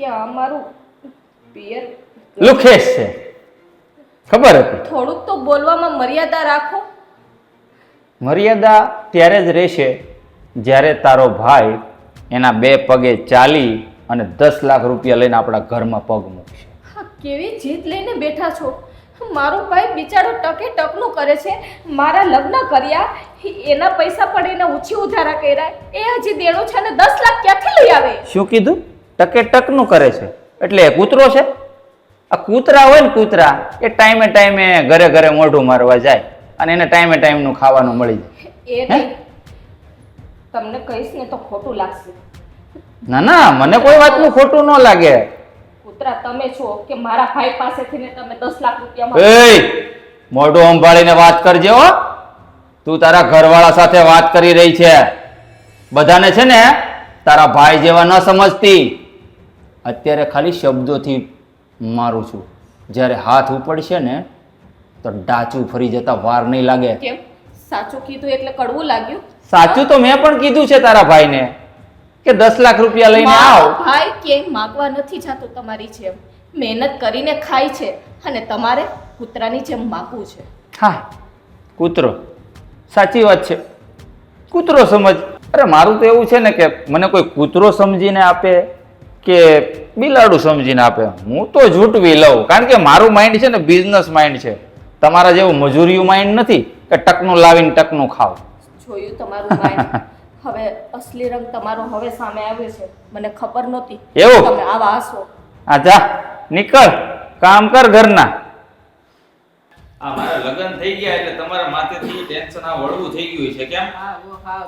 કે આ મારું પિયર લુખેશ છે, ખબર હતી. થોડુંક તો બોલવામાં મર્યાદા રાખો. મર્યાદા ત્યારે જ રહેશે જ્યારે તારો ભાઈ એના 2 પગે ચાલી અને 10 લાખ રૂપિયા લઈને આપણા ઘરમાં પગ મૂકશે. હા, કેવી જીત લઈને બેઠા છો. મારો ભાઈ બિચારો ટકે ટકનું કરે છે. મારા લગ્ન કર્યા, એના પૈસા પણ એને ઓછી ઉધારા કર્યા, એ હજી દેણું છે ને 10 લાખ ક્યાંથી લઈ આવે? શું કીધું? ટકે ટકનું કરે છે એટલે એ કૂતરો છે? આ કૂતરા હોય ને કૂતરા, એ ટાઈમે ટાઈમે ઘરે ઘરે મોઢું મારવા જાય અને એને ટાઈમે ટાઈમનું ખાવાનું મળી જાય. એ નહીં, તમને કહીશ ને તો ખોટું લાગશે. ના ના, મને કોઈ વાતનું ખોટું ન લાગે. કૂતરા તમે છો કે મારા ભાઈ પાસેથી ને તમે 10 લાખ રૂપિયા એય, મોઢું સંભાળીને વાત કરજે હો. તું તારા ઘરવાળા સાથે વાત કરી રહી છે. બધાને છે ને તારા ભાઈ જેવા ન સમજતી. અત્યારે ખાલી શબ્દોથી મારું છું, જ્યારે હાથ ઉપડશે ને તો ડાચું ફરી જતા વાર નહીં લાગે. કેમ સાચું કીધું એટલે કડવું લાગ્યું? સાચું તો મેં પણ કીધું છે તારા ભાઈને કે 10 લાખ રૂપિયા લઈને આવ. મારો ભાઈ કેમ માગવા નથી જાતો તમારી જેમ, મહેનત કરીને ખાય છે અને તમારે કૂતરાની જેમ માગવું છે. હા, કૂતરો, સાચી વાત છે, કૂતરો સમજ. અરે મારું તો એવું છે ને કે મને કોઈ કૂતરો સમજીને આપે કે બિલાડું સમજીને આપે, હું તો ઝૂંટવી લઉં. કારણ કે મારું માઇન્ડ છે ને બિઝનેસ માઇન્ડ છે, તમારા જેવું મજૂરીયું માઇન્ડ નથી કે ટકનું લાવીને ટકનું ખાવ. જોયું તમારું માઇન્ડ. હવે અસલી રંગ તમારો હવે સામે આવ્યો છે, મને ખબર નહોતી એવું? તમે આવા હશો. આ જા, નીકળ, કામ કર ઘરના. આ મારા લગ્ન થઈ ગયા એટલે તમારા માથેથી ટેન્શન આ વળવું થઈ ગયું છે. કેમ?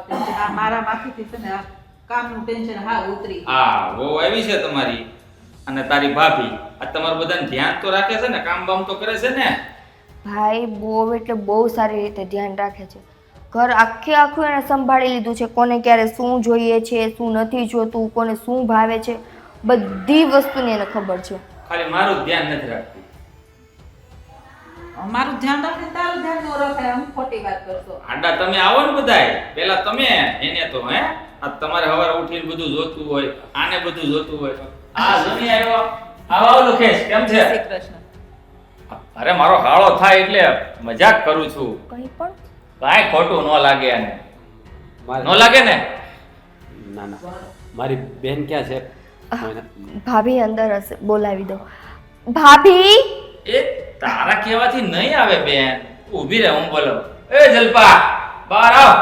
ટેન્શન મારા માથેથી છે ને આ કામનું ટેન્શન ઉતરી ગયું. હા, બહુ આવી છે તમારી અને તારી ભાભી. આ તમારું બધાને ધ્યાન તો રાખે છે ને, કામ બામ તો કરે છે ને? ભાઈ બહુ એટલે બહુ સારી રીતે ધ્યાન રાખે છે. ઘર આખે આખું એને સંભાળી લીધું છે. કોને ક્યારે શું જોઈએ છે, શું નથી જોતું, કોને શું ભાવે છે, બધી વસ્તુની એને ખબર છે. ખાલી મારું જ ધ્યાન નથી રાખતી. મારું ધ્યાન રાખે તારું ધ્યાન ન રાખે, આમ ખોટી વાત કરશો. આડા તમે આવો ને બધાય, પેલા તમે એને તો હે આ તમારે સવારે ઉઠીને બધું જોતું હોય, આને બધું જોતું હોય. આ જમી આવ્યો. આવો લુખેશ, કેમ છે? શ્રી કૃષ્ણ. અરે મારો હાળો થાય એટલે મજાક કરું છું, કંઈ પણ કાંઈ ખોટું ન લાગે એને. મારે- ન લાગે ને? ના ના, મારી બેન ક્યાં છે? ભાભી અંદર હશે, બોલાવી દો. ભાભી, એ તારા કહેવાથી નહીં આવે બેન, ઊભી રહે, હું બોલો. એ જલપા, બહાર આવ.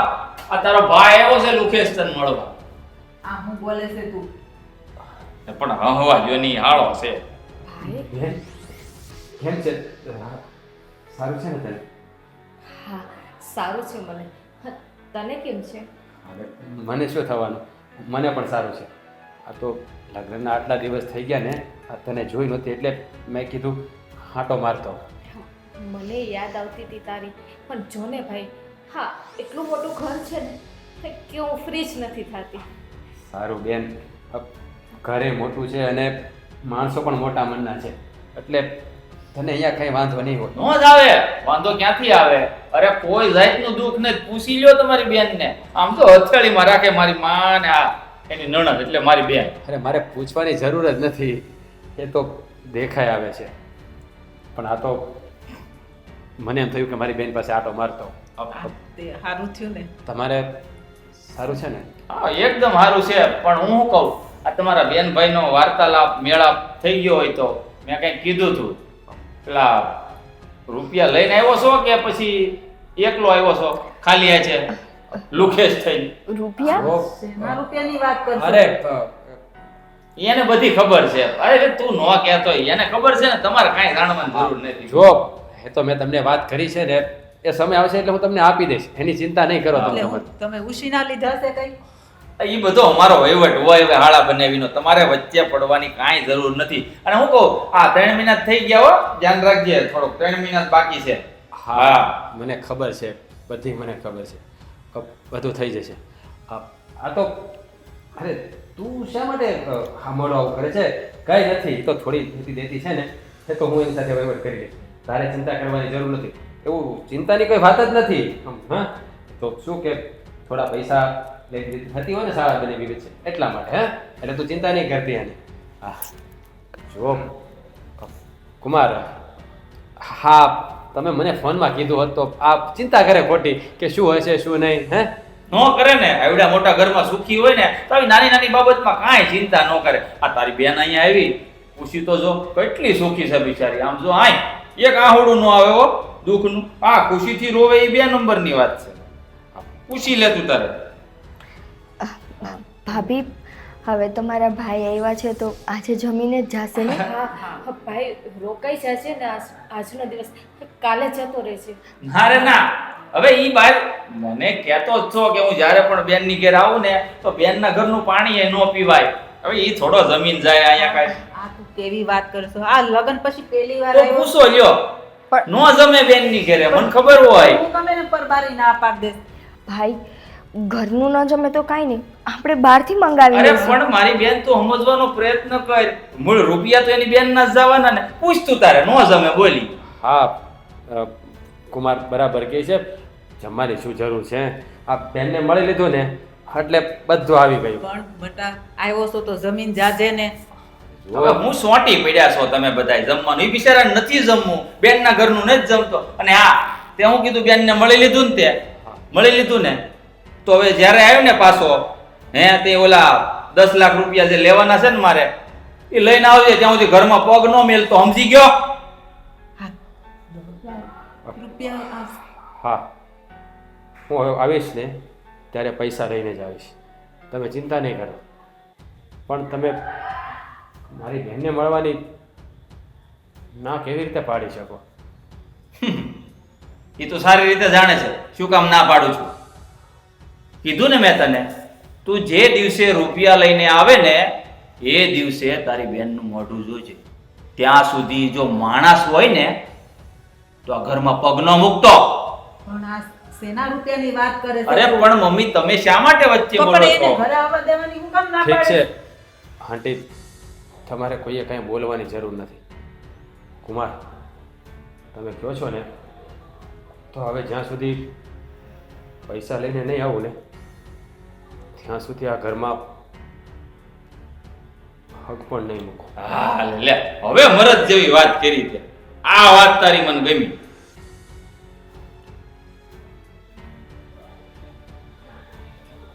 આ તારો ભાઈ આવ્યો છે લુખેશ તને મળવા. આ હું બોલે છે તું? પણ હવા જો ની હાળો છે. ભાઈ બેન કેમ છે? સારું છે ને તને? હા, સારું છે મને. હા, તને કેમ છે? મને શું થવાનું, મને પણ સારું છે. આ તો લગ્નના આટલા દિવસ થઈ ગયા ને, આ તને જોઈ નહોતી એટલે મેં કીધું આંટો મારતો. મને યાદ આવતી હતી તારી, પણ જો ને ભાઈ, હા એટલું મોટું ઘર છે ને કે હું ફ્રી જ નથી થતી. સારું બેન, ઘરે મોટું છે અને માણસો પણ મોટા મનના છે, એટલે તને અહીંયા કંઈ વાંધો નહીં હોય. નો જ આવે, વાંધો ક્યાંથી આવે? અરે કોઈ જાતનું દુઃખ ને પૂછી લ્યો તમારી બેનને. આમ તો હથેળીમાં રાખે મારી માં ને આ એની નણંદ એટલે મારી બેન. અરે મારે પૂછવાની જરૂર જ નથી, એ તો દેખાઈ આવે છે. પણ આ તો મને એમ થયું કે મારી બેન પાસે આંટો મારતો. તે સારું થયું ને. તમારે સારું છે ને? હા એકદમ સારું છે, પણ હું શું કહું, આ તમારા બેનભાઈનો વાર્તાલાપ મેળાપ થઈ ગયો હોય તો મેં કંઈક કીધું હતું, પેલા રૂપિયા લઈને આવ્યો છો કે પછી એકલો આવ્યો છો ખાલી આ છે લુખેશ થઈ? રૂપિયા? શેના રૂપિયાની વાત કરશો? અરે એને બધી ખબર છે. અરે તું નો કહેતો, એને ખબર છે ને, તમારે કાંઈ જાણવાની જરૂર નથી. જો એ તો મેં તમને વાત કરી છે ને, એ સમય આવશે એટલે હું તમને આપી દઈશ, એની ચિંતા નહીં કરો એટલે તમે. તમે ઉશીના લીધા છે કઈ? એ બધો અમારો વહીવટ હોય, હવે હાળા બનાવીનો, તમારે વચ્ચે પડવાની કાંઈ જરૂર નથી. અને હું કહું, આ 3 મહિના જ થઈ ગયા હો, ધ્યાન રાખજે થોડોક, 3 મહિના જ બાકી છે. હા મને ખબર છે, બધી મને ખબર છે, બધું થઈ જશે. આ તો અરે તું શા માટે હામડો આવું કરે છે? કઈ નથી, તો થોડી દેતી દેતી છે ને, એ તો હું એની સાથે વહીવટ કરી લઈશ, તારે ચિંતા કરવાની જરૂર નથી. એવું ચિંતાની કોઈ વાત જ નથી. હા તો શું કે થોડા પૈસા લઈ હતી હોય ને શાળા બની વિવિધ છે એટલા માટે. હા એટલે તું ચિંતા નહીં કરતી એની. જો કુમાર, હા તમે મને ફોનમાં કીધું હોત તો આ ચિંતા કરે ખોટી કે શું હશે શું નહીં. હે નો કરે ને, આવડા મોટા ઘરમાં સુખી હોય ને તો આવી નાની નાની બાબતમાં કાંઈ ચિંતા ન કરે. આ તારી બેન અહીંયા આવી, પૂછી તો જો કેટલી સુખી છે બિચારી. આમ જો આય એક આહુડું ન આવે હો દુઃખનું. આ ખુશીથી રોવે એ 2 નંબરની વાત છે. પૂછી લે તું તારે. ભાભી, હવે તમારા ભાઈ આવ્યા છે તો આજે જમીને જ જાશે ને? હા ભાઈ રોકાઈ જશે ને આજનો દિવસ, કાલે જતો રહેશે. ના રે ના, હવે ઈ બાર મને કહેતો જ છો કે હું જ્યારે પણ બેનની ઘેર આવું ને તો બેનના ઘરનું પાણી એ ન પીવાય. હવે ઈ થોડો જમીન જાય અહીંયા કાંઈ. આ તું કેવી વાત કરશો? આ લગન પછી પહેલી વાર તો આવ્યો. પૂછો લ્યો, નો જમે બેનની ઘેરે, મને ખબર હોય. હું ગમે ને પરબારી ના પાડ દે. ભાઈ, ઘરનું ન જમે તો કાંઈ નહીં, આપણે બહારથી મંગાવી અરે લઈશું. પણ મારી બેન તું સમજવાનો પ્રયત્ન કર. મૂળ રૂપિયા તો એની બેન ના જ જવાના ને. પૂછ તું તારે, નો જમે બોલી. હા કુમાર બરાબર કહે છે, જમવાની શું જરૂર છે? આ બેનને મળી લીધું ને એટલે બધું આવી ગયું. પણ બટા આવ્યો છો તો જમીન જાજે ને. હવે હું સોટી પડ્યા છો તમે બધાય જમવાનું. ઈ બિચારા નથી જમવું, બેનના ઘરનું નથી જમતો. અને હા, તે હું કીધું બેનને મળી લીધું ને, તે મળી લીધું ને તો હવે જ્યારે આવ્યો ને પાછો, તે ઓલા 10 લાખ રૂપિયા જે લેવાના છે ને મારે, એ લઈને આવજે. ત્યાં સુધી ઘરમાં પગ ન મેલતો, સમજી ગયો? રૂપિયા હા, હું હવે આવીશ ને ત્યારે પૈસા લઈને જ આવીશ, તમે ચિંતા નહીં કરો. પણ તમે મારી બહેનને મળવાની ના કેવી રીતે પાડી શકો? એ તો સારી રીતે જાણે છે શું કામ ના પાડું છું. કીધું ને મેં તને, તું જે દિવસે રૂપિયા લઈને આવે ને એ દિવસે તારી બેનનું મોઢું જોજે. ત્યાં સુધી જો માણસ હોય ને તો આ ઘરમાં પગ ન મૂકતો. પણ આ સેના રૂપિયાની વાત કરે છે? અરે પણ મમ્મી, તમે શા માટે વચ્ચે તો બોલો પણ એને છો? ઘરે આવવા દેવાની હું કામ ના ઠીક પાડે? છે આંટી, તમારે કોઈએ કંઈ બોલવાની જરૂર નથી. કુમાર, તમે કહો છો ને તો હવે જ્યાં સુધી પૈસા લઈને નહીં આવું ને ત્યાં સુધી આ ઘરમાં હક પણ નહીં મૂકો. હા લે, હવે મરદ જેવી વાત કરી છે. આ વાત તારી મને ગમી.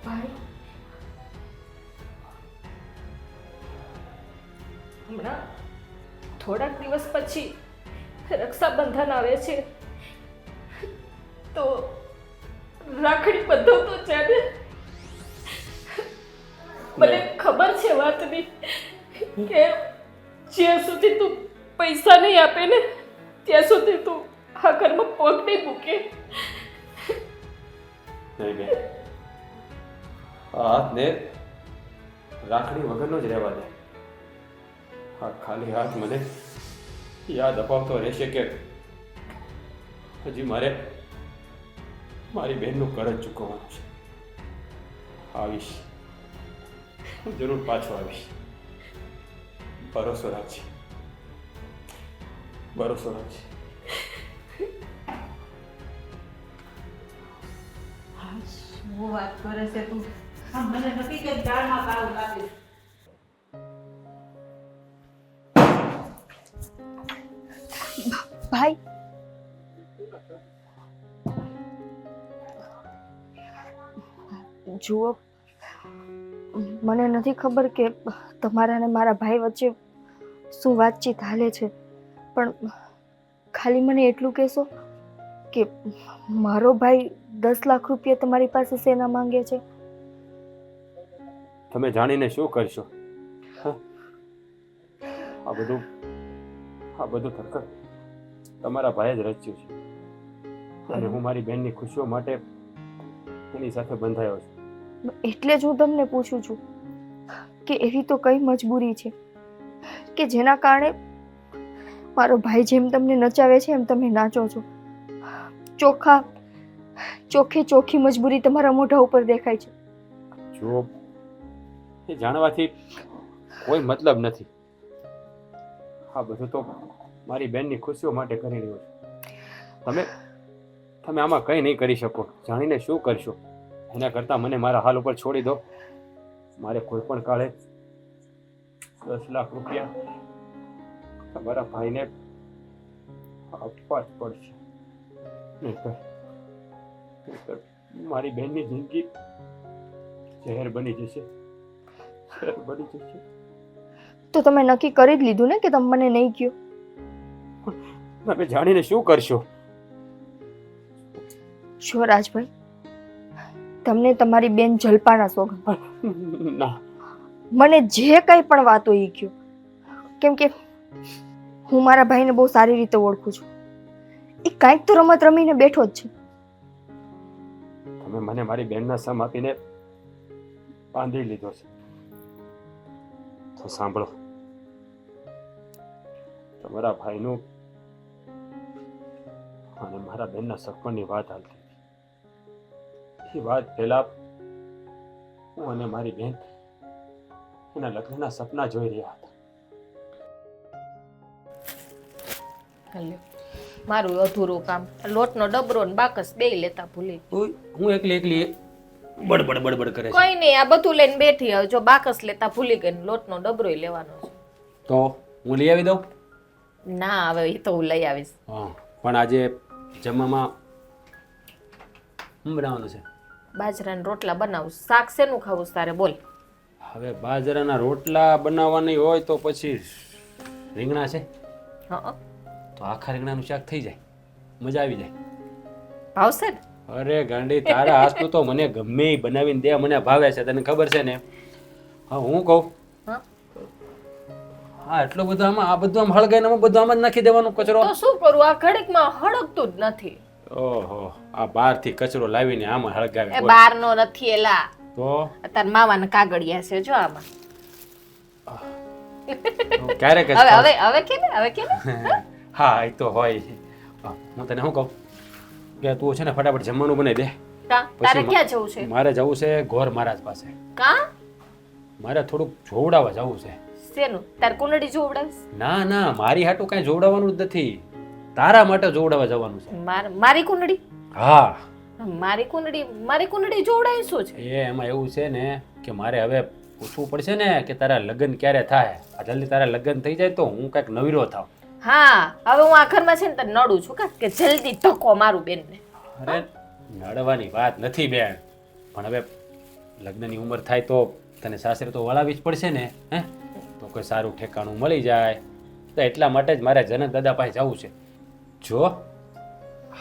ભાઈ, હમણાં થોડાક દિવસ પછી રક્ષાબંધન આવે છે તો રાખડી બધો તો છે ને. મને ખબર છે વાતની કે જ્યાં સુધી તું પૈસા નહીં આપે ને ત્યાં સુધી તું આ ઘરમાં પગ નહીં મૂકે. નહીં બેન, આ હાથને રાખડી વગરનો જ રહેવા દે. આ ખાલી હાથ મને યાદ અપાવતો રહેશે કે હજી મારે મારી બહેનનું કરજ ચૂકવવાનું છે. આવીશ, હું જરૂર પાછો આવીશ. ભરોસો રાખજે, ભરોસો રાખજે. હા, શું વાત કરે છે તું? આ મને નથી કે દાળમાં કાળું લાગે. ભાઈ, જુઓ, મને નથી ખબર કે તમારા અને મારા ભાઈ વચ્ચે શું વાતચીત હાલે છે, પણ ખાલી મને એટલું કહેશો કે મારો ભાઈ 10 લાખ રૂપિયા તમારી પાસે શેના માંગે છે? તમે જાણીને શું કરશો? આ બધું થરકર તમારા ભાઈએ જ રચ્યું છે અને હું મારી બહેનની ખુશીઓ માટે એની સાથે બંધાયો છું. એટલે જ હું તમને પૂછું છું કે એવી તો કઈ મજબૂરી છે કે જેના કારણે મારો ભાઈ જેમ તમને નચાવે છે એમ તમે નાચો છો? ચોખ્ખી મજબૂરી તમારા મોઢા ઉપર દેખાય છે. જો એ જાણવાથી કોઈ મતલબ નથી. આ બધું તો મારી બહેનની ખુશીઓ માટે કરી રહ્યો છું. તમે આમાં કંઈ નહીં કરી શકો. જાણીને શું કરશો? એના કરતાં મને મારા હાલ ઉપર છોડી દો. મારે કોઈ પણ કાળે 10 લાખ રૂપિયા તમારા ભાઈને આપવા જ પડશે. નહીંતર મારી બહેનની જિંદગી શહેર બની જશે. તો તમે નક્કી કરી જ લીધું ને કે તમે મને નહીં કહો? તમે જાણીને શું કરશો? જો રાજભાઈ, તમને તમારી બેન જલપાના સોગંદ. ના, મને જે કંઈ પણ વાતો એ કહો, કેમ કે હું મારા ભાઈને બહુ સારી રીતે ઓળખું છું. એ કાંઈક તો રમત રમીને બેઠો જ છે. તમે મને મારી બહેનના સમ આપીને બાંધી લીધો છે. તો સાંભળો, તમારા ભાઈનું અને મારા બહેનના સગપણની વાત હાલતી હતી. એ વાત પહેલા હું અને મારી બહેન એના લગ્નના સપના જોઈ રહ્યા હતા. મારું અધૂરું કામ, લોટનો ડબરો ને બાકસ બેય લેતા ભૂલી. હું એકલી બડબડ બડબડ કરે છે. કોઈ નહીં, આ બધું લઈને બેઠી હવે. જો બાકસ લેતા ભૂલી ગઈ ને લોટનો ડબરોય લેવાનો છે. તો હું લઈ આવી દઉં? ના, હવે એ તો હું લઈ આવીશ. હા, પણ આજે જમવામાં શું બનાવવાનું છે? બાજરાના રોટલા બનાવું. શાક શેનું ખાવું છે તારે બોલ? હવે બાજરાના રોટલા બનાવવાની હોય તો પછી રીંગણા છે હા, તો આખા રીંગણાનું શાક થઈ જાય, મજા આવી જાય. ભાવશે ને? અરે ગાંડી, તારા હાથનું તો મને ગમે ઈ બનાવીને દે, મને ભાવે છે, તને ખબર છે ને. હા, હું કહું, હા, હા, એટલો બધો આમાં આ બધું આમ હળગાઈને આમાં બધું આમ જ નાખી દેવાનું કચરો? તો શું કરું, આ ઘડીકમાં હળગતું જ નથી. ઓહો, આ બહારથી કચરો લાવીને આમાં હળગાવે. એ બહારનો નથી એલા, તો તાર માવાના કાગળિયા છે જો આમાં. ક્યારેક જ હવે ખાવ. હવે કે ને, હવે કે ને. હા, એ તો હોય. હું તને શું કહું કે તું છે ને ફટાફટ જમવાનું બનાવી દે. કા તારે પછી ક્યાં જવું છે? મારે જવું છે ગોર મહારાજ પાસે. કા મારે થોડુંક જોવડાવવા જવું છે. શેનું? તાર કુંડળી જોવડાવીશ? ના ના, મારી હાટું કાંઈ જોવડાવવાનું જ નથી, તારા માટે જોવડાવવા જવાનું છે. મારી કુંડળી? હા, મારી કુંડળી જોવડાવી શું છે? એમાં એવું છે ને કે મારે હવે પૂછવું પડશે ને કે તારા લગ્ન ક્યારે થાય. આ જલ્દી તારા લગ્ન થઈ જાય તો હું કાંઈક નવીરો થાવ. હા, હવે હું આ ઘરમાં છે ને તને નડું છું કે જલ્દી ધક્કો મારું બેનને. અરે નડવાની વાત નથી બેન, પણ હવે લગ્નની ઉંમર થાય તો તને સાસરે તો વળાવી જ પડશે ને. હે, તો કોઈ સારું ઠેકાણું મળી જાય તો એટલા માટે જ મારે જનક દાદા પાસે જવું છે. જો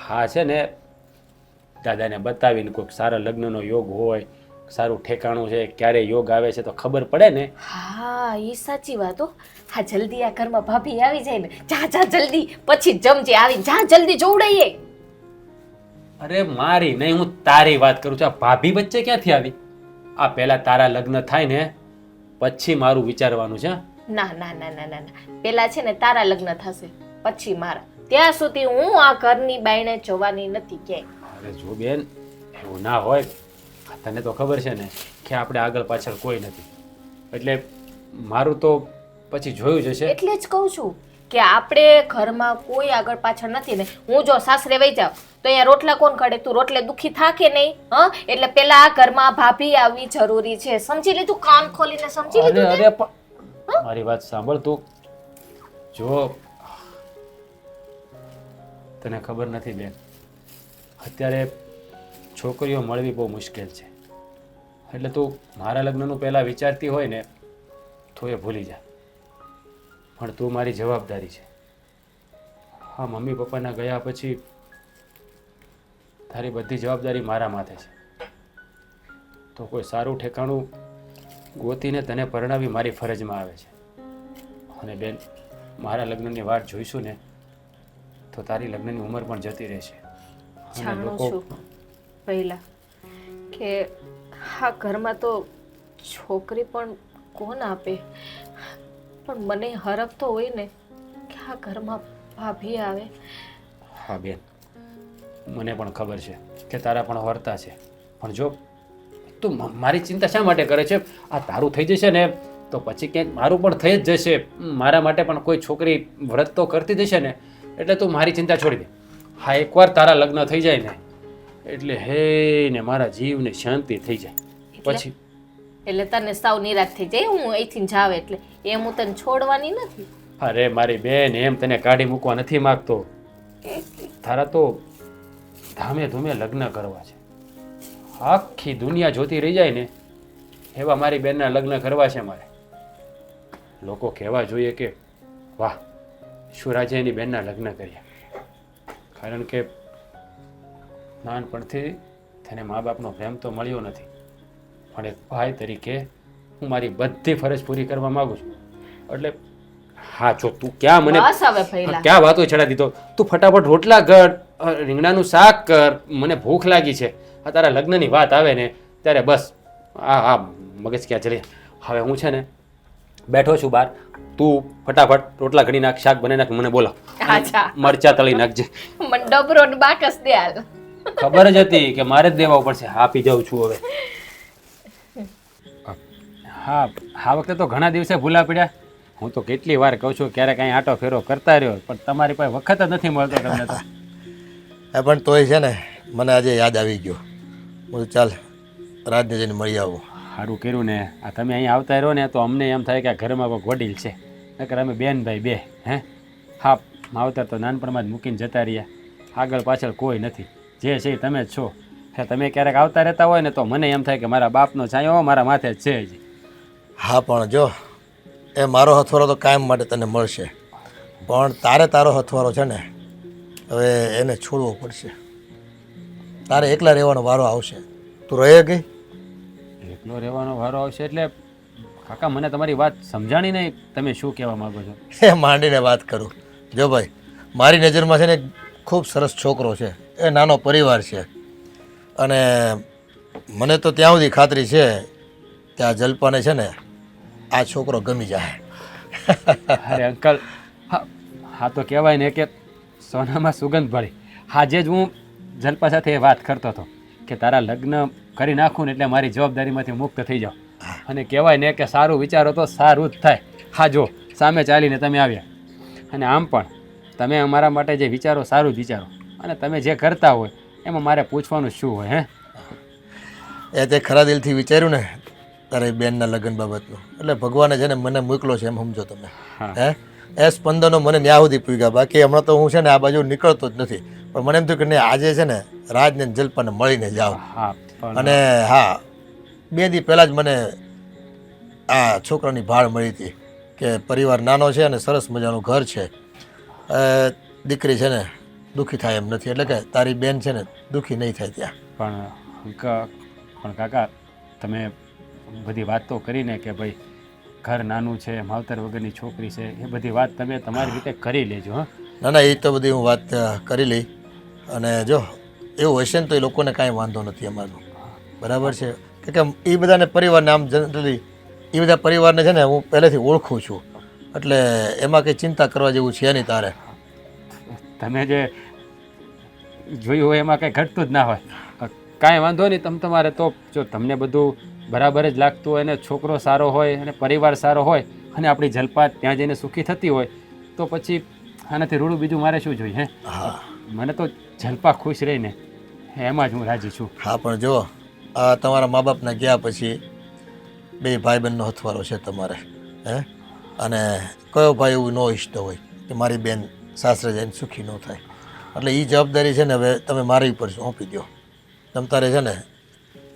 હા છે ને, દાદાને બતાવીને કોઈક સારા લગ્નનો યોગ હોય, સારું ઠેકાણું છે, ક્યારે યોગ આવે છે તો ખબર પડે ને. હા, એ સાચી વાત હો. હા, જલ્દી આ ઘરમાં ભાભી આવી જાય ને, જા જા જલ્દી, પછી જમજે આવી, જા જલ્દી જોવડાઈએ. અરે મારી નહીં, હું તારી વાત કરું છું. આ ભાભી વચ્ચે ક્યાંથી આવી? આ પહેલા તારા લગ્ન થાય ને પછી મારું વિચારવાનું છે. ના ના ના ના ના ના, પેલા છે ને તારા લગ્ન થશે પછી મારા. ત્યાં સુધી હું આ ઘરની બાયણે જવાની નથી ક્યાંય. અરે જો બેન, એવું ના હોય. તને તો ખબર છે ને કે આપણે આગળ પાછળ કોઈ નથી, એટલે મારું તો પછી જોયું જશે. એટલે જ કહું છું કે આપણે ઘરમાં કોઈ આગળ પાછળ નથી ને. હું જો સાસરે વહી જાઉં તો અહીંયા રોટલા કોણ કરે? તું રોટલે દુખી થાકે નહીં? હા, એટલે પેલા આ ઘરમાં ભાભી આવવી જરૂરી છે. સમજી લીધું? કાન ખોલીને સમજી લીધું? અરે પણ મારી વાત સાંભળ તું. જો તને ખબર નથી બેન, અત્યારે છોકરીઓ મળવી બહુ મુશ્કેલ છે. એટલે તું મારા લગ્નનું પહેલાં વિચારતી હોય ને તો એ ભૂલી જા. પણ તું મારી જવાબદારી છે. હા, મમ્મી પપ્પાના ગયા પછી તારી બધી જવાબદારી મારા માથે છે. તો કોઈ સારું ઠેકાણું ગોતીને તને પરણાવી મારી ફરજમાં આવે છે. અને બેન, મારા લગ્નની વાટ જોઈશું ને તો તારી લગ્નની ઉંમર પણ જતી રહેશે. અને જાણું છું પહેલા કે હા ઘરમાં તો છોકરી પણ કોણ આપે, પણ મને હરખ તો હોય ને કે આ ઘરમાં ભાભી આવે. હા બેન, મને પણ ખબર છે કે તારા પણ વર્તા છે, પણ જો તું મારી ચિંતા શા માટે કરે છે? આ તારું થઈ જશે ને તો પછી ક્યાંક મારું પણ થઈ જ જશે. મારા માટે પણ કોઈ છોકરી વ્રત તો કરતી જશે ને, એટલે તું મારી ચિંતા છોડી દે. હા, એકવાર તારા લગ્ન થઈ જાય ને એટલે હે ને મારા જીવને શાંતિ થઈ જાય પછી. એટલે તને સાવ નિરાશ થઈ જાય હું અહીંથી જાવ એટલે એમ હું તને છોડવાની નથી. અરે મારી બેન એમ તને કાઢી મૂકવા નથી માગતો. તારા તો ધામે ધૂમે લગ્ન કરવા છે. આખી દુનિયા જોતી રહી જાય ને એવા મારી બેનના લગ્ન કરવા છે મારે. લોકો કહેવા જોઈએ કે વાહ શું રાજે એની બેનના લગ્ન કર્યા. કારણ કે નાનપણથી તેને મા બાપનો પ્રેમ તો મળ્યો નથી, પણ એક ભાઈ તરીકે હું મારી બધી ફરજ પૂરી કરવા માંગુ છું. એટલે હા જો તું ક્યાં મને બસ હવે ભઈલા. ક્યાં વાતો ચડા દીધો. તું ફટાફટ રોટલા કર, રીંગણાનું શાક કર, મને ભૂખ લાગી છે. આ તારા લગ્નની વાત આવે ને ત્યારે બસ આ મગજ ક્યાં ચલે. હવે હું છે ને બેઠો છું બહાર, તું ફટાફટ રોટલા ઘડી નાખ, શાક બનાવી નાખ, મને બોલાવ. અચ્છા મરચા તળી નાખજે. મને ડબરો ને બાકસ દે હાલ. ખબર જ હતી કે મારે જ દેવા પડશે. હા પી જાઉં છું હવે. હા આ વખતે તો ઘણા દિવસે ભૂલા પડ્યા. હું તો કેટલી વાર કહું છું ક્યારેક અહીં આટો ફેરો કરતા રહ્યો, પણ તમારી પાસે વખત જ નથી મળતો તમને તો. પણ તોય છે ને મને આજે યાદ આવી ગયો. હું ચાલ રાજને જઈને મળી આવું. સારું કર્યું ને. આ તમે અહીં આવતા રહ્યો ને તો અમને એમ થાય કે આ ઘરમાં કોઈ વડીલ છે. નકર અમે બેન ભાઈ બે હે. હા માવતર તો નાનપણમાં જ મૂકીને જતા રહ્યા. આગળ પાછળ કોઈ નથી. જે છે એ તમે જ છો. હે તમે ક્યારેક આવતા રહેતા હોય ને તો મને એમ થાય કે મારા બાપનો છાંયો મારા માથે જ છે હજી. હા પણ જો એ મારો હથવારો તો કાયમ માટે તને મળશે, પણ તારે તારો હથવારો છે ને હવે એને છોડવો પડશે. તારે એકલા રહેવાનો વારો આવશે. તું રહે ગઈ. એકલો રહેવાનો વારો આવશે એટલે કાકા મને તમારી વાત સમજાણી નહીં. તમે શું કહેવા માંગો છો? એ માંડીને વાત કરું. જો ભાઈ મારી નજરમાં છે ને ખૂબ સરસ છોકરો છે, એ નાનો પરિવાર છે, અને મને તો ત્યાં સુધી ખાતરી છે કે આ જલ્પાને છે ને આ છોકરો ગમી જાય. અરે અંકલ હા તો કહેવાય ને કે સોનામાં સુગંધ ભળી. આજે જ હું જલ્પા સાથે એ વાત કરતો હતો કે તારા લગ્ન કરી નાખું ને એટલે મારી જવાબદારીમાંથી મુક્ત થઈ જાઓ. અને કહેવાય ને કે સારું વિચારો તો સારું જ થાય. હા જો સામે ચાલીને તમે આવ્યા, અને આમ પણ તમે અમારા માટે જે વિચારો સારું જ વિચારો, અને તમે જે કરતા હોય એમાં મારે પૂછવાનું શું હોય. હે એ તે ખરા દિલથી વિચાર્યું ને તારી બેનના લગ્ન બાબતનું, એટલે ભગવાને છે ને મને મોકલો છે એમ સમજો તમે. હે એ સ્પંદનો મને ન્યા સુધી પૂગ્યા. બાકી હમણાં તો હું છે ને આ બાજુ નીકળતો જ નથી, પણ મને એમ થયું કે નહીં આજે છે ને રાજને જલ્પાને મળીને જાઓ. હા અને હા 2 દી પહેલાં જ મને આ છોકરાની ભાળ મળી હતી કે પરિવાર નાનો છે અને સરસ મજાનું ઘર છે. દીકરી છે ને દુઃખી થાય એમ નથી, એટલે કે તારી બેન છે ને દુઃખી નહીં થાય ત્યાં. પણ કાકા તમે બધી વાત તો કરીને કે ભાઈ ઘર નાનું છે, માવતર વગરની છોકરી છે, એ બધી વાત તમે તમારી રીતે કરી લેજો. હા ના ના એ તો બધી હું વાત કરી લઈ. અને જો એવું હશે ને તો એ લોકોને કાંઈ વાંધો નથી અમારું. બરાબર છે કે એ બધાને પરિવારને આમ જનરલી એ બધા પરિવારને છે ને હું પહેલેથી ઓળખું છું, એટલે એમાં કંઈ ચિંતા કરવા જેવું છે નહીં. તારે તમે જે જોયું હોય એમાં કંઈ ઘટતું જ ના હોય. કાંઈ વાંધો નહીં. તમારે તો જો તમને બધું બરાબર જ લાગતું હોય ને છોકરો સારો હોય અને પરિવાર સારો હોય અને આપણી જલ્પા ત્યાં જઈને સુખી થતી હોય તો પછી આનાથી રૂડું બીજું મારે શું જોઈએ. હે મને તો જલ્પા ખુશ રહીને એમાં જ હું રાજી છું. હા પણ જો આ તમારા મા બાપના ગયા પછી 2 ભાઈ બહેનનો હથવારો છે તમારે. હે અને કયો ભાઈ એવું ન ઈચ્છતો હોય કે મારી બેન સાસરે જઈને સુખી ન થાય, એટલે એ જવાબદારી છે ને હવે તમે મારી ઉપર સોંપી દો. તમ તારે છે ને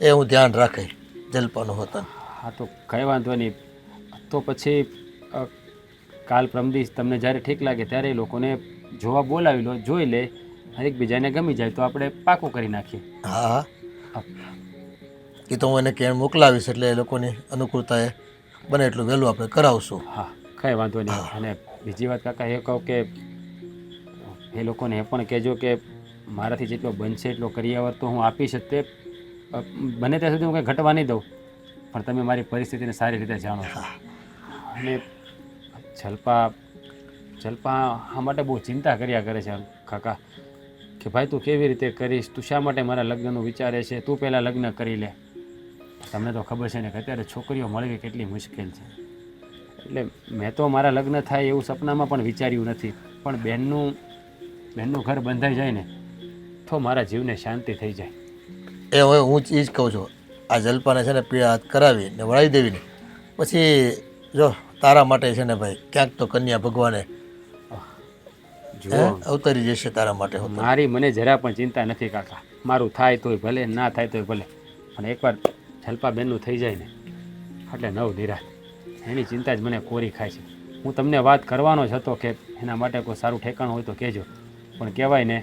એ હું ધ્યાન રાખે જલ્પાનું હોતન. હા તો કંઈ વાંધો નહીં. તો પછી કાલ પ્રમદિશ તમને જ્યારે ઠીક લાગે ત્યારે એ લોકોને જોવા બોલાવી લો, જોઈ લે, એકબીજાને ગમી જાય તો આપણે પાકું કરી નાખીએ. હા હા એ તો હું એને કેમ મોકલાવીશ, એટલે એ લોકોની અનુકૂળતાએ બને એટલું વહેલું આપણે કરાવશું. હા કંઈ વાંધો નહીં. અને બીજી વાત કાકા એ કહું કે એ લોકોને એ પણ કહેજો કે મારાથી જેટલો બનશે એટલો કરિયાવર તો હું આપીશ જ. તે બને ત્યાં સુધી હું કંઈ ઘટવા નહીં દઉં, પણ તમે મારી પરિસ્થિતિને સારી રીતે જાણો છો. અને જલ્પા આ માટે બહુ ચિંતા કર્યા કરે છે કાકા કે ભાઈ તું કેવી રીતે કરીશ, તું શા માટે મારા લગ્નનું વિચારે છે, તું પહેલાં લગ્ન કરી લે. તમને તો ખબર છે ને કે અત્યારે છોકરીઓ મળવી કેટલી મુશ્કેલ છે. એટલે મેં તો મારા લગ્ન થાય એવું સપનામાં પણ વિચાર્યું નથી, પણ બહેનનું ઘર બંધાઈ જાય ને તો મારા જીવને શાંતિ થઈ જાય. એ હવે હું એ જ કહું છું, આ જલ્પાને છે ને પીળા હાથ કરાવી ને વળાવી દેવી ને પછી જો તારા માટે છે ને ભાઈ ક્યાંક તો કન્યા ભગવાને જુઓ અવતરી જશે તારા માટે હોતા. મારી મને જરા પણ ચિંતા નથી કાકા. મારું થાય તોય ભલે, ના થાય તોય ભલે, પણ એકવાર જલપાબેનનું થઈ જાય ને એટલે નવ નિરાશ. એની ચિંતા જ મને કોરી ખાય છે. હું તમને વાત કરવાનો જ હતો કે એના માટે કોઈ સારું ઠેકાણું હોય તો કહેજો, પણ કહેવાય ને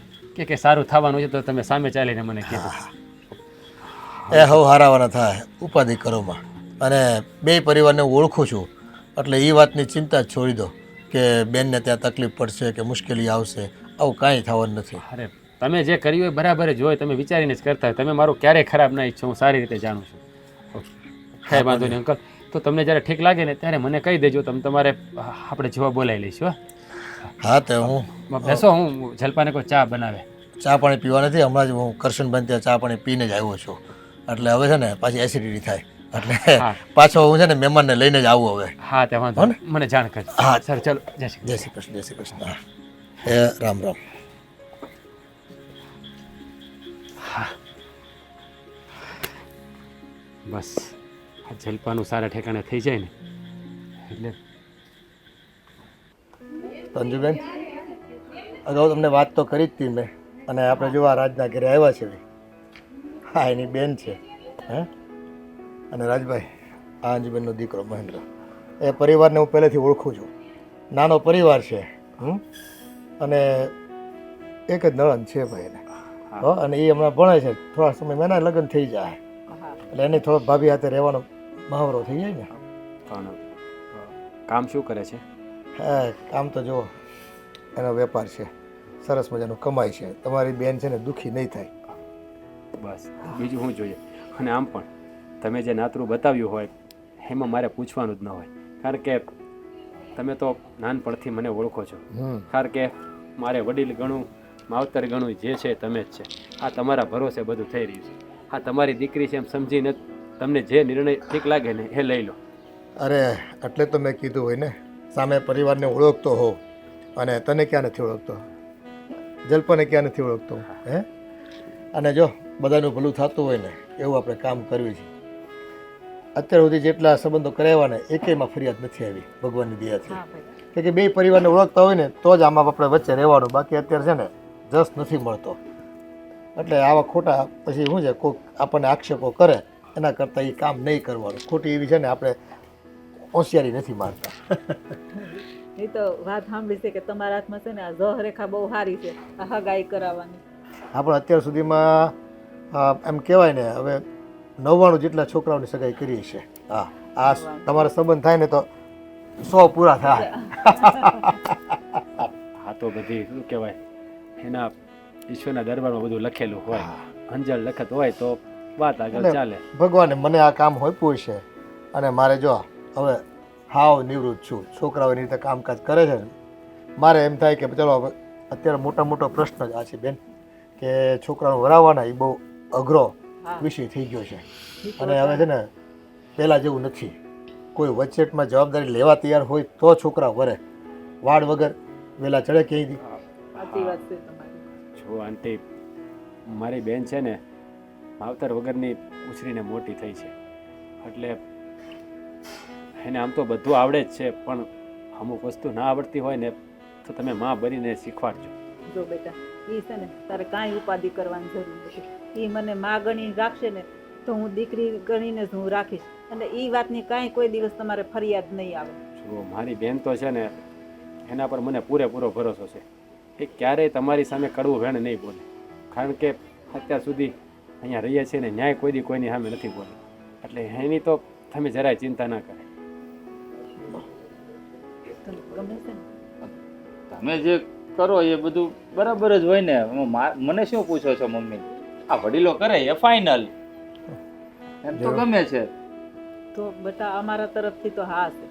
કે સારું થવાનું છે તો તમે સામે ચાલીને મને કહેજો. એ હવે હારાવાના થાય ઉપાધિ કરોમાં. અને બે પરિવારને હું ઓળખું છું એટલે એ વાતની ચિંતા જ છોડી દો કે બેનને ત્યાં તકલીફ પડશે કે મુશ્કેલી આવશે. આવું કાંઈ થવાનું નથી. અરે તમે જે કર્યું હોય બરાબર જ હોય, તમે વિચારીને જ કરતા હોય. તમે મારું ક્યારેય ખરાબ ના ઈચ્છો, હું સારી રીતે જાણું છું. કાંઈ વાંધો નહીં અંકલ. તો તમને જ્યારે ઠીક લાગે ને ત્યારે મને કહી દેજો, તમે તમારે આપણે જોવા બોલાવી લઈશું. હા તો હું બેસો, હું જલપાને કોઈ ચા બનાવે. ચા પાણી પીવા નથી, હમણાં જ હું કરશનભાઈ ત્યાં ચા પાણી પીને જ આવ્યો છું. એટલે હવે છે ને પાછી એસિડિટી થાય એટલે પાછો હું છે ને મહેમાનને લઈને જ આવું હવે. હા તે વાંધો નહીં. મને જાણ કરજો. હા સર ચાલો, જય શ્રી જય શ્રી કૃષ્ણ. જય શ્રી કૃષ્ણ. હા એ રામ રામ. બસ આ જલપાનું સારા ઠેકાણે થઈ જાય ને એટલે. સંજુબેન અગાઉ તમને વાત તો કરી જ હતી મેં, અને આપણે જો આ રાજના ઘરે આવ્યા છે. હા એની બેન છે. હે અને રાજભાઈ આ અંજુબેનનો દીકરો મહેન્દ્ર. એ પરિવારને હું પહેલેથી ઓળખું છું. નાનો પરિવાર છે. અને એક જ નણંદ છે ભાઈ એને. અને એ હમણાં ભણે છે. થોડા સમય એના લગ્ન થઈ જાય એટલે એને થોડો ભાભી હાથે રહેવાનો મહાવરો થઈ જાય ને. પણ કામ શું કરે છે? હા કામ તો જુઓ એનો વેપાર છે, સરસ મજાનું કમાય છે. તમારી બેન છે ને દુઃખી નહીં થાય. બસ બીજું શું જોઈએ. અને આમ પણ તમે જે નાતરું બતાવ્યું હોય એમાં મારે પૂછવાનું જ ન હોય, કારણ કે તમે તો નાનપણથી મને ઓળખો છો. કારણ કે મારે વડીલ ગણું, માવતર ગણું જે છે તમે જ છે. આ તમારા ભરોસે બધું થઈ રહ્યું છે. આ તમારી દીકરી છે એમ સમજીને તમને જે નિર્ણય ઠીક લાગે ને એ લઈ લો. અરે એટલે તો મેં કીધું હોય ને, સામે પરિવારને ઓળખતો હો. અને તને ક્યાં નથી ઓળખતો, જલ્પને ક્યાં નથી ઓળખતો. હે અને જો બધાનું ભલું થતું હોય ને એવું આપણે કામ કરવું છે. અત્યાર સુધી જેટલા સંબંધો કરાવ્યા ને એકેયમાં ફરિયાદ નથી આવી ભગવાનની દયાથી. કે બે પરિવારને ઓળખતા હોય ને તો જ આમાં આપણે વચ્ચે રહેવાનું. બાકી અત્યારે છે ને જસ નથી મળતો. એટલે આવા ખોટા પછી શું છે કોઈક આપણને આક્ષેપો કરે એના કરતાં એ કામ નહીં કરવાનું. ખોટી એવી છે ને આપણે હોશિયારી નથી મારતા. એ તો વાત સાંભળી છે કે તમારા હાથમાં છે ને આ જહરેખા બહુ સારી છે, આ હગાઈ કરાવવાની. આપણે અત્યાર સુધીમાં એમ કહેવાય ને હવે 99 જેટલા છોકરાઓની સગાઈ કરી છે. હા આ તમારો સંબંધ થાય ને તો 100 પૂરા થાય. આ તો બધી શું કહેવાય એના ઈશ્વરના દરબારમાં બધું લખેલું હોય, અંજળ લખત હોય તો વાત આગળ ચાલે. ભગવાને મને આ કામ હોપ્યું છે અને મારે જો હવે હાવ નિવૃત્ત છું. છોકરાઓ એની રીતે કામકાજ કરે છે ને મારે એમ થાય કે ચલો હવે અત્યારે મોટો પ્રશ્ન જ આ છે બેન કે છોકરાઓ વરાવવાના એ બહુ અઘરો વિષય થઈ ગયો છે. અને હવે છે ને પહેલાં જેવું નથી. કોઈ વચેટમાં જવાબદારી લેવા તૈયાર હોય તો છોકરા વરે, વાડ વગર વહેલા ચડે ક્યાંયથી. સાચી વાત છે તમારી. જો આંટી મારી બેન છે ને માવતર વગરની ઉછરીને મોટી થઈ છે એટલે એને આમ તો બધું આવડે જ છે, પણ અમુક વસ્તુ ના આવડતી હોય ને તો તમે માં બનીને શીખવાડજો. જો બેટા એ છે ને તારે કાંઈ ઉપાધિ કરવાની જરૂર નથી. એ મને માં ગણીને રાખશે ને તો હું દીકરી ગણીને જ હું રાખીશ. અને એ વાતની કાંઈ કોઈ દિવસ તમારે ફરિયાદ નહીં આવે. જો મારી બેન તો છે ને એના પર મને પૂરેપૂરો ભરોસો છે. એ ક્યારેય તમારી સામે કડવું વેણ નહીં બોલે, કારણ કે અત્યાર સુધી અહીંયા રહીએ છીએ ને ન્યાય કોઈ દી કોઈની સામે નથી બોલે. એટલે એની તો તમે જરાય ચિંતા ના કરે. તને ગમે છે ને? તમે જે કરો એ બધું બરાબર જ હોય ને. મને શું પૂછો છો મમ્મી? આ વડીલો કરે એ ફાઇનલ, એમ તો ગમે છે. તો બેટા અમારા તરફથી તો હા છે.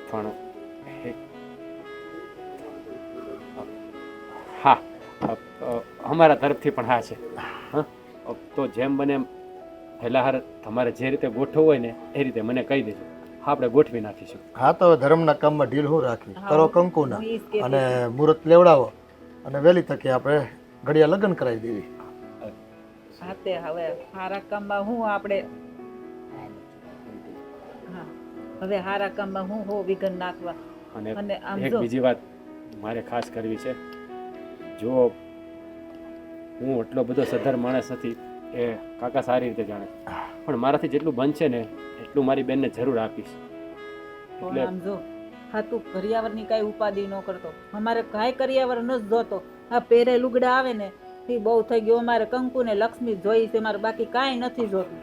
પણ હા અમારા તરફથી પણ હા છે. હા તો જેમ બને એમ પહેલા હાર તમારે જે રીતે ગોઠવવું હોય ને એ રીતે મને કહી દેજો, આપણે ગોઠવી નાખીશું. હા તો હવે ધર્મના કામમાં ઢીલ હું રાખવી. કરો કંકુના અને મુહૂર્ત લેવડાવો અને વહેલી તકે આપણે ઘડિયા લગ્ન કરાવી દેવી. હા તે હવે સારા કામમાં હું આપણે હા હવે હારા કામમાં હું હો વિઘન નાખવા. અને અને આમ એક જો બીજી વાત મારે ખાસ કરવી છે. જો હું એટલો બધો સદ્ધર માણસ નથી એ કાકા સારી રીતે જાણે છે. પણ મારાથી જેટલું બનશે ને એટલું મારી બેનને જરૂર આપીશ. પણ એટલે આમ જો હા તું કરિયાવરની કાંઈ ઉપાધિ ન કરતો. અમારે કાંઈ કરિયાવર ન જ જોતો. આ પહેરે લુગડા આવે ને એ બહુ થઈ ગયું. અમારે કંકુ ને લક્ષ્મી જોઈ છે, મારે બાકી કાંઈ નથી જોતું.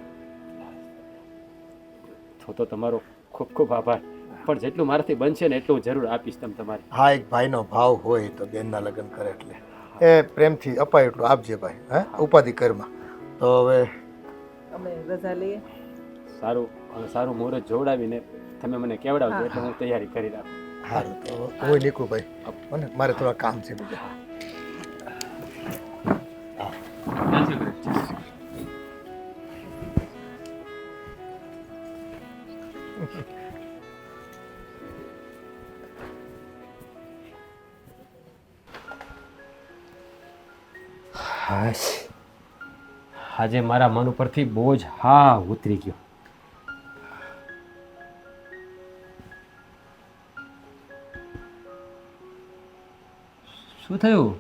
તો તમારો ખૂબ ખૂબ આભાર. પણ જેટલું મારાથી બનશે ને એટલું હું જરૂર આપીશ તમારી. હા, એક ભાઈનો ભાવ હોય તો બેનના લગ્ન કરે એટલે એ પ્રેમથી અપાય એટલું આપજે ભાઈ. હે ઉપાધિ કરમાં તો હવે અમે રજા લઈએ. સારું, હવે સારું મુહૂર્ત જોવડાવીને તમે મને કેવડાવજો એટલે હું તૈયારી કરી રાખું. સારું તો હું નીકળું ભાઈ. મને મારે થોડા કામ છે બીજા. હાશ, આજે મારા મન ઉપરથી બોજ હા ઉતરી ગયો. શું થયું?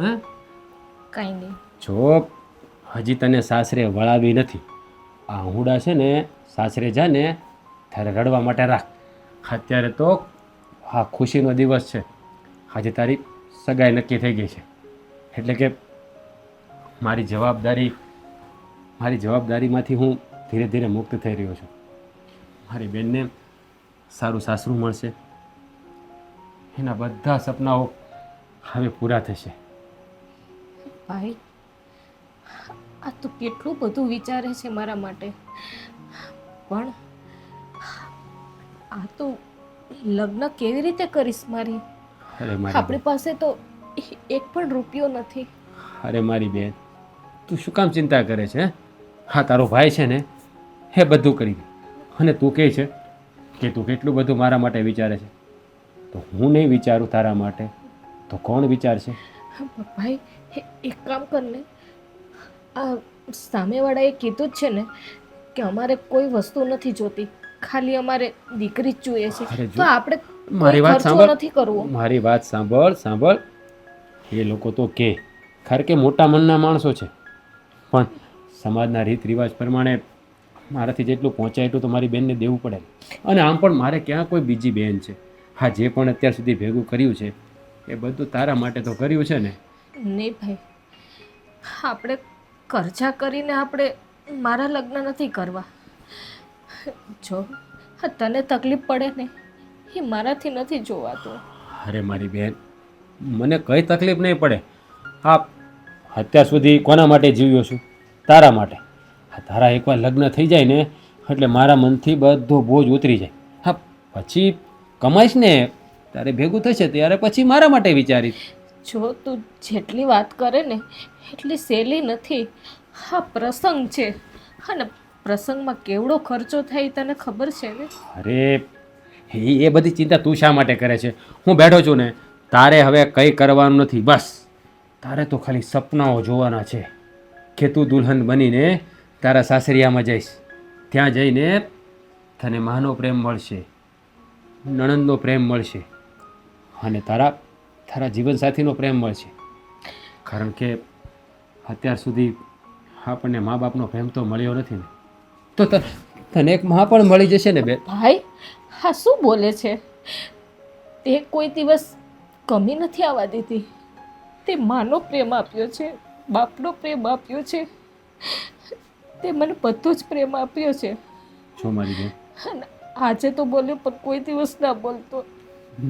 હે? કાંઈ નહીં. જો હજી તને સાસરે વળાવી નથી. આ હુડા છે ને સાસરે જા ને ત્યારે રડવા માટે રાખ. અત્યારે તો હા ખુશીનો દિવસ છે. આજે તારી સગાઈ નક્કી થઈ ગઈ છે એટલે કે મારી જવાબદારીમાંથી હું ધીરે ધીરે મુક્ત થઈ રહ્યો છું. મારી બેનને સારું સાસરું મળશે. એના બધા સપનાઓ હવે પૂરા થશે. ભાઈ આ તો કેટલું બધું વિચારે છે મારા માટે, પણ આ તો લગ્ન કેવી રીતે કરીશ મારી? અરે મારી આપણી પાસે તો એક પણ રૂપિયો નથી. અરે મારી બેન, તું શું કામ ચિંતા કરે છે? હા, તારો ભાઈ છે ને એ બધું કરી દે. અને તું કહે છે કે તું કેટલું બધું મારા માટે વિચારે છે. તો હું નહીં વિચારું તારા માટે તો કોણ વિચારશે? ભાઈ એક કામ કર ને, આ સામેવાળાએ કીધું જ છે ને કે અમારે કોઈ વસ્તુ નથી જોતી, ખાલી અમારે દીકરી જ જોઈએ છે. અરે જો, તો આપણે મારી વાત ખર્ચો સાંભળ. નથી કરવો. મારી વાત સાંભળ. એ લોકો તો ખરે કે મોટા મનના માણસો છે, પણ સમાજના રીત રિવાજ પ્રમાણે મારાથી જેટલું પહોંચાય એટલું તો મારી બેનને દેવું પડે. અને આમ પણ મારે ક્યાં કોઈ બીજી બેન છે? હા, જે પણ અત્યાર સુધી ભેગું કર્યું છે એ બધું તારા માટે તો કર્યું છે ને. નહીં ભાઈ, આપણે ખર્ચા કરીને આપણે મારા લગ્ન નથી કરવા. જો તને તકલીફ પડે ને એ મારાથી નથી જોવાતું. અરે મારી બેન, મને કઈ તકલીફ નહીં પડે. હા, અત્યાર સુધી કોના માટે જીવ્યો છું? તારા માટે. હા, તારા એકવાર લગ્ન થઈ જાય ને એટલે મારા મનથી બધો બોજ ઉતરી જાય. હા, પછી કમાઈશ ને તારે ભેગું થશે ત્યારે પછી મારા માટે વિચારીશ. જો તું જેટલી વાત કરે ને એટલી સહેલી નથી. હા, પ્રસંગ છે અને પ્રસંગમાં કેવડો ખર્ચો થાય તને ખબર છે ને? અરે એ બધી ચિંતા તું શા માટે કરે છે? હું બેઠો છું ને, તારે હવે કંઈ કરવાનું નથી. બસ તારે તો ખાલી સપનાઓ જોવાના છે કે તું દુલ્હન બનીને તારા સાસરિયામાં જઈશ. ત્યાં જઈને તને માનો પ્રેમ મળશે, નણંદનો પ્રેમ મળશે અને તારા જીવનસાથીનો પ્રેમ મળશે. કારણ કે અત્યાર સુધી આપણને મા બાપનો પ્રેમ તો મળ્યો નથી ને, તો તને એક માં પણ મળી જશે ને બેન. ભાઈ હા શું બોલે છે? તે કોઈ દિવસ કમી નથી આવવા દીધી. તે માનો પ્રેમ આપ્યો છે, બાપનો પ્રેમ આપ્યો છે, તે મને બધો જ પ્રેમ આપ્યો છે. છો મારી બેન, અને આજે તો બોલ્યો પણ કોઈ દિવસ ના બોલતો.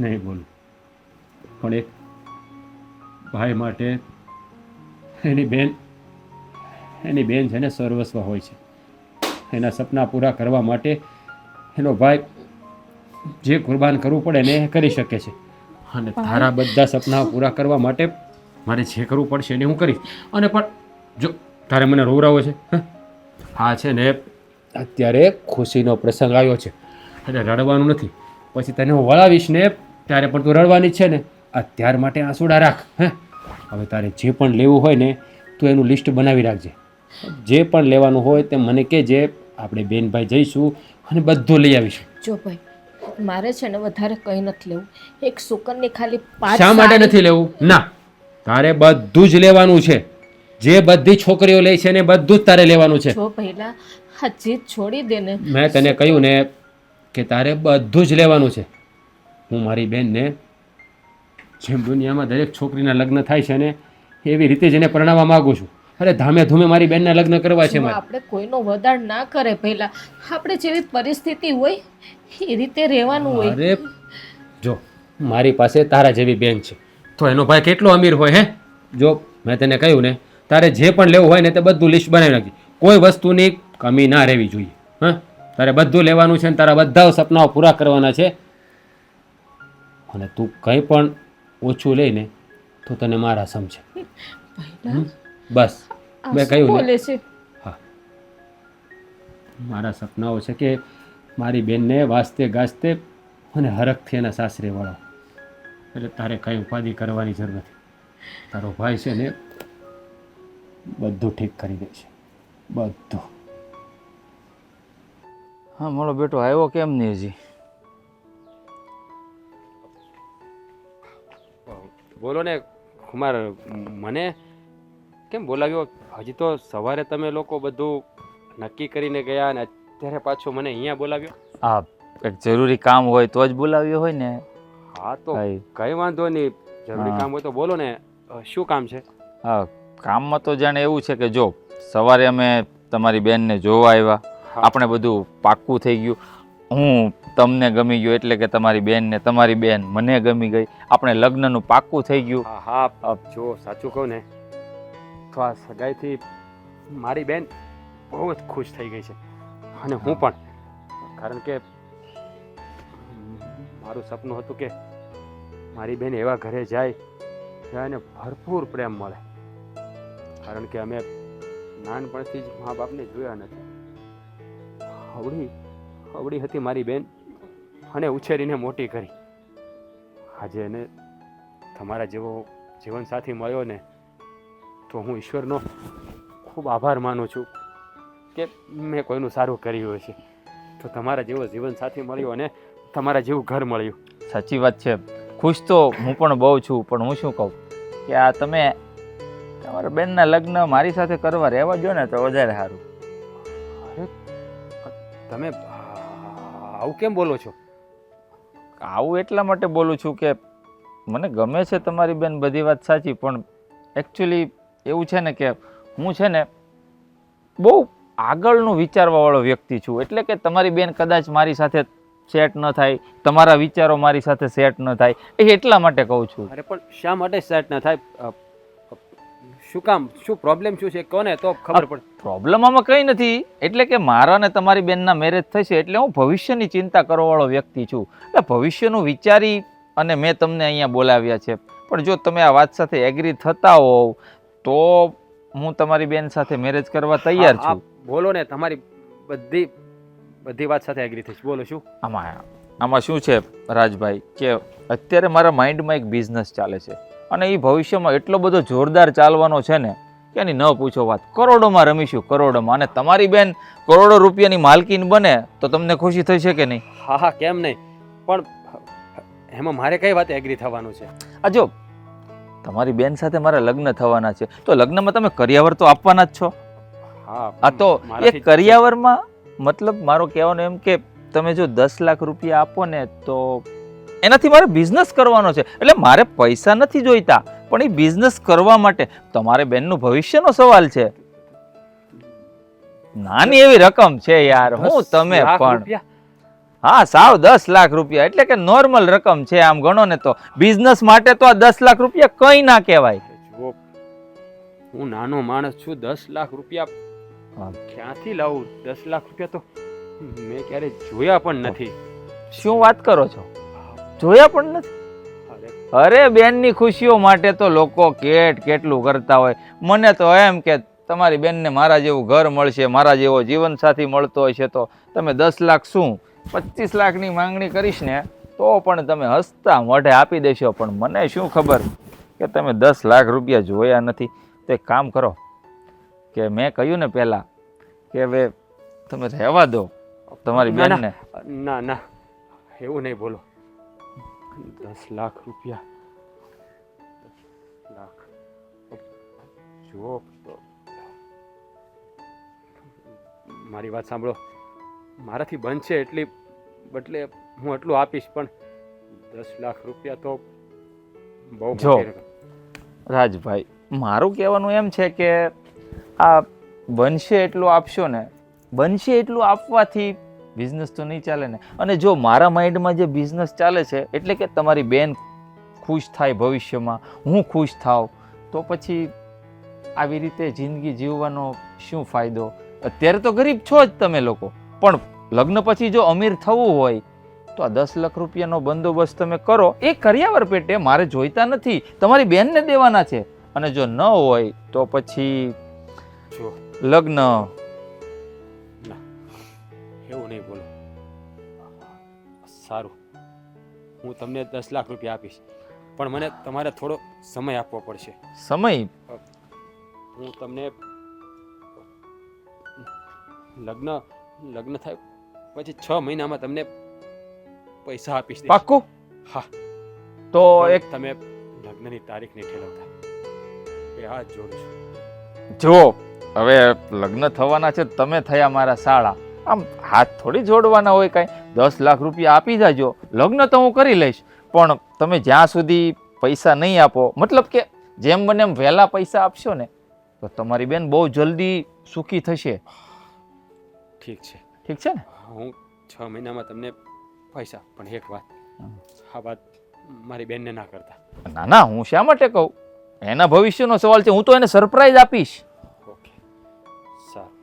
નહીં બોલું, પણ એક ભાઈ માટે એની બેન છે ને સર્વસ્વ હોય છે. એના સપના પૂરા કરવા માટે એનો ભાઈ જે કુરબાન કરવું પડે ને એ કરી શકે છે. અને તારા બધા સપના પૂરા કરવા માટે મારે જે કરવું પડશે એને હું કરીશ. અને પણ જો તારે મને રોવરાવો છે, હા છે ને અત્યારે ખુશીનો પ્રસંગ આવ્યો છે એટલે રડવાનું નથી. પછી તને હું વળાવીશ ને ત્યારે પણ તું રડવાની જ છે ને. અત્યાર માટે આંસુડા રાખ. હવે તારે જે પણ લેવું હોય ને તું એનું લિસ્ટ બનાવી રાખજે. જે પણ લેવાનું હોય તે મને કહેજે, આપણે બેનભાઈ જઈશું અને બધું લઈ આવીશું. જો ભાઈ મારે છે ને વધારે કંઈ નથી લેવું એક સુકનની ખાલી 5 શા માટે નથી લેવું? ના, તારે બધું જ લેવાનું છે. જે બધી છોકરીઓ લે છે ને બધું જ તારે લેવાનું છે. જો પહેલા આ જીદ છોડી દે ને. મેં તને કહ્યું ને કે તારે બધું જ લેવાનું છે. હું મારી બેનને જેમ દુનિયામાં દરેક છોકરીના લગ્ન થાય છે ને એવી રીતે જ એને પરણાવવા માંગુ છું. અરે ધામે ધૂમે મારી બેનના લગ્ન કરવા છે જો મારે. આપણે કોઈનો વધાર ના કરે પહેલા આપણે જેવી પરિસ્થિતિ હોય એ રીતે રહેવાનું હોય. અરે જો મારી પાસે તારા જેવી બેન છે તો એનો ભાઈ કેટલો અમીર હોય હે? જો મેં તને કહ્યું ને તારે જે પણ લેવું હોય ને તે બધું લિસ્ટ બનાવી નાખી. કોઈ વસ્તુની કમી ના રહેવી જોઈએ. હા, તારે બધું લેવાનું છે ને તારા બધા સપનાઓ પૂરા કરવાના છે. અને તું કંઈ પણ ઓછું લઈને તો તને મારા સમજે. બસ મેં આ શું કહ્યું ને. બોલે છે? હા, મારા સપનાઓ છે કે મારી બેનને વાસ્તે ગાસ્તે અને હરખથી એના સાસરે વાળો. એટલે તારે કંઈ ઉપાધિ કરવાની જરૂર નથી. તારો ભાઈ છે ને બધું ઠીક કરી દે છે, બધું. હા, મારો બેટો આવ્યો કેમ નહીં હજી? બોલો ને કુમાર, મને કેમ બોલાવ્યો? હજી તો સવારે તમે લોકો બધું નક્કી કરીને ગયા અને અત્યારે પાછો મને અહીંયા બોલાવ્યો. આ એક જરૂરી કામ હોય તો જ બોલાવ્યો હોય ને. હા તો ભાઈ. કઈ વાંધો નહીં, જરૂરી હા. કામ હોય તો બોલો ને. શું કામ છે? હા, કામમાં તો જાણે એવું છે કે જો સવારે અમે તમારી બેનને જોવા આવ્યા, હા. આપણે બધું પાક્કું થઈ ગયું. હું તમને ગમી ગયો એટલે કે તમારી બેનને, તમારી બેન મને ગમી ગઈ, આપણે લગ્નનું પાક્કું થઈ ગયું. હા હા, જો સાચું કહું ને તો આ સગાઈથી મારી બેન બહુ જ ખુશ થઈ ગઈ છે અને હું પણ. કારણ કે મારું સપનું હતું કે મારી બેન એવા ઘરે જાય જ્યાં એને ભરપૂર પ્રેમ મળે. કારણ કે અમે નાનપણથી જ મા બાપને જોયા નથી. અવળી હતી મારી બેન અને ઉછેરીને મોટી કરી. આજે એને તમારા જેવો જીવનસાથી મળ્યો ને તો હું ઈશ્વરનો ખૂબ આભાર માનું છું કે મેં કોઈનું સારું કર્યું હશે. તો તમારા જેવો જીવનસાથી મળ્યો અને તમારા જેવું ઘર મળ્યું. સાચી વાત છે, ખુશ તો હું પણ બહુ છું. પણ હું શું કહું કે આ તમે તમારા બેનના લગ્ન મારી સાથે કરવા રહેવા જો ને તો વધારે સારું. તમે આવું કેમ બોલો છો? આવું એટલા માટે બોલું છું કે મને ગમે છે તમારી બેન, બધી વાત સાચી, પણ એકચ્યુઅલી એવું છે ને કે હું છે ને બહુ આગળનું વિચારવાવાળો વ્યક્તિ છું. એટલે કે તમારી બેન કદાચ મારી સાથે સેટ ન થાય, તમારા વિચારો મારી સાથે સેટ ન થાય, એ એટલા માટે કહું છું. અરે પણ શા માટે સેટ ન થાય? શું કામ? શું પ્રોબ્લેમ શું છે કોને તો ખબર પડે. પ્રોબ્લેમ આમાં કંઈ નથી. એટલે કે મારા ને તમારી બેનના મેરેજ થશે એટલે હું ભવિષ્યની ચિંતા કરવાવાળો વ્યક્તિ છું. એટલે ભવિષ્યનું વિચારી અને મેં તમને અહીંયા બોલાવ્યા છે. પણ જો તમે આ વાત સાથે એગ્રી થતા હોવ તો હું તમારી બેન સાથે મેરેજ કરવા તૈયાર છું. બોલો ને, તમારી બધી વાત સાથે એગ્રી થઈશ. બોલો શું? આમાં શું છે રાજભાઈ કે અત્યારે મારા માઇન્ડમાં એક બિઝનેસ ચાલે છે અને એ ભવિષ્યમાં એટલો બધો જોરદાર ચાલવાનો છે ને કે એની ન પૂછો વાત. કરોડોમાં રમીશું, કરોડોમાં. અને તમારી બેન કરોડો રૂપિયાની માલકીન બને તો તમને ખુશી થઈ છે કે નહીં? હા હા, કેમ નહીં. પણ એમાં મારે કઈ વાત એગ્રી થવાનું છે? આ જો તમારી બેન સાથે મારા લગ્ન થવાના છે તો લગ્નમાં તમે કરિયાવર તો આપવાના જ છો. હા, આ તો એ કરિયાવરમાં મતલબ મારો કહેવાનો એમ કે તમે જો 10 લાખ રૂપિયા આપો ને તો એનાથી મારે બિઝનેસ કરવાનો છે. એટલે મારે પૈસા નથી જોઈતા, પણ એ બિઝનેસ કરવા માટે તમારે બેનનું ભવિષ્યનો સવાલ છે. નાની એવી રકમ છે યાર. હું તમે પણ હા સાવ 10 લાખ રૂપિયા એટલે કે નોર્મલ રકમ છે. આમ ગણો ને તો બિઝનેસ માટે તો આ 10 લાખ રૂપિયા કંઈ ના કહેવાય. જો હું નાનો માણસ છું, 10 લાખ રૂપિયા ક્યાંથી લાવું? 10 લાખ રૂપિયા તો મેં ક્યારે જોયા પણ નથી. શું વાત કરો છો? જોયા પણ નથી? અરે બેનની ખુશીઓ માટે તો લોકો કેટલું કરતા હોય. મને તો એમ કે તમારી બેનને મારા જેવું ઘર મળશે, મારા જેવો જીવનસાથી મળતો હશે તો તમે 10 લાખ શું 25 લાખની માંગણી કરીશ ને તો પણ તમે હસતા મોઢે આપી દેશો. પણ મને શું ખબર કે તમે 10 લાખ રૂપિયા જોયા નથી. તો એક કામ કરો કે મેં કહ્યું ને પહેલાં કે હવે તમે રહેવા દો, તમારી ના, બેનને ના ના એવું નહીં બોલો. 10 લાખ રૂપિયા, 10 લાખ. જુઓ, મારી વાત સાંભળો. મારાથી બનશે એટલી બદલે હું એટલું આપીશ, પણ 10 લાખ રૂપિયા તો બહુ જો. મોટી રકમ. રાજભાઈ, મારું કહેવાનું એમ છે કે આ બનશે એટલું આપશો ને, બનશે એટલું આપવાથી બિઝનેસ તો નહીં ચાલે ને. અને જો મારા માઇન્ડમાં જે બિઝનેસ ચાલે છે એટલે કે તમારી બેન ખુશ થાય ભવિષ્યમાં, હું ખુશ થાવ, તો પછી આવી રીતે જિંદગી જીવવાનો શું ફાયદો? અત્યારે તો ગરીબ છો જ તમે લોકો, પણ લગ્ન પછી જો અમીર થવું હોય તો આ 10 લાખ રૂપિયાનો બંદોબસ્ત તમે કરો. એ કર્યાવર પેટે, મારે જોઈતા નથી, તમારી બેનને દેવાના છે. અને જો ન હોય તો પછી જો લગ્ન. ના, એવું નહીં બોલો. સારું, હું તમને 10 લાખ રૂપિયા આપીશ, પણ મને તમારે થોડો સમય આપવો પડશે. સમય? હું તમને લગ્ન થાય પછી 6 મહિનામાં તમને પૈસા આપીશ. પાક્કું? હા. તો પણ એક તમે લગ્નની તારીખ નહીં ઠેલવતા. એ હાથ જોડું છું. જો હવે લગ્ન થવાના છે, તમે થયા મારા શાળા, આમ હાથ થોડી જોડવાના હોય કાંઈ. 10 લાખ રૂપિયા આપી જાજો, લગ્ન તો હું કરી લઈશ, પણ તમે જ્યાં સુધી પૈસા નહીં આપો, મતલબ કે જેમ બને એમ વહેલા પૈસા આપશો ને, તો તમારી બેન બહુ જલ્દી સુખી થશે. ઠીક છે. ઠીક છે ને? હું 6 મહિનામાં તમને પૈસા, પણ એક વાત, આ વાત મારી બેનને ના કરતા. ના ના, હું શા માટે કહું? એના ભવિષ્યનો સવાલ છે, હું તો એને સરપ્રાઈઝ આપીશ. ઓકે, સારું.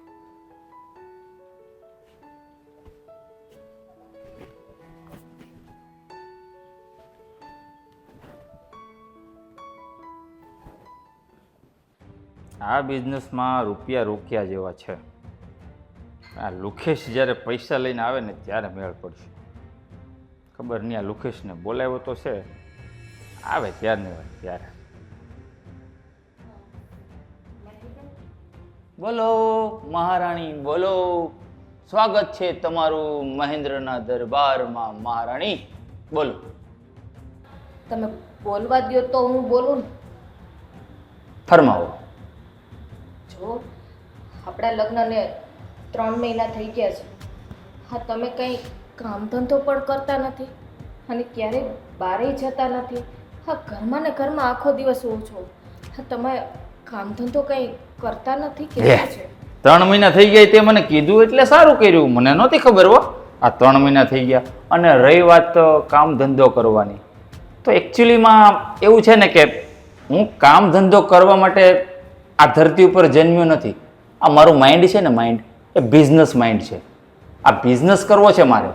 આ બિઝનેસમાં રૂપિયા રોક્યા જેવા છે. આ લુખેશ જ્યારે પૈસા લઈને આવે ને ત્યારે મેળ પડશે. ખબર નહીં આ લુખેશને બોલાવ્યો તો છે, આવે ત્યારની વાત ત્યારે. બોલો મહારાણી, બોલો. સ્વાગત છે તમારું મહેન્દ્રના દરબારમાં મહારાણી. બોલો. તમે બોલવા દ્યો તો હું બોલું ને. ફરમાવો. જો આપણા લગ્નને 3 મહિના થઈ ગયા છે. હા, તમે કંઈ કામ ધંધો પણ કરતા નથી અને ક્યારેય બહારે જતા નથી. હા, ઘરમાં ને ઘરમાં આખો દિવસ રહો છો. હા, તમે કામ ધંધો કંઈ કરતા નથી કે શું છે? 3 મહિના થઈ ગયા તે મને કીધું એટલે સારું કર્યું, મને નહોતી ખબર હો. આ 3 મહિના થઈ ગયા. અને રહી વાત કામ ધંધો કરવાની, તો એકચ્યુઅલીમાં એવું છે ને કે હું કામ ધંધો કરવા માટે આ ધરતી ઉપર જન્મ્યો નથી. આ મારું માઇન્ડ છે ને, માઇન્ડ એ બિઝનેસ માઇન્ડ છે. આ બિઝનેસ કરવો છે મારે,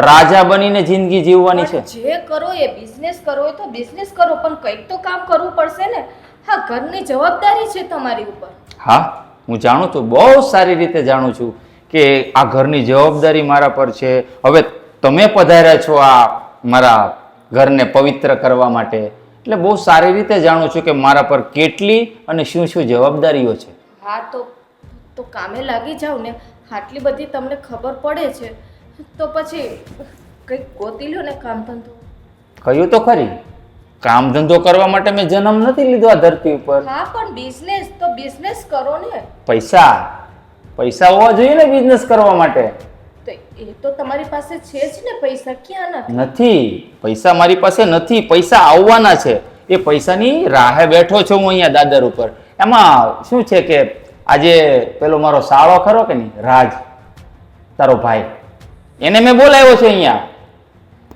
રાજા બનીને જિંદગી જીવવાની છે. પણ જે કરો એ બિઝનેસ કરો હોય તો બિઝનેસ કરો, પણ કંઈક તો કામ કરવું પડશે ને. હા, ઘરની જવાબદારી છે તમારી ઉપર. હા, હું જાણું છું, બહુ સારી રીતે જાણું છું કે આ ઘરની જવાબદારી મારા પર છે. હવે તમે પધાર્યા છો આ મારા ઘરને પવિત્ર કરવા માટે, એટલે બહુ સારી રીતે જાણું છું કે મારા પર કેટલી અને શું શું જવાબદારીઓ છે. હા, તો કામે લાગી જાવ ને. આટલી બધી તમને ખબર પડે છે તો પછી કંઈક ગોતી લ્યો ને કામ ધંધો. કહ્યું તો ખરી, કામ ધંધો કરવા માટે મેં જન્મ નથી લીધો આ ધરતી ઉપર. હા, પણ બિઝનેસ તો બિઝનેસ કરો ને. પૈસા હોવા જોઈએ ને બિઝનેસ કરવા માટે. તો એ તો તમારી પાસે છે જ ને. પૈસા ક્યાં નથી? નથી, પૈસા મારી પાસે નથી. પૈસા આવવાના છે. એ પૈસાની રાહે બેઠો છું હું અહીંયા દાદર ઉપર. એમાં શું છે કે આજે પેલો મારો સાળો ખરો કે નહીં, રાજ, તારો ભાઈ, એને મેં બોલાવ્યો છે અહીંયા.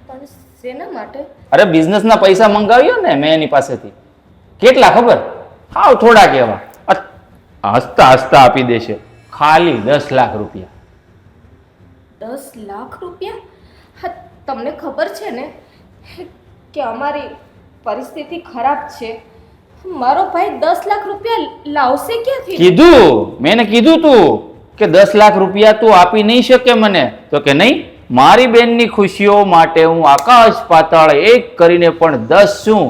પણ શેના માટે? અરે બિઝનેસના પૈસા મંગાવ્યો ને મેં એની પાસેથી. કેટલા ખબર? હાવ થોડા કહેવા, હસતા હસતા આપી દેશે. ખાલી 10 લાખ રૂપિયા. 10 લાખ રૂપિયા? હા, તમને ખબર છે ને કે અમારી પરિસ્થિતિ ખરાબ છે. મારો ભાઈ 10 લાખ રૂપિયા લાવશે ક્યાંથી? કીધું મેં એને કીધું તું કે 10 લાખ રૂપિયા તું આપી નહીં શકે મને. તો કે નહીં, મારી બેનની ખુશીઓ માટે હું આકાશ પાતાળ એક કરીને પણ 10 શું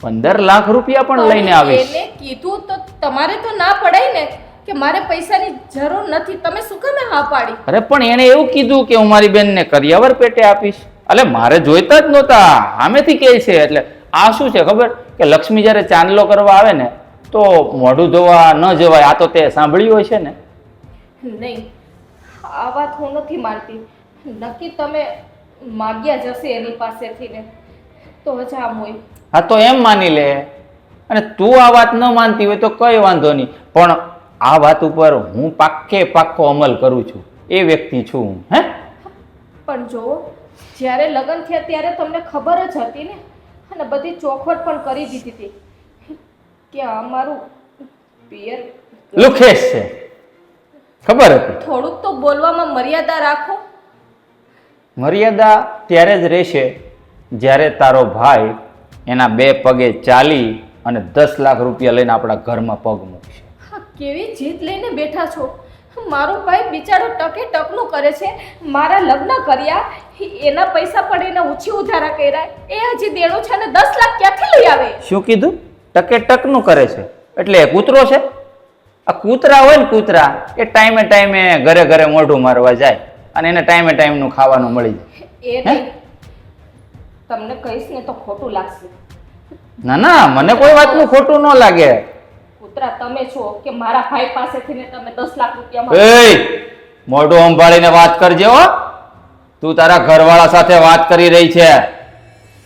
15 લાખ રૂપિયા પણ લઈને આવીશ. એને કીધું તો તમારે તો ના પડાય ને. કે મારે પૈસાની જરૂર નથી, તમે શું કામે હા પાડી? અરે પણ એણે એવું કીધું કે હું મારી બેનને કરિયાવર પેટે આપીશ. એટલે મારે જોઈતા જ નહોતા, સામેથી કહે છે. એટલે આ શું છે ખબર કે લક્ષ્મી જ્યારે ચાંદલો કરવા આવે ને તો મોઢું ધોવા ન જવાય. આ તો તે સાંભળ્યું હોય છે ને. નહીં, આ વાત હું નથી માનતી. નક્કી તમે માગ્યા જશે એની પાસેથી ને તો જામ હોય. હા તો એમ માની લે. અને તું આ વાત ન માનતી હોય તો કઈ વાંધો નહીં, પણ આ વાત ઉપર હું પાક્કો અમલ કરું છું. એ વ્યક્તિ છું હું. હે પણ જો જ્યારે લગ્ન થયા ત્યારે તમને ખબર જ હતી ને, અને બધી ચોખવટ પણ કરી દીધી હતી કે આ મારું પિયર લુખેશ છે, ખબર હતી. થોડુંક તો બોલવામાં મર્યાદા રાખો. મર્યાદા ત્યારે જ રહેશે જ્યારે તારો ભાઈ એના 2 પગે ચાલી અને 10 લાખ રૂપિયા લઈને આપણા ઘરમાં પગ મૂકશે. હા, કેવી જીત લઈને બેઠા છો. મારો ભાઈ બિચારો ટકે ટકનું કરે છે. મારા લગ્ન કર્યા, એના પૈસા પણ એને ઓછી ઉધારા કર્યા, એ હજી દેણું છે ને 10 લાખ ક્યાંથી લઈ આવે? શું કીધું? ટકે ટકનું કરે છે એટલે એ કૂતરો છે? આ કૂતરા હોય ને કૂતરા, એ ટાઈમે ટાઈમે ઘરે ઘરે મોઢું મારવા જાય અને એને ટાઈમે ટાઈમનું ખાવાનું મળી જાય. એ નહીં, તમને કહીશ ને તો ખોટું લાગશે. ના ના, મને કોઈ વાતનું ખોટું ન લાગે. કૂતરા તમે છો કે મારા ભાઈ પાસેથી ને તમે 10 લાખ રૂપિયા માંગો? એ મોઢું સંભાળીને વાત કરજે હો. તું તારા ઘરવાળા સાથે વાત કરી રહી છે.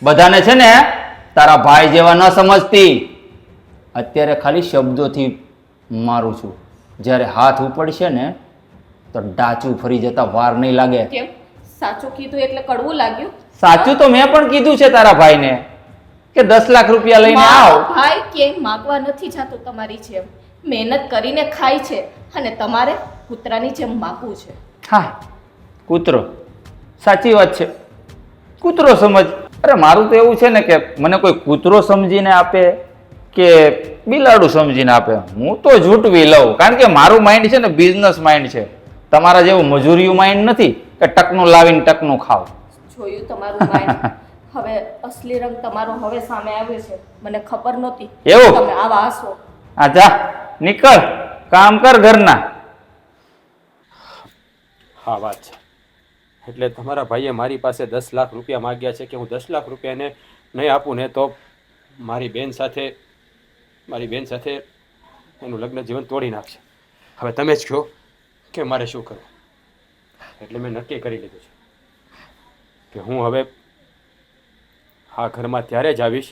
બધાને છે ને તારા ભાઈ જેવા ન સમજતી. અત્યારે ખાલી શબ્દોથી મારું છું, જ્યારે હાથ ઉપડશે ને તો ડાચું ફરી જતા વાર નહીં લાગે. કેમ? સાચું કીધું એટલે કડવું લાગ્યું? સાચું તો મેં પણ કીધું છે તારા ભાઈને કે 10 લાખ રૂપિયા લઈને આવ. મારો ભાઈ ક્યાંય માગવા નથી જતો તમારી જેમ. મહેનત કરીને ખાય છે અને તમારે કૂતરાની જેમ માગવું છે. હા, કૂતરો, સાચી વાત છે. કૂતરો સમજ. અરે મારું તો એવું છે ને કે મને કોઈ કૂતરો સમજીને આપે કે બિલાડું સમજીને આપે, હું તો ઝૂંટવી લઉં. કારણ કે મારું માઇન્ડ છે ને બિઝનેસ માઇન્ડ છે. તમારા જેવું મજૂરિયું માઇન્ડ નથી કે ટકનું લાવીને ટકનું ખાવ. જોયું તમારું માઇન્ડ. હવે અસલી રંગ તમારો હવે સામે આવ્યો છે. મને ખબર નહોતી એવું? તમે આવા હશો. આ જા, નીકળ, કામ કર ઘરના. હા વાત છે. એટલે તમારા ભાઈએ મારી પાસે 10 લાખ રૂપિયા માગ્યા છે કે હું 10 લાખ રૂપિયા એને નહીં આપું ને તો મારી બેન સાથે એનું લગ્ન જીવન તોડી નાખશે. હવે તમે જ કહો કે મારે શું કરવું. એટલે મેં નક્કી કરી લીધું છે કે હું હવે આ ઘરમાં ત્યારે જ આવીશ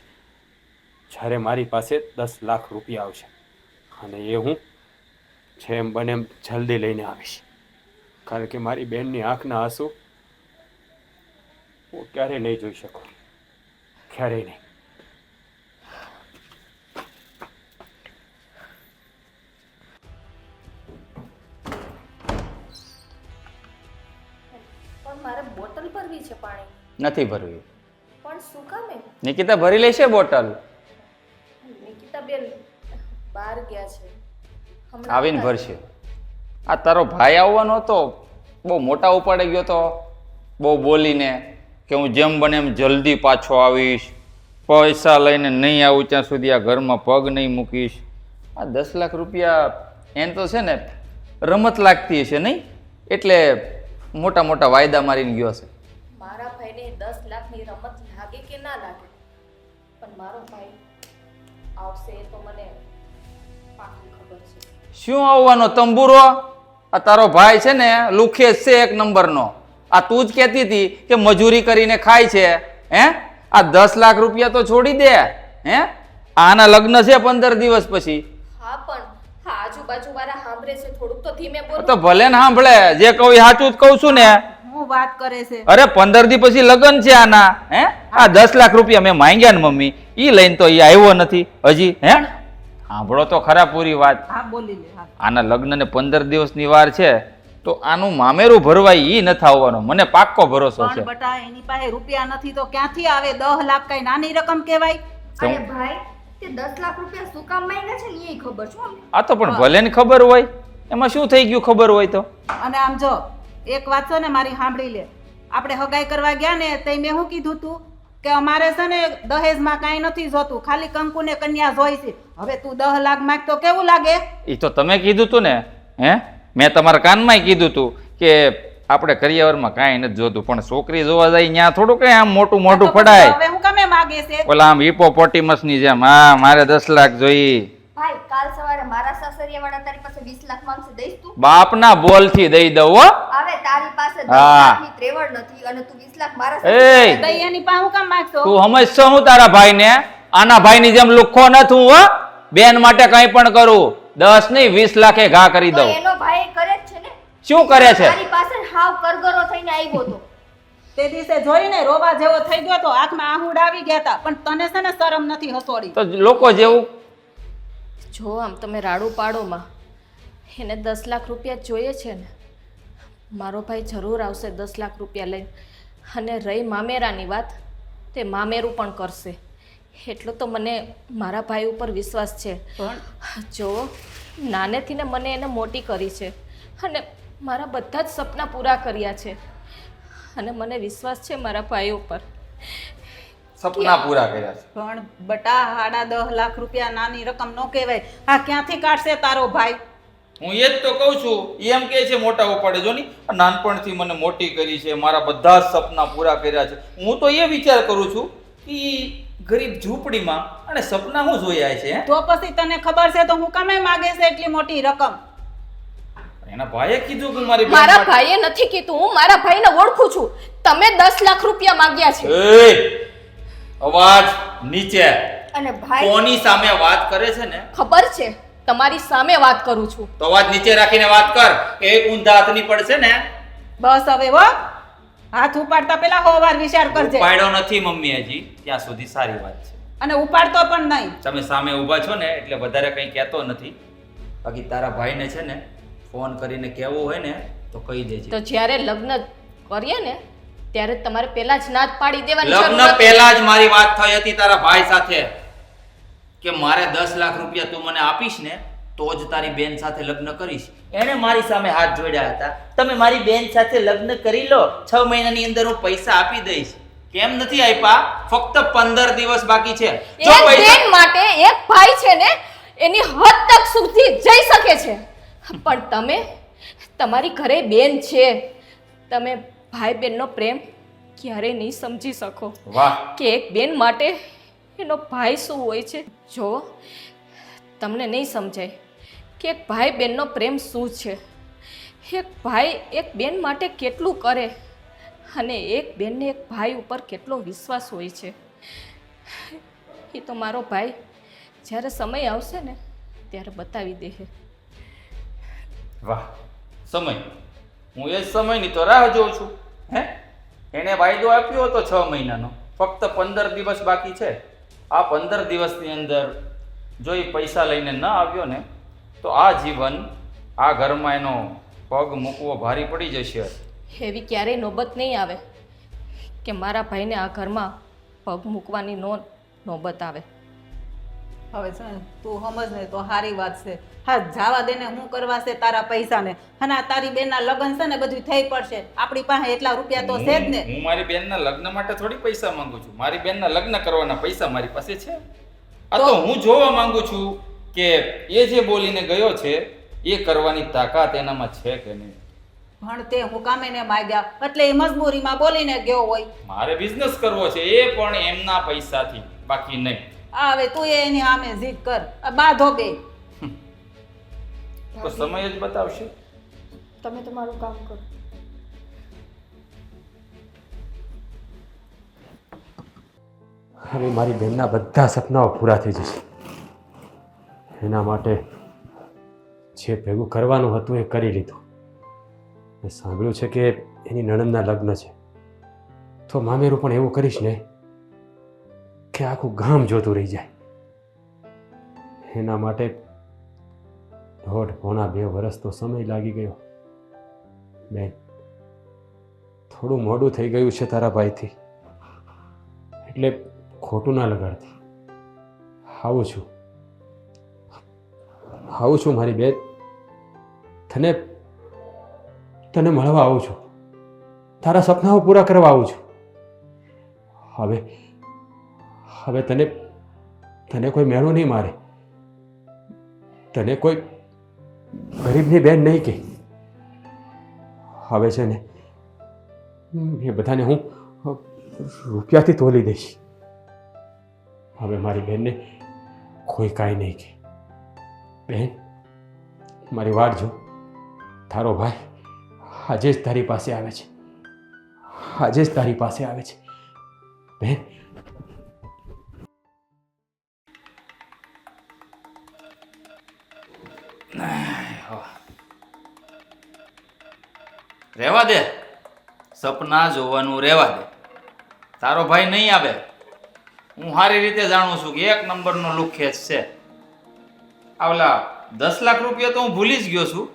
જ્યારે મારી પાસે 10 લાખ રૂપિયા આવશે, અને એ હું જેમ બને એમ જલ્દી લઈને આવીશ. કારણ કે મારી બેનની આંખના આંસુ હું ક્યારેય નહીં જોઈ શકું, ક્યારેય નહીં. પણ મારે બોટલ ભરવી છે પાણી. નથી ભરવી. પણ શું કામે? નિકિતા ભરી લેશે બોટલ. નિકિતા બેન બહાર ગયા છે. હમણાં આવીને આવતા. ભરશે. આ તારો ભાઈ આવવાનો હતો, બહુ મોટા ઉપાડે ગયો તો, બહુ બોલીને કે હું જેમ બને એમ જલ્દી પાછો આવીશ, પૈસા લઈને નહીં આવું ત્યાં સુધી આ ઘરમાં પગ નહીં મૂકીશ. આ 10 લાખ રૂપિયા એને તો છે ને રમત લાગતી હશે નહીં, એટલે મોટા મોટા વાયદા મારીને ગયો છે. મારા ભાઈને 10 લાખની રમત લાગે કે ના લાગે, પણ મારો ભાઈ આવશે એ તો મને પાકી ખબર છે. શું આવવાનો તંબુરો? આ તારો ભાઈ છે ને લુખેશ છે એક નંબરનો. આ તું જ કહેતી હતી કે મજૂરી કરીને ખાય છે. હે, આ 10 લાખ રૂપિયા તો છોડી દે. હે, આના લગ્ન છે 15 દિવસ પછી. હા પણ હા આજુબાજુ વાળા સાંભળે છે, થોડુંક તો ધીમે બોલો. તો ભલે ને સાંભળે, જે કહું એ સાચું જ કહું છું ને. હું વાત કરે છે? અરે 15 દી પછી લગ્ન છે આના. હે, આ 10 લાખ રૂપિયા મેં માંગ્યા ને મમ્મી, ઈ લઈને તો ઈ આવ્યો નથી હજી. હે, સાંભળો તો ખરા પૂરી વાત. હા બોલી લે. હા આના લગ્નને 15 દિવસની વાર છે, તો આનું મામેરું ભરવાય ઈ નથી આવવાનો, મને પાક્કો ભરોસો છે. પણ બટા એની પાસે રૂપિયા નથી તો ક્યાંથી આવે? 10 લાખ કઈ નાની રકમ કહેવાય? અરે ભાઈ, તે 10 લાખ રૂપિયા શું કામ માંગ્યા છે ને એ ખબર છે અમને. આ તો પણ ભલે ને ખબર હોય, એમાં શું થઈ ગયું ખબર હોય તો. અને આમ જો એક વાત છે ને મારી સાંભળી લે. આપણે હગાઈ કરવા ગયા ને તઈ મેં શું કીધું તું કે અમારે છે ને દહેજમાં કાંઈ નથી જોતું, ખાલી કંકુ ને કન્યા જોઈ છે. હવે તું 10 લાખ માંગ તો કેવું લાગે? એ તો તમે કીધું તું ને, હે? મેં તમારા કાનમાં કીધું તું કે આપણે કરિયાવરમાં કાંઈ નથી જોતું, પણ છોકરી જોવા જાય ત્યાં થોડું કઈ આમ મોટું મોટું તો પછી પડાય. હવે હું કામે માગે છે? ઓલા આમ હિપોપોટેમસ ની જેમ, હા મારે 10 લાખ જોઈ. ભાઈ કાલ સવારે મારા સાસરિયા વાળા તારી પાસે 20 લાખ માંગશે, દઈશ તું? બાપના બોલ થી દઈ દઉં હો. હવે તારી પાસે 10 હા. લાખની ત્રેવડ નથી અને તું 20 લાખ મારા એ! સાસરિયા તો એની પાસે હું કામ માંગશો? તું સમજશો હું તારા ભાઈને? આના ભાઈની જેમ લુખ્ખો નથી હું, હો. બેન માટે કંઈ પણ કરું, 10 નહીં 20 લાખે ઘા કરી તો દઉં. એનો ભાઈ કરે જ છે ને. શું કરે છે? તારી પાસે હાવ કરગરો થઈને આવ્યો તો. તે દિવસે જોઈને રોવા જેવો થઈ ગયો તો, આંખમાં આહુડા આવી ગયા હતા, પણ તને છે ને શરમ નથી હસોડી. તો લોકો જેવું જો આમ તમે રાડું પાડોમાં એને 10 લાખ રૂપિયા જોઈએ છે ને, મારો ભાઈ જરૂર આવશે 10 લાખ રૂપિયા લઈને. અને રહી મામેરાની વાત, તે મામેરું પણ કરશે, એટલો તો મને મારા ભાઈ ઉપર વિશ્વાસ છે. પણ જો નાનેથી ને મને એને મોટી કરી છે અને મારા બધા જ સપના પૂરા કર્યા છે, અને મને વિશ્વાસ છે મારા ભાઈ ઉપર. સપના પૂરા કર્યા છે. પણ બટા 10.5 લાખ રૂપિયા નાની રકમ ન કહેવાય. આ ક્યાંથી કાઢશે તારો ભાઈ? હું એ જ તો કહું છું, ઈ એમ કહે છે મોટા ઉપાડે, જો ની નાનપણથી મને મોટી કરી છે, મારા બધા જ સપના પૂરા કર્યા છે. હું તો એ વિચાર કરું છું કે ગરીબ ઝૂંપડીમાં અને સપના હું જોયા છે, હે? તો પછી તને ખબર છે તો હું કામે માગે છે એટલી મોટી રકમ? એના ભાઈએ કીધું કે મારી બેન મારા માટે- ભાઈએ નથી કીધું, હું મારા ભાઈને ઓળખું છું. તમે 10 લાખ રૂપિયા માંગ્યા છે. એ! અવાજ નીચે. અને ભાઈ કોની સામે વાત કરે છે ને? ખબર છે, તમારી સામે વાત કરું છું. તો અવાજ નીચે રાખીને વાત કર, કે ઊંધા હાથની પડશે ને. બસ હવે હો, હાથ ઉપાડતા પેલા 100 વાર વિચાર કરજે. ઉપાડ્યો નથી મમ્મી હજી, ત્યાં સુધી સારી વાત છે. અને ઉપાડતો પણ નહીં. તમે સામે ઊભા છો ને એટલે વધારે કંઈ કહેતો નથી. બાકી તારા ભાઈને છે ને ફોન કરીને કહેવું હોય ને તો કહી દેજે. તો જ્યારે લગ્ન કરીએ ને ત્યારે તમારે પહેલા જ ના જ પાડી દેવાની જરૂર લગ્ન હતી. પહેલા જ મારી વાત થઈ હતી તારા ભાઈ સાથે કે મારે 10 લાખ રૂપિયા તું મને આપીશ ને તો જ તારી બેન સાથે લગ્ન કરીશ. એણે મારી સામે હાથ જોડ્યા હતા, તમે મારી બેન સાથે લગ્ન કરી લો, 6 મહિનાની અંદર હું પૈસા આપી દઈશ. કેમ નથી આપ્યા? ફક્ત 15 દિવસ બાકી છે. જો એક પૈસા બેન માટે એક ભાઈ છે ને એની હદ તક સુધી જઈ શકે છે, પણ તમે તમારી ઘરે બેન છે, તમે ભાઈ બહેનનો પ્રેમ ક્યારેય નહીં સમજી શકો વાહ, કે એક બેન માટે એનો ભાઈ શું હોય છે. જો તમને નહીં સમજાય કે એક ભાઈ બહેનનો પ્રેમ શું છે, એક ભાઈ એક બેન માટે કેટલું કરે, અને એક બેનને એક ભાઈ ઉપર કેટલો વિશ્વાસ હોય છે. એ તો મારો ભાઈ જ્યારે સમય આવશે ને ત્યારે બતાવી દેશે. વાહ, સમય. હું એ જ સમયની તો રાહ જોઉં છું. હે, એને વાયદો આપ્યો હતો 6 મહિનાનો, ફક્ત 15 દિવસ બાકી છે. આ 15 દિવસની અંદર જો એ પૈસા લઈને ન આવ્યો ને તો આ જીવન આ ઘરમાં એનો પગ મૂકવો ભારી પડી જશે. એવી ક્યારેય નોબત નહીં આવે કે મારા ભાઈને આ ઘરમાં પગ મૂકવાની નોબત આવે. હવે છે ને તું સમજ ને તો સારી વાત છે. હા, જાવા દે ને, હું કરવા છે તારા પૈસાને? અને આ તારી બેનના લગ્ન છે ને બધું થઈ પડશે. આપણી પાસે એટલા રૂપિયા તો છે જ ને. હું મારી બેનના લગ્ન માટે થોડી પૈસા માંગુ છું. મારી બેનના લગ્ન કરવાના પૈસા મારી પાસે છે. આ તો હું જોવા માંગુ છું કે એ જે બોલીને ગયો છે એ કરવાની તાકાત એનામાં છે કે નહીં. પણ તે હું કામે ને માગ્યા એટલે એ મજબૂરીમાં બોલીને ગયો હોય. મારે બિઝનેસ કરવો છે, એ પણ એમના પૈસાથી, બાકી નહીં. આ હવે તું એની સામે જીદ કર, આ બાંધો બે. તો સમય જ બતાવશે. તમે તમારું કામ કરો. હવે મારી બહેનના બધા સપનાઓ પૂરા થઈ જશે. એના માટે જે ભેગું કરવાનું હતું એ કરી લીધું. મેં સાંભળ્યું છે કે એની નણંદના લગ્ન છે, તો મામેરું પણ એવું કરીશ ને કે આખું ગામ જોતું રહી જાય. એના માટે 1.5-2 વર્ષ તો સમય લાગી ગયો. બેન, થોડું મોડું થઈ ગયું છે તારા ભાઈથી, એટલે ખોટું ના લગાડતી. આવું છું મારી બેન, તને મળવા આવું છું, તારા સપનાઓ પૂરા કરવા આવું છું. હવે તને કોઈ મેળો નહીં મારે, તને કોઈ ગરીબની બેન નહીં કે. હવે છે ને એ બધાને હું રૂપિયાથી તોલી દઈશ. હવે મારી બેનને કોઈ કાંઈ નહીં કે. બેન, મારી વાટ જો, તારો ભાઈ આજે જ તારી પાસે આવે છે, આજે જ તારી પાસે આવે છે. બેન, રહેવા દે, સપના જોવાનું રહેવા દે. તારો ભાઈ નહીં આવે. હું સારી રીતે જાણું છું કે 1 નંબરનો લુખેસ છે. આવલા 10 લાખ રૂપિયા તો હું ભૂલી જ ગયો છું,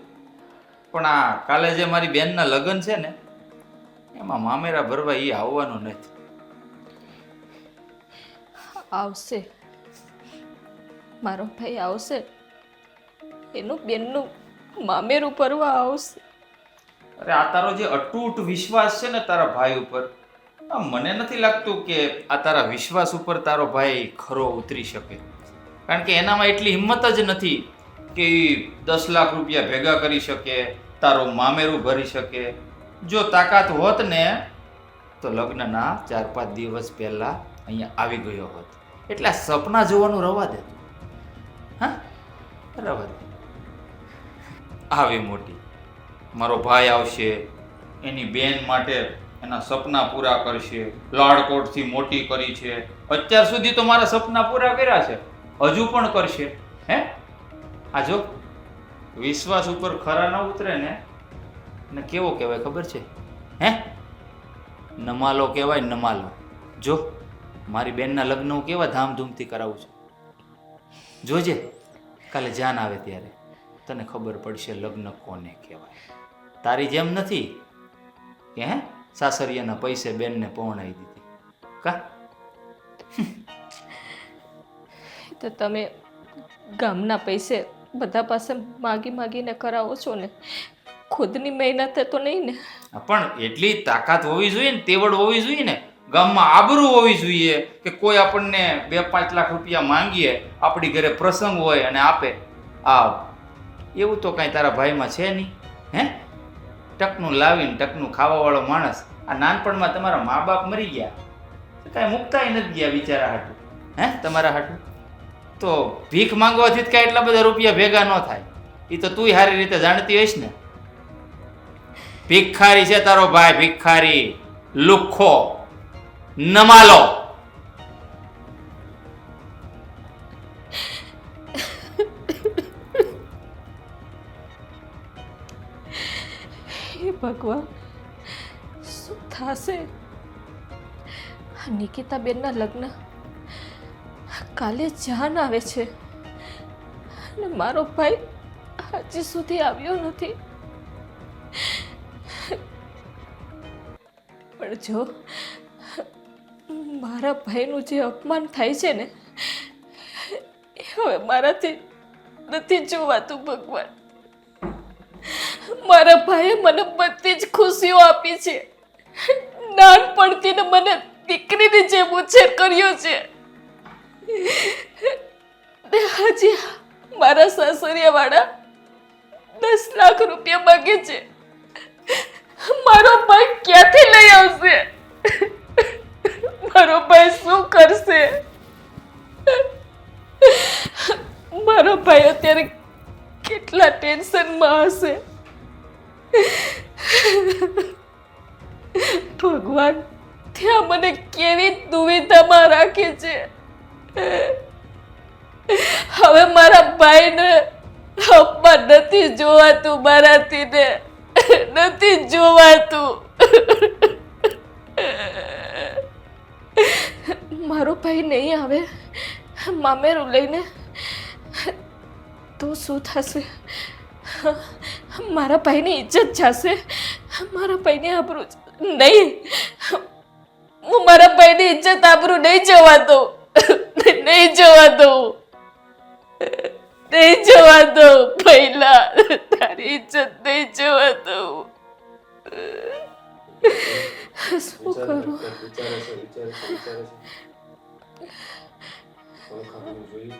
પણ આ કાલે જે મારી બેનના લગ્ન છે ને એમાં મામેરા ભરવા એ આવવાનું નથી. આવશે, મારો ભાઈ આવશે, એનું બેનનું મામેરું ભરવા આવશે. અરે આ તારો જે અતૂટ વિશ્વાસ છે ને તારા ભાઈ ઉપર, આ મને નથી લાગતું કે આ તારા વિશ્વાસ ઉપર તારો ભાઈ ખરો ઉતરી શકે. કારણ કે એનામાં એટલી હિંમત જ નથી કે ઈ 10 લાખ રૂપિયા ભેગા કરી શકે, તારું મામેરું ભરી શકે. જો તાકાત હોત ને તો લગ્નના 4-5 દિવસ પહેલા અહીંયા આવી ગયો હોત. એટલે આ સપના જોવાનું રવા દે. હા, રવા દે. આવી મોટી મારો ભાઈ આવશે, એની બેન માટે એના સપના પૂરા કરશે, લાડકોટથી મોટી કરી છે. અત્યાર સુધી તો મારા સપના પૂરા કર્યા છે, હજુ પણ કરશે. હે, આ જો વિશ્વાસ ઉપર ખરા ન ઉતરે ને કેવો કહેવાય ખબર છે? હે, નમાલો કહેવાય, નમાલો. જો મારી બેનના લગ્ન હું કેવા ધામધૂમથી કરાવું છું. જોજે કાલે જાન આવે ત્યારે તને ખબર પડશે લગ્ન કોને કહેવાય. તારી જેમ નથી કે હે સાસરિયાના પૈસે બેનને પહોંચાડી દીધી કા. તો તમે ગામના પૈસે બધા પાસે માગીને કરાવો છો ને, ખુદની મહેનત તો નહીં ને. પણ એટલી તાકાત હોવી જોઈએ ને, તેવડ હોવી જોઈએ ને, ગામમાં આબરૂ હોવી જોઈએ કે કોઈ આપણને 2-5 લાખ રૂપિયા માંગીએ, આપણી ઘરે પ્રસંગ હોય અને આપે. આ એવું તો કાંઈ તારા ભાઈમાં છે નહીં. હે, ટકનું લાવીને ટકનું ખાવાવાળો માણસ. આ નાનપણમાં તમારા મા બાપ મરી ગયા, કાંઈ મુકતાય નથી ગયા બિચારા હાટું. હે, તમારા હાટું તો ભીખ માંગવાથી જ કાંઈ એટલા બધા રૂપિયા ભેગા ન થાય. એ તો તુંય સારી રીતે જાણતી હોઈશ ને. ભિખારી છે તારો ભાઈ, ભિખારી, લુખ્ખો, નમાલો. હે ભગવાન, શું થશે? નિકિતા બેનના લગ્ન કાલે જાન આવે છે અને મારો ભાઈ હજી સુધી આવ્યો નથી. પણ જો મારા ભાઈનું જે અપમાન થાય છે ને એ હવે મારાથી નથી જોવાતું. ભગવાન, મારા ભાઈએ મને બધી જ ખુશીઓ આપી છે, નાનપણથી ને મને દીકરીની જેમ ઉછેર કર્યો છે. હજી મારા સાસરિયાવાળા 10 લાખ રૂપિયા માંગે છે. મારો ભાઈ ક્યાંથી લઈ આવશે? મારો ભાઈ શું કરશે? મારો ભાઈ અત્યારે કેટલા ટેન્શનમાં હશે. ભગવાન, ત્યાં મને કેવી દુવિધામાં રાખે છે. હવે મારા ભાઈને અપમાન નથી જોવાતું, મારાથી ને નથી જોવાતું. મારો ભાઈ નહીં આવે મામેરું લઈને તો શું થશે? મારા ભાઈની ઇજ્જત જશે, મારા ભાઈની આબરૂ નહીં. હું મારા ભાઈની ઇજ્જત આબરૂ નહીં જવા દઉં, નહીં જવા દઉં, નહીં જવા દઉં. પહેલા તારી ઇજ્જત નહીં જવા દઉં. શું કરું? પંખા હોવું જોઈએ.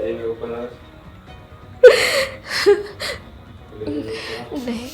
ધીમે ઉપર આવે. નહીં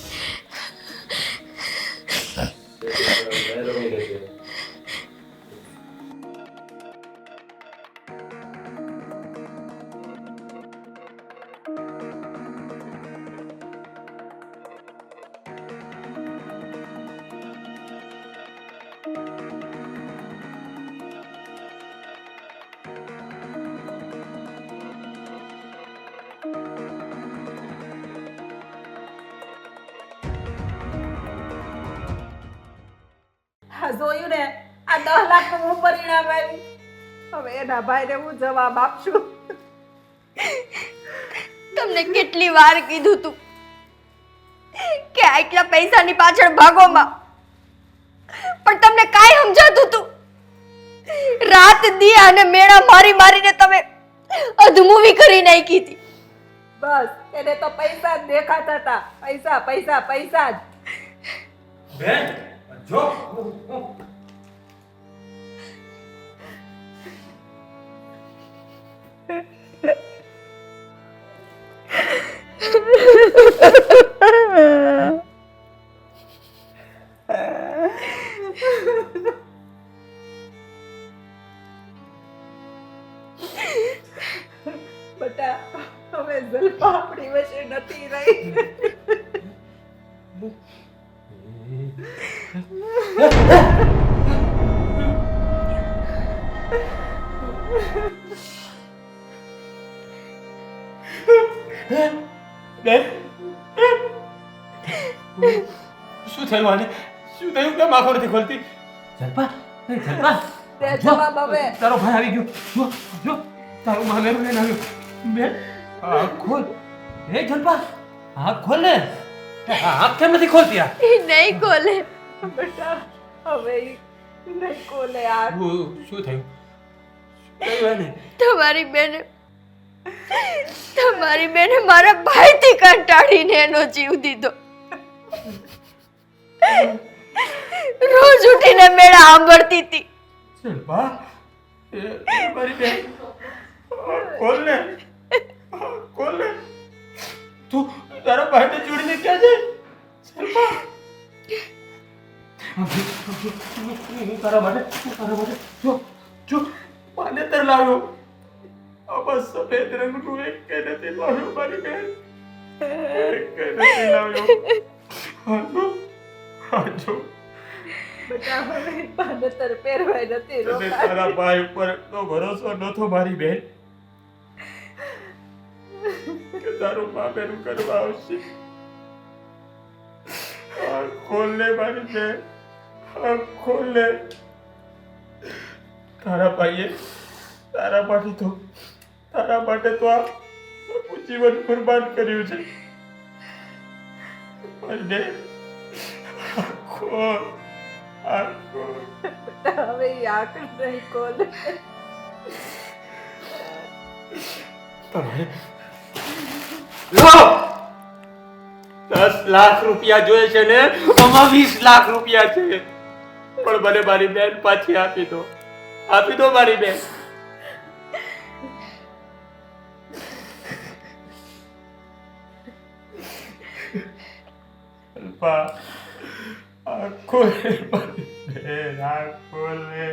આ જોયું ને, આ 10 લાખનું હું પરિણામ આવ્યું. હવે એના ભાઈને હું જવાબ આપશું? તમને કેટલી વાર કીધું તું કે આટલા પૈસાની પાછળ ભાગોમાં, પણ તમને કાંઈ સમજાતું તું? રાત દી અને મેળા મારી મારીને તમે અધમૂવી કરી નાખી હતી. બસ એને તો પૈસા જ દેખાતા હતા. પૈસા પૈસા પૈસા જ. બેન જો બેટા હવે જલ્પા આપણી વચ્ચે નથી રહી. શું થયું આને? શું થયું? કેમ આંખો નથી ખોલતી? જલ્પા, એ જલ્પા, તે જો, જવાબ હવે. તારો ભાઈ આવી ગયો. જો જો તારો મામેરો લઈને આવ્યો. બેન આંખ ખોલ. એ જલ્પા આંખ ખોલ ને. આંખ કેમ નથી ખોલતી? આ એ નહીં ખોલે. બેટા હવે ઈ નહીં ખોલે. આ શું થયું? શું થયું એને? તમારી બેને મારા ભાઈથી કંટાળીને એનો જીવ દીધો. રોજ ઉઠીને મેળા સાંભળતી હતી. જલ્પા, એ મારી બેન ખોલ ને. ખોલ ને. તું તારા ભાઈને જોડીને ક્યાં જાય? જલ્પા, હું તારા માટે જો પાનેતર લાવ્યો. આ બસ સફેદ રંગનું એક કે નથી લાવ્યો મારી બેન. એક કે નથી લાવ્યો. હા જો બેટા હવે પાનેતર પહેરવાય નથી તને રોકાય. તારા ભાઈ ઉપર તો ભરોસો નતો મારી બેન કે તારું મામેરું કરવા આવશે. આ ખોલ ને મારી બેન, આ ખોલ ને. તારા ભાઈએ તારા માટે તો આ જીવન કુરબાન કર્યું છે મારી બેન. આ ખોલ, આ ખોલ. બેટા હવે ઈ આંખ નહીં ખોલે. તમારે લો 10 લાખ રૂપિયા જોઈએ છે ને? આમાં 20 લાખ રૂપિયા છે, પણ મને મારી બેન પાછી આપી દો મારી બેન. અલ્પા, આખો લે મારી બેન, આખો લે.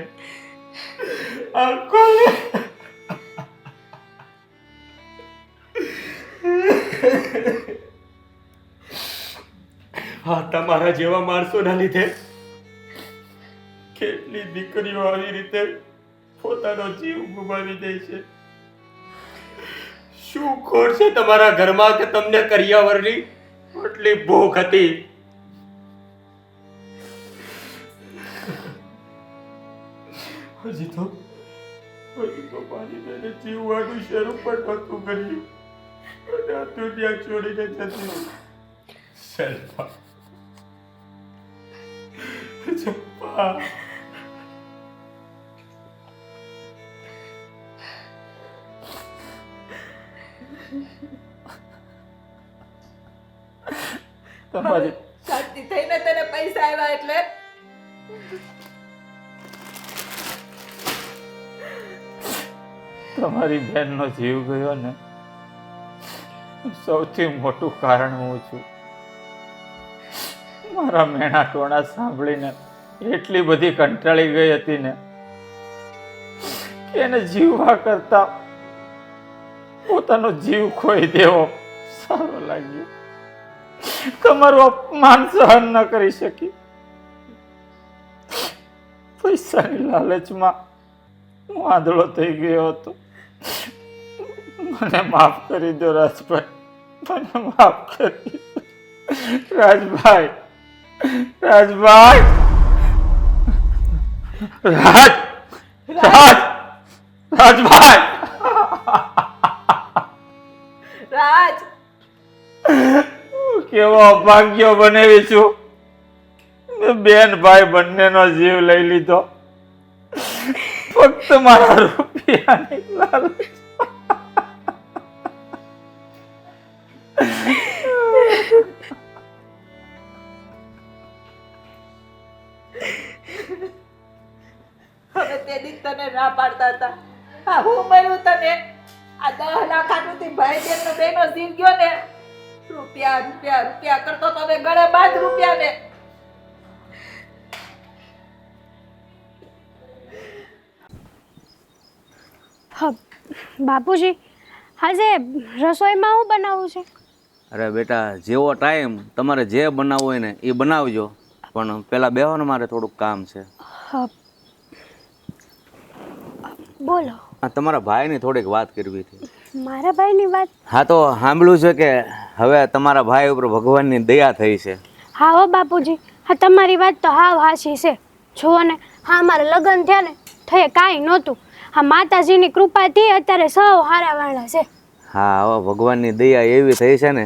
હા, તમારા જેવા માણસોના લીધે કેટલી દીકરીઓ આવી રીતે પોતાનો જીવ ગુમાવી દે છે. શું ખોટ છે તમારા ઘરમાં કે તમને કરિયાવરની આટલી ભૂખ હતી? હજી તો મારી બેને જીવવાનું શરૂ પણ નહોતું કર્યું અને આ દુનિયા છોડીને જતી રહી. શેલ્પા, ચંપા, તમારી શાંતિ થઈને તને પૈસા આવ્યા એટલે તમારી બેનનો જીવ ગયો ને, સૌથી મોટું કારણ હું છું. મારા મેણા ટોણા સાંભળીને એટલી બધી કંટાળી ગઈ હતી ને કે એને જીવવા કરતા પોતાનો જીવ ખોઈ દેવો સારો લાગ્યો. તમારું અપમાન સહન ન કરી શકી. પૈસાની લાલચમાં હું આંધળો થઈ ગયો હતો. મને માફ કરી દો રાજભાઈ, મને માફ કરી દો. રાજભાઈ, રાજભાઈ, રાજ, રાજ, રાજભાઈ. રાજ કેવો અભાગ્ય બનેવી છું. મેં બેન ભાઈ બંનેનો જીવ લઈ લીધો ફક્ત મારા રૂપિયાની લાલચ. હવે તે દી તને ના પાડતા હતા. હા, હું મળ્યું તને આ 10 લાખ આટલું ભાઈ બેનનો બેનો જીવ ગયો ને. રૂપિયા રૂપિયા રૂપિયા કરતો તો હવે ગળે બાદ રૂપિયા ને. હા બાપુજી, આજે રસોઈમાં શું બનાવવું છે? અરે બેટા, જેવો ટાઈમ તમારે જે બનાવવું હોય ને એ બનાવજો, પણ પેલા બેહો ને, મારે થોડુંક કામ છે. હા બોલો. આ તમારા ભાઈની થોડીક વાત કરવી હતી. મારા ભાઈની વાત? હા, તો સાંભળ્યું છે કે હવે તમારા ભાઈ ઉપર ભગવાનની દયા થઈ છે. હા હો બાપુજી, હા તમારી વાત તો હાવ હાચી છે. જુઓ ને, હા મારા લગ્ન થયા ને થયે કાંઈ નહોતું. હા માતાજીની કૃપાથી અત્યારે સૌ હારાવાળા છે. હા, હવે ભગવાનની દયા એવી થઈ છે ને,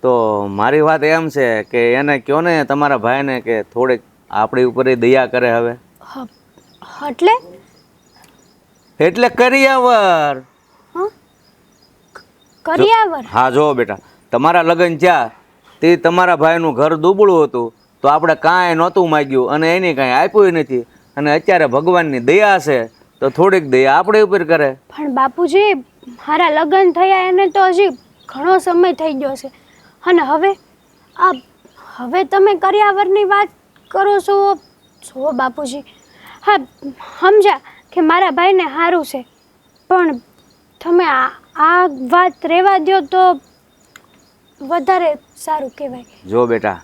તો મારી વાત એમ છે કે એને કહો ને તમારા ભાઈને કે થોડીક આપણી ઉપર દયા કરે. હવે એટલે એટલે કરિયાવર. કરિયાવર? હા જો બેટા, તમારા લગ્ન થયા તે તમારા ભાઈનું ઘર દુબળું હતું તો આપણે કાંઈ નહોતું માગ્યું અને એની કાંઈ આપ્યું નથી, અને અત્યારે ભગવાનની દયા છે તો થોડીક દયા આપણે ઉપર કરે. પણ બાપુજી, મારા લગ્ન થયા એને તો હજી ઘણો સમય થઈ ગયો છે, અને હવે તમે કરિયાવરની વાત કરો છો? જો બાપુજી, હા સમજ્યા કે મારા ભાઈને સારું છે, પણ તમે આ વાત રહેવા દો તો વધારે સારું કહેવાય. જો બેટા,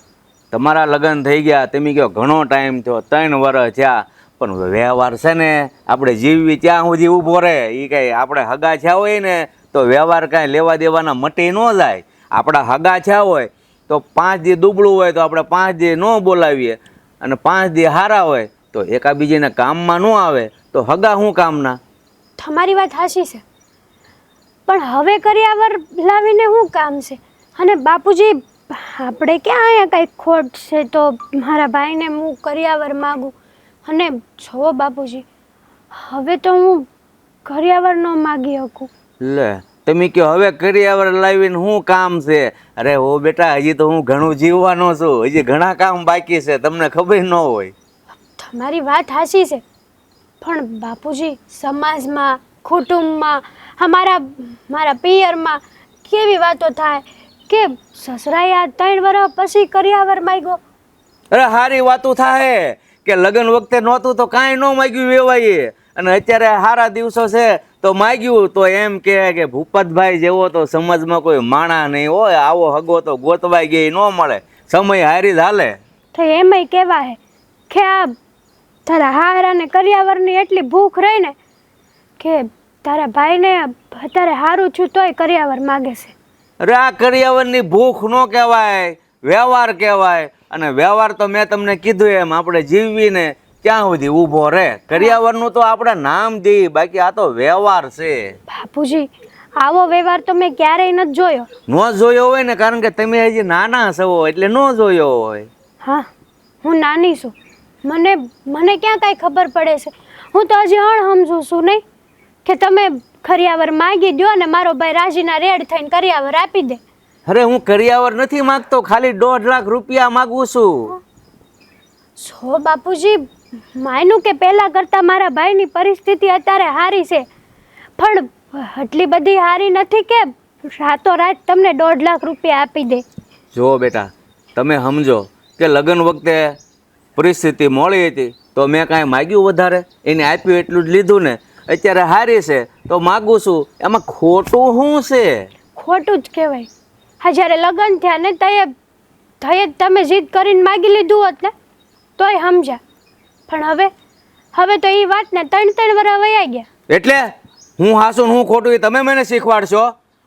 તમારા લગ્ન થઈ ગયા, તમે કહો ઘણો ટાઈમ થયો, 3 વર્ષ થયા, પણ વ્યવહાર છે ને આપણે જીવવી ત્યાં સુધી ઊભો રહે. એ કાંઈ આપણે હગા થયા હોય ને તો વ્યવહાર કાંઈ લેવા દેવાના મટી ન જાય. આપણા હગા થયા હોય તો 5 દી દુબળું હોય તો આપણે 5 દી ન બોલાવીએ, અને 5 દી હારા હોય તો એકાબીજીને કામમાં ન આવે તો હગા શું કામના? તમારી વાત સાચી છે, પણ હવે કરિયાવર લાવીને શું કામ છે? અને બાપુજી, આપણે ક્યાં અહીંયા કંઈ ખોટ છે તો મારા ભાઈને હું કરિયાવર માગું? અને જો બાપુજી, હવે તો હું કરિયાવર ન માગી શકું. લે, તમે કહો હવે કરિયાવર લાવીને શું કામ છે? અરે ઓ બેટા, હજી તો હું ઘણું જીવવાનો છું, હજી ઘણા કામ બાકી છે, તમને ખબર ન હોય. તમારી વાત સાચી છે, પણ બાપુજી, સમાજમાં, કુટુંબમાં, મારા પિયરમાં કેવી વાતો થાય કે સસરાએ આ 3 વર્ષ પછી કરિયાવર માંગ્યો. અરે સારી વાતો થાય કે લગ્ન વખતે નહોતું તો કાંઈ ન માગ્યું વેવાઈએ, અને અત્યારે સારા દિવસો છે તો માગ્યું, તો એમ કે ભૂપતભાઈ જેવો તો સમાજમાં કોઈ માણા નહીં હોય, આવો હગો તો ગોતવાઈ ગઈ ન મળે. સમય હારી જ હાલે. તો એમાંય કહેવા હે કે આ તારા હારાને કરિયાવરની એટલી ભૂખ રહી ને કે તારા ભાઈને અત્યારે હારું છું તોય કરિયાવર માગે છે. અરે આ કરિયાવરની ભૂખ ન કહેવાય, વ્યવહાર કહેવાય. અને વ્યવહાર તો મેં તમને કીધું એમ આપણે જીવવીને ક્યાં સુધી ઊભો રહે. કરિયાવરનું તો આપણે નામ દઈએ, બાકી આ તો વ્યવહાર છે. બાપુજી આવો વ્યવહાર તો મેં ક્યારેય નથી જોયો. ન જોયો હોય ને, કારણ કે તમે હજી નાના છો એટલે ન જોયો હોય. હા હું નાની છું, મને ક્યાં કાંઈ ખબર પડે છે. હું તો હજી સમજુ છું નહીં કે તમે કરિયાવર માગી દો ને મારો ભાઈ રાજીના રેડ થઈને કરિયાવર આપી દે. અરે હું કરિયાવર નથી માંગતો, ખાલી 1.5 લાખ રૂપિયા માંગુ છું. છો બાપુજી, માયનું કે પહેલા કરતાં મારા ભાઈની પરિસ્થિતિ અત્યારે સારી છે, પણ આટલી બધી સારી નથી કે રાતોરાત તમને 1.5 લાખ રૂપિયા આપી દે. જો બેટા, તમે સમજો કે લગ્ન વખતે પરિસ્થિતિ મોડી હતી તો મેં કાંઈ માગ્યું વધારે, એને આપ્યું એટલું જ લીધું ને. અત્યારે સારી છે તો માગું છું, એમાં ખોટું શું છે? ખોટું જ કહેવાય. હા જ્યારે લગ્ન થયા ને તયે તમે જીદ કરીને માગી લીધું હોત ને તોય સમજ્યા, પણ હવે તો એ વાત ને 3 વર્ષ વયા ગયા. એટલે હું હાસું હું ખોટું એ તમે મને શીખવાડશો?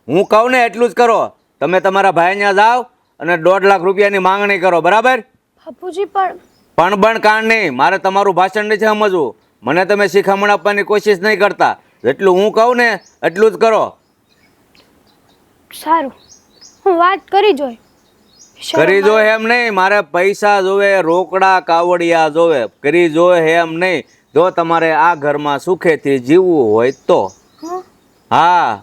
હું કહું ને એટલું જ કરો. તમે તમારા ભાઈ ત્યાં જાઓ અને 1.5 લાખ રૂપિયાની માંગણી કરો, બરાબર? બાપુજી પણ કાંડ નહીં, મારે તમારું ભાષણ નથી સમજવું. મને તમે શિખામણ આપવાની કોશિશ નહીં કરતા. જેટલું હું કહું ને એટલું જ કરો. સારું, હું વાત કરી જોઈ. કરી જો એમ નહીં, મારે પૈસા જોવે, રોકડા કાવડિયા જોવે. કરી જો એમ નહીં. જો તમારે આ ઘરમાં સુખેથી જીવવું હોય તો. હા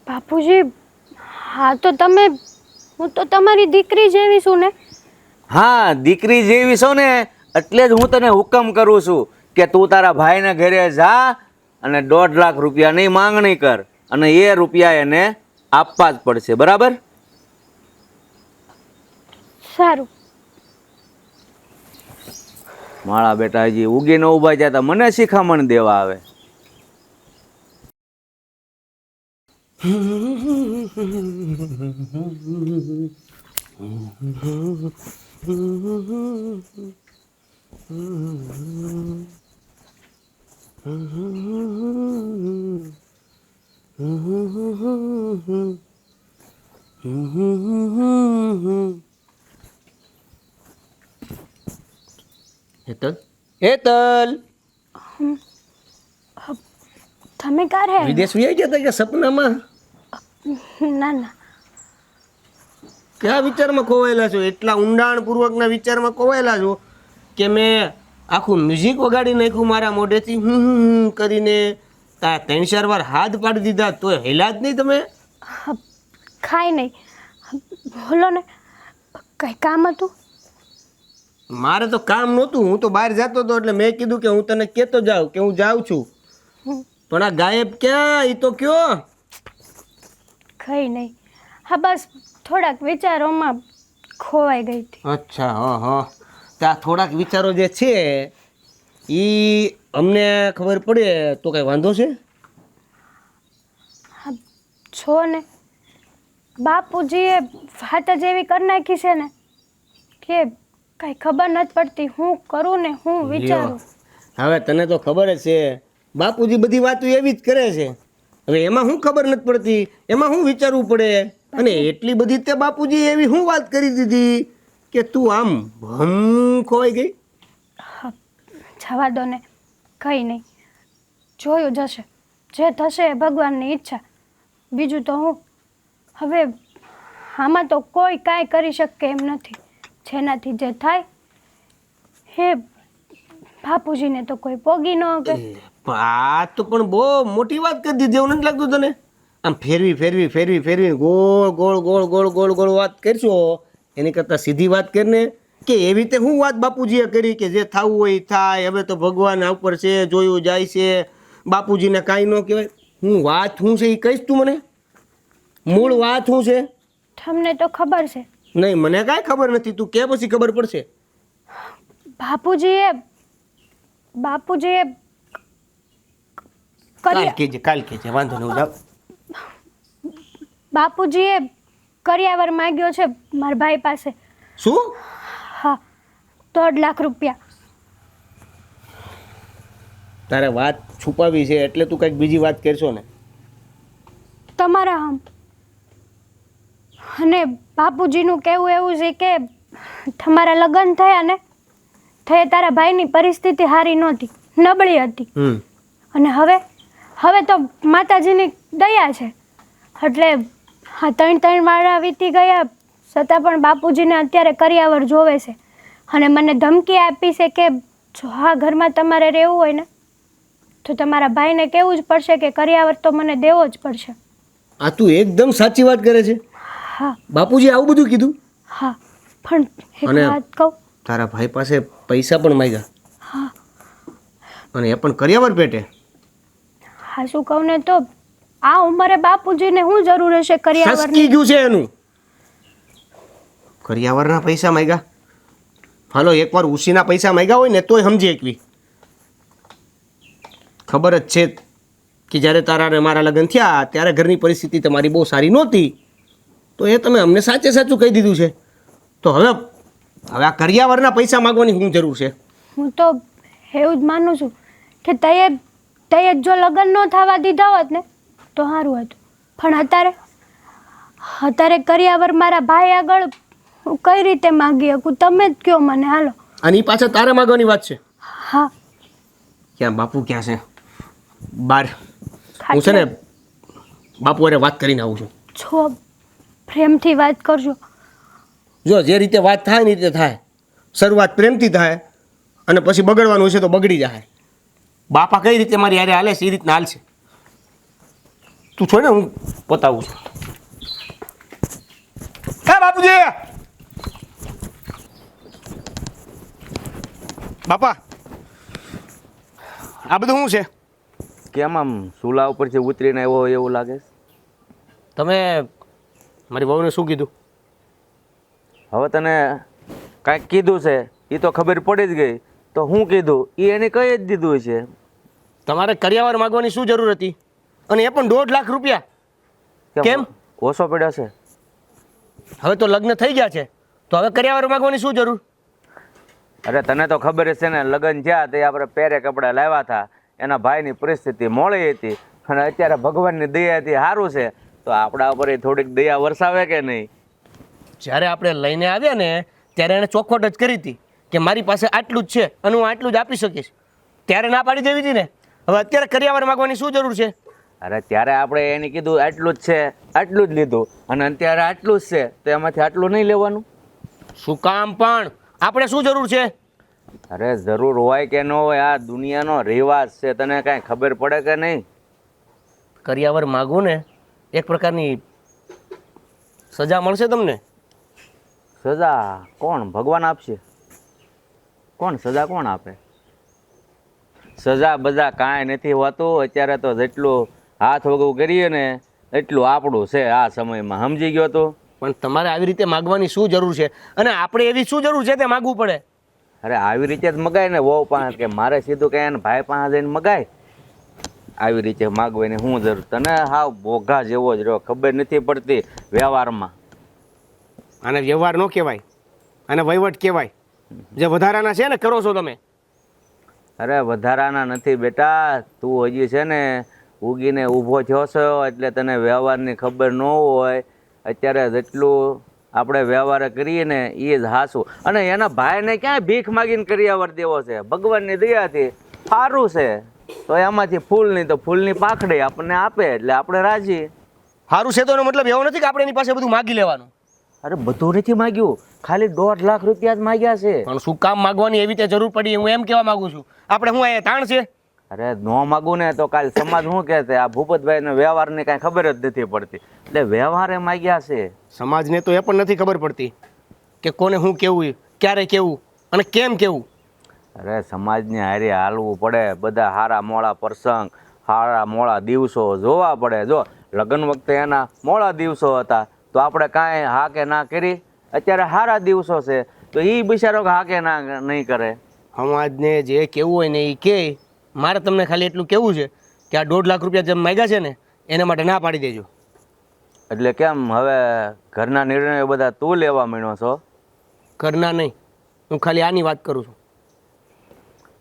બાપુજી, હા તો હું તો તમારી દીકરી જેવી છું ને. હા, દીકરી જેવી છો ને, એટલે જ હું તને હુકમ કરું છું કે તું તારા ભાઈને ઘરે જા અને 1.5 લાખ રૂપિયાની માંગણી કર, અને એ રૂપિયા એને આપવા જ પડશે, બરાબર? સારું. મારા બેટા હજી ઉગીને ઊભા જતા મને શિખામણ દેવા આવે. હેતલ, તમે ક્યારે વિદેશ વહી ગયા હતા કે સપનામાં? ના ના, કયા વિચારમાં ખોવાયેલા છો? એટલા ઊંડાણપૂર્વકના વિચારમાં ખોવાયેલા છો કે મેં આખું મ્યુઝિક વગાડી નાખ્યું મારા મોઢેથી કરીને. 3-4 વાર હાથ પાડી દીધા તોય હેલા જ નહીં તમે. ખાઈ નહીં, બોલો ને, કઈ કામ હતું? મારે તો કામ નહોતું, હું તો બહાર જતો હતો એટલે મેં કીધું કે હું તને કહેતો જાઉં કે હું જાઉં છું. પણ આ ગાયબ ક્યાં? એ તો કયો. કઈ નહીં, હા બસ થોડાક વિચારોમાં ખોવાઈ ગઈ હતી. અચ્છા, હા. ત્યાં થોડાક વિચારો જે છે એ અમને ખબર પડે તો કઈ વાંધો છે? છો ને, બાપુજીએ વાત જ એવી કરી નાખી છે ને કે કઈ ખબર નથી પડતી હું કરું ને હું વિચારું. હવે તને તો ખબર જ છે બાપુજી બધી વાતો એવી જ કરે છે. હવે એમાં શું ખબર નથી પડતી, એમાં શું વિચારવું પડે? અને એટલી બધી તે બાપુજી એવી શું વાત કરી દીધી કે તું આમ ખોવાઈ ગઈ? જવા દો ને, કંઈ નહીં, જોયું જશે, જે થશે એ ભગવાનની ઈચ્છા. બીજું તો હું હવે આમાં તો કોઈ કાંઈ કરી શકે એમ નથી. જેનાથી જે થાય હે બાપુજીને તો કોઈ પોગી ન શકે. આ તો પણ બહુ મોટી વાત કરી દીધી એવું નથી લાગતું તને? આમ ફેરવી ગોળ ગોળ વાત કરશો એની કરતાં સીધી વાત કરીને કે એવી રીતે હું વાત બાપુજીએ કરી કે જે થવું હોય થાય, હવે તો ભગવાન ઉપર છે, જોયું જાય છે, બાપુજીને કાંઈ ન કહેવાય. હું વાત શું છે એ કહીશ તું મને? મૂળ વાત શું છે? તમને તો ખબર છે. નહીં, મને કાંઈ ખબર નથી. તું કે પછી ખબર પડશે. બાપુજીએ કાલ કહેજે વાંધો નહીં. બાપુજીએ કરિયાવર માંગ્યો છે મારા ભાઈ પાસે. શું? હા, 1.5 લાખ રૂપિયા. તારે વાત છુપાવી છે એટલે તું કંઈક બીજી વાત કરશો ને. તમારા હમ. અને બાપુજીનું કહેવું એવું છે કે તમારા લગ્ન થયા ને તારા ભાઈની પરિસ્થિતિ સારી નહોતી, નબળી હતી. અને હવે તો માતાજીની દયા છે એટલે આ 3 વાળા વીતી ગયા છતાં પણ બાપુજીને અત્યારે કરિયાવર જોવે છે. અને મને ધમકી આપી છે કે જો આ ઘરમાં તમારે રહેવું હોય ને તો તમારા ભાઈને કહેવું જ પડશે કે કરિયાવર તો મને દેવો જ પડશે. આ તું એકદમ સાચી વાત કરે છે. હા બાપુજી આવું બધું કીધું? હા, પણ એક અને વાત કહું. તારા ભાઈ પાસે પૈસા પણ માંગ્યા? હા. અને એ પણ કરિયાવર પેટે? હા, શું કહું ને તો આ ઉંમરે બાપુજીને શું જરૂર હશે કરિયાવરની? સસ્કી ગયું છે એનું. કરિયાવરના પૈસા માંગ્યા? હાલો, એકવાર ઉસીના પૈસા માંગ્યા હોય ને તોય સમજી એકવી. ખબર જ છે કે જ્યારે તારા ને મારા લગ્ન થયા ત્યારે ઘરની પરિસ્થિતિ તમારી બહુ સારી નહોતી, તો એ તમે અમને સાચે સાચું કહી દીધું છે. તો હવે આ કરિયાવરના પૈસા માંગવાની શું જરૂર છે? હું તો એવું જ માનું છું કે તયે જો લગ્ન ન થવા દીધા હોત ને તો સારું હતું. પણ અત્યારે કરિયાવર મારા ભાઈ આગળ હું કઈ રીતે માગી શકું? તમે જ કહો મને. હાલો. અને એ પાછા તારે માંગવાની વાત છે? હા. ક્યાં બાપુ ક્યાં છે? બાર. હું છે ને બાપુ અરે વાત કરીને આવું છું. છો પ્રેમથી વાત કરજો. જો જે રીતે વાત થાય ને એ રીતે થાય. શરૂઆત પ્રેમથી થાય અને પછી બગડવાનું હશે તો બગડી જાય. બાપા કઈ રીતે મારી હારે હાલે છે એ રીતના હાલશે. તું છોડ ને, હું બતાવું છું. હા બાપુજી. બાપા આ બધું શું છે? કેમ આમ સુલા ઉપરથી ઉતરીને આવ્યો હોય એવું લાગે છે? તમે મારી વહુને શું કીધું? હવે તને કાંઈક કીધું છે એ તો ખબર પડી જ ગઈ, તો હું કીધું એ એને કહી જ દીધું છે. તમારે કરિયાવર માગવાની શું જરૂર હતી? અને એ પણ 1.5 લાખ રૂપિયા. કેમ? ઓછો પડ્યો છે? હવે તો લગ્ન થઈ ગયા છે તો હવે કરિયાવર માગવાની શું જરૂર? અરે તને તો ખબર છે ને, લગ્ન થયા તે આપણે પહેરે કપડાં લાવ્યા હતા, એના ભાઈની પરિસ્થિતિ મોળી હતી અને અત્યારે ભગવાનની દયાથી સારું છે, તો આપણા ઉપર એ થોડીક દયા વરસાવે કે નહીં? જ્યારે આપણે લઈને આવ્યા ને ત્યારે એણે ચોખવટ જ કરી હતી કે મારી પાસે આટલું જ છે અને હું આટલું જ આપી શકીશ. ત્યારે ના પાડી દેવી હતી ને. હવે અત્યારે કરિયાવર માગવાની શું જરૂર છે? અરે ત્યારે આપણે એને કીધું આટલું જ છે, આટલું જ લીધું, અને અત્યારે આટલું જ છે તો એમાંથી આટલું નહીં લેવાનું? શું કામ પણ? આપણે શું જરૂર છે? અરે જરૂર હોય કે ન હોય, આ દુનિયાનો રિવાજ છે, તને કાંઈ ખબર પડે કે નહીં? કરિયાવર માગું ને એક પ્રકારની સજા મળશે તમને. સજા કોણ? ભગવાન આપશે? કોણ સજા કોણ આપે? સજા બજા કાંઈ નથી હોતું. અત્યારે તો જેટલું હાથ વગું કરીએ ને એટલું આપણું છે આ સમયમાં, સમજી ગયો તો? પણ તમારે આવી રીતે માગવાની શું જરૂર છે? અને આપણે એવી શું જરૂર છે તે માગવું પડે? અરે આવી રીતે જ મગાય ને વહુ પાસે, કે મારે સીધું કે એને ભાઈ પાસે જઈને મગાય? આવી રીતે માગવાની શું જરૂર? તને હાવ બોઘા જેવો જ રહ્યો, ખબર નથી પડતી વ્યવહારમાં. આને વ્યવહાર ન કહેવાય, આને વહીવટ કહેવાય. જે વધારાના છે ને કરો છો તમે. અરે વધારાના નથી બેટા, તું હજી છે ને ઉગીને ઊભો થયો છો એટલે તને વ્યવહારની ખબર ન હોય. અત્યારે જેટલું આપણે વ્યવહાર કરીએ ને એ જ હાસું. અને એના ભાઈને ક્યાંય ભીખ માગીને કરિયાવર દેવો છે? ભગવાનની દયાથી સારું છે તો એમાંથી ફૂલ નહીં તો ફૂલની પાંખડી આપણને આપે એટલે આપણે રાજી. સારું છે તો એનો મતલબ એવો નથી કે આપણે એની પાસે બધું માગી લેવાનું. અરે બધું નથી માગ્યું, ખાલી 1.5 લાખ રૂપિયા જ માગ્યા છે. પણ શું કામ માગવાની એવી રીતે જરૂર પડી? હું એમ કહેવા માંગુ છું. આપણે હું અહીંયા તાણ છે? અરે ન માગું ને તો કાલ સમાજ શું કહેશે? આ ભૂપતભાઈને વ્યવહારની કાંઈ ખબર જ નથી પડતી એટલે વ્યવહારે માગ્યા છે. સમાજને તો એ પણ નથી ખબર પડતી કે કોને શું કેવું, ક્યારે કેવું અને કેમ કેવું. અરે સમાજને હારે હાલવું પડે, બધા હારા મોળા પ્રસંગ, હારા મોળા દિવસો જોવા પડે. જો લગ્ન વખતે એના મોળા દિવસો હતા તો આપણે કાંઈ હા કે ના કરી. અત્યારે સારા દિવસો છે તો એ બિચારો હા કે ના નહીં કરે. સમાજને જે કેવું હોય ને એ કહે. મારે તમને ખાલી એટલું કહેવું છે કે આ 1.5 લાખ રૂપિયા જેમ માગ્યા છે ને એના માટે ના પાડી દેજો. એટલે કેમ હવે ઘરના નિર્ણયો બધા તું લેવા માંડ્યો છો? ઘરના નહીં, હું ખાલી આની વાત કરું છું.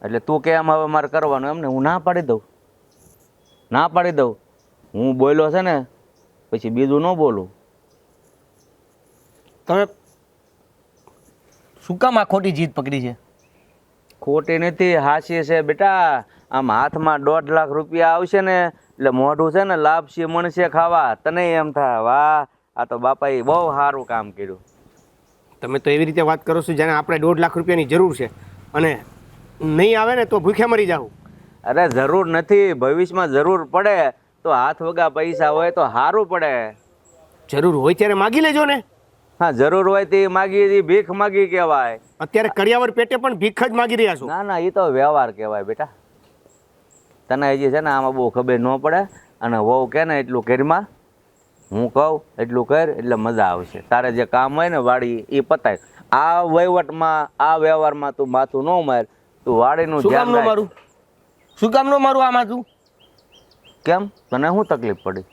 એટલે તું કેમ હવે મારે કરવાનું એમને? હું ના પાડી દઉં, ના પાડી દઉં. હું બોલ્યો છે ને પછી બીજું ન બોલું. તમે શું કામ આ ખોટી જીત પકડી છે? ખોટી નથી, હાચી છે બેટા. આમ હાથમાં 1.5 લાખ રૂપિયા આવશે ને એટલે મોઢું છે ને લાપસી મણશે ખાવા. તને એમ થાય વાહ આ તો બાપાએ બહુ સારું કામ કર્યું. તમે તો એવી રીતે વાત કરો છો જાણે આપણે 1.5 લાખ રૂપિયાની જરૂર છે અને નહીં આવે ને તો ભૂખ્યા મરી જાવ. અરે જરૂર નથી, ભવિષ્યમાં જરૂર પડે તો હાથ વગા પૈસા હોય તો સારું પડે. જરૂર હોય ત્યારે માગી લેજો ને. હા જરૂર હોય તે માગી, ભીખ માગી કહેવાય. અત્યારે કરિયાવર પેટે પણ ભીખ જ માગી રહ્યા છો. ના ના, એ તો વ્યવહાર કહેવાય બેટા. તને હજી છે ને આમાં બહુ ખબર ન પડે. અને વહુ કે ને એટલું ઘરમાં, હું કહું એટલું કર એટલે મજા આવશે. તારે જે કામ હોય ને વાડી એ પતાય. આ વહીવટમાં આ વ્યવહારમાં તું માથું ન માર. તું વાડીનું શું કામ ધ્યાન ન મારું? શું કામ ન મારું આમાં તું? કેમ તને શું તકલીફ પડી?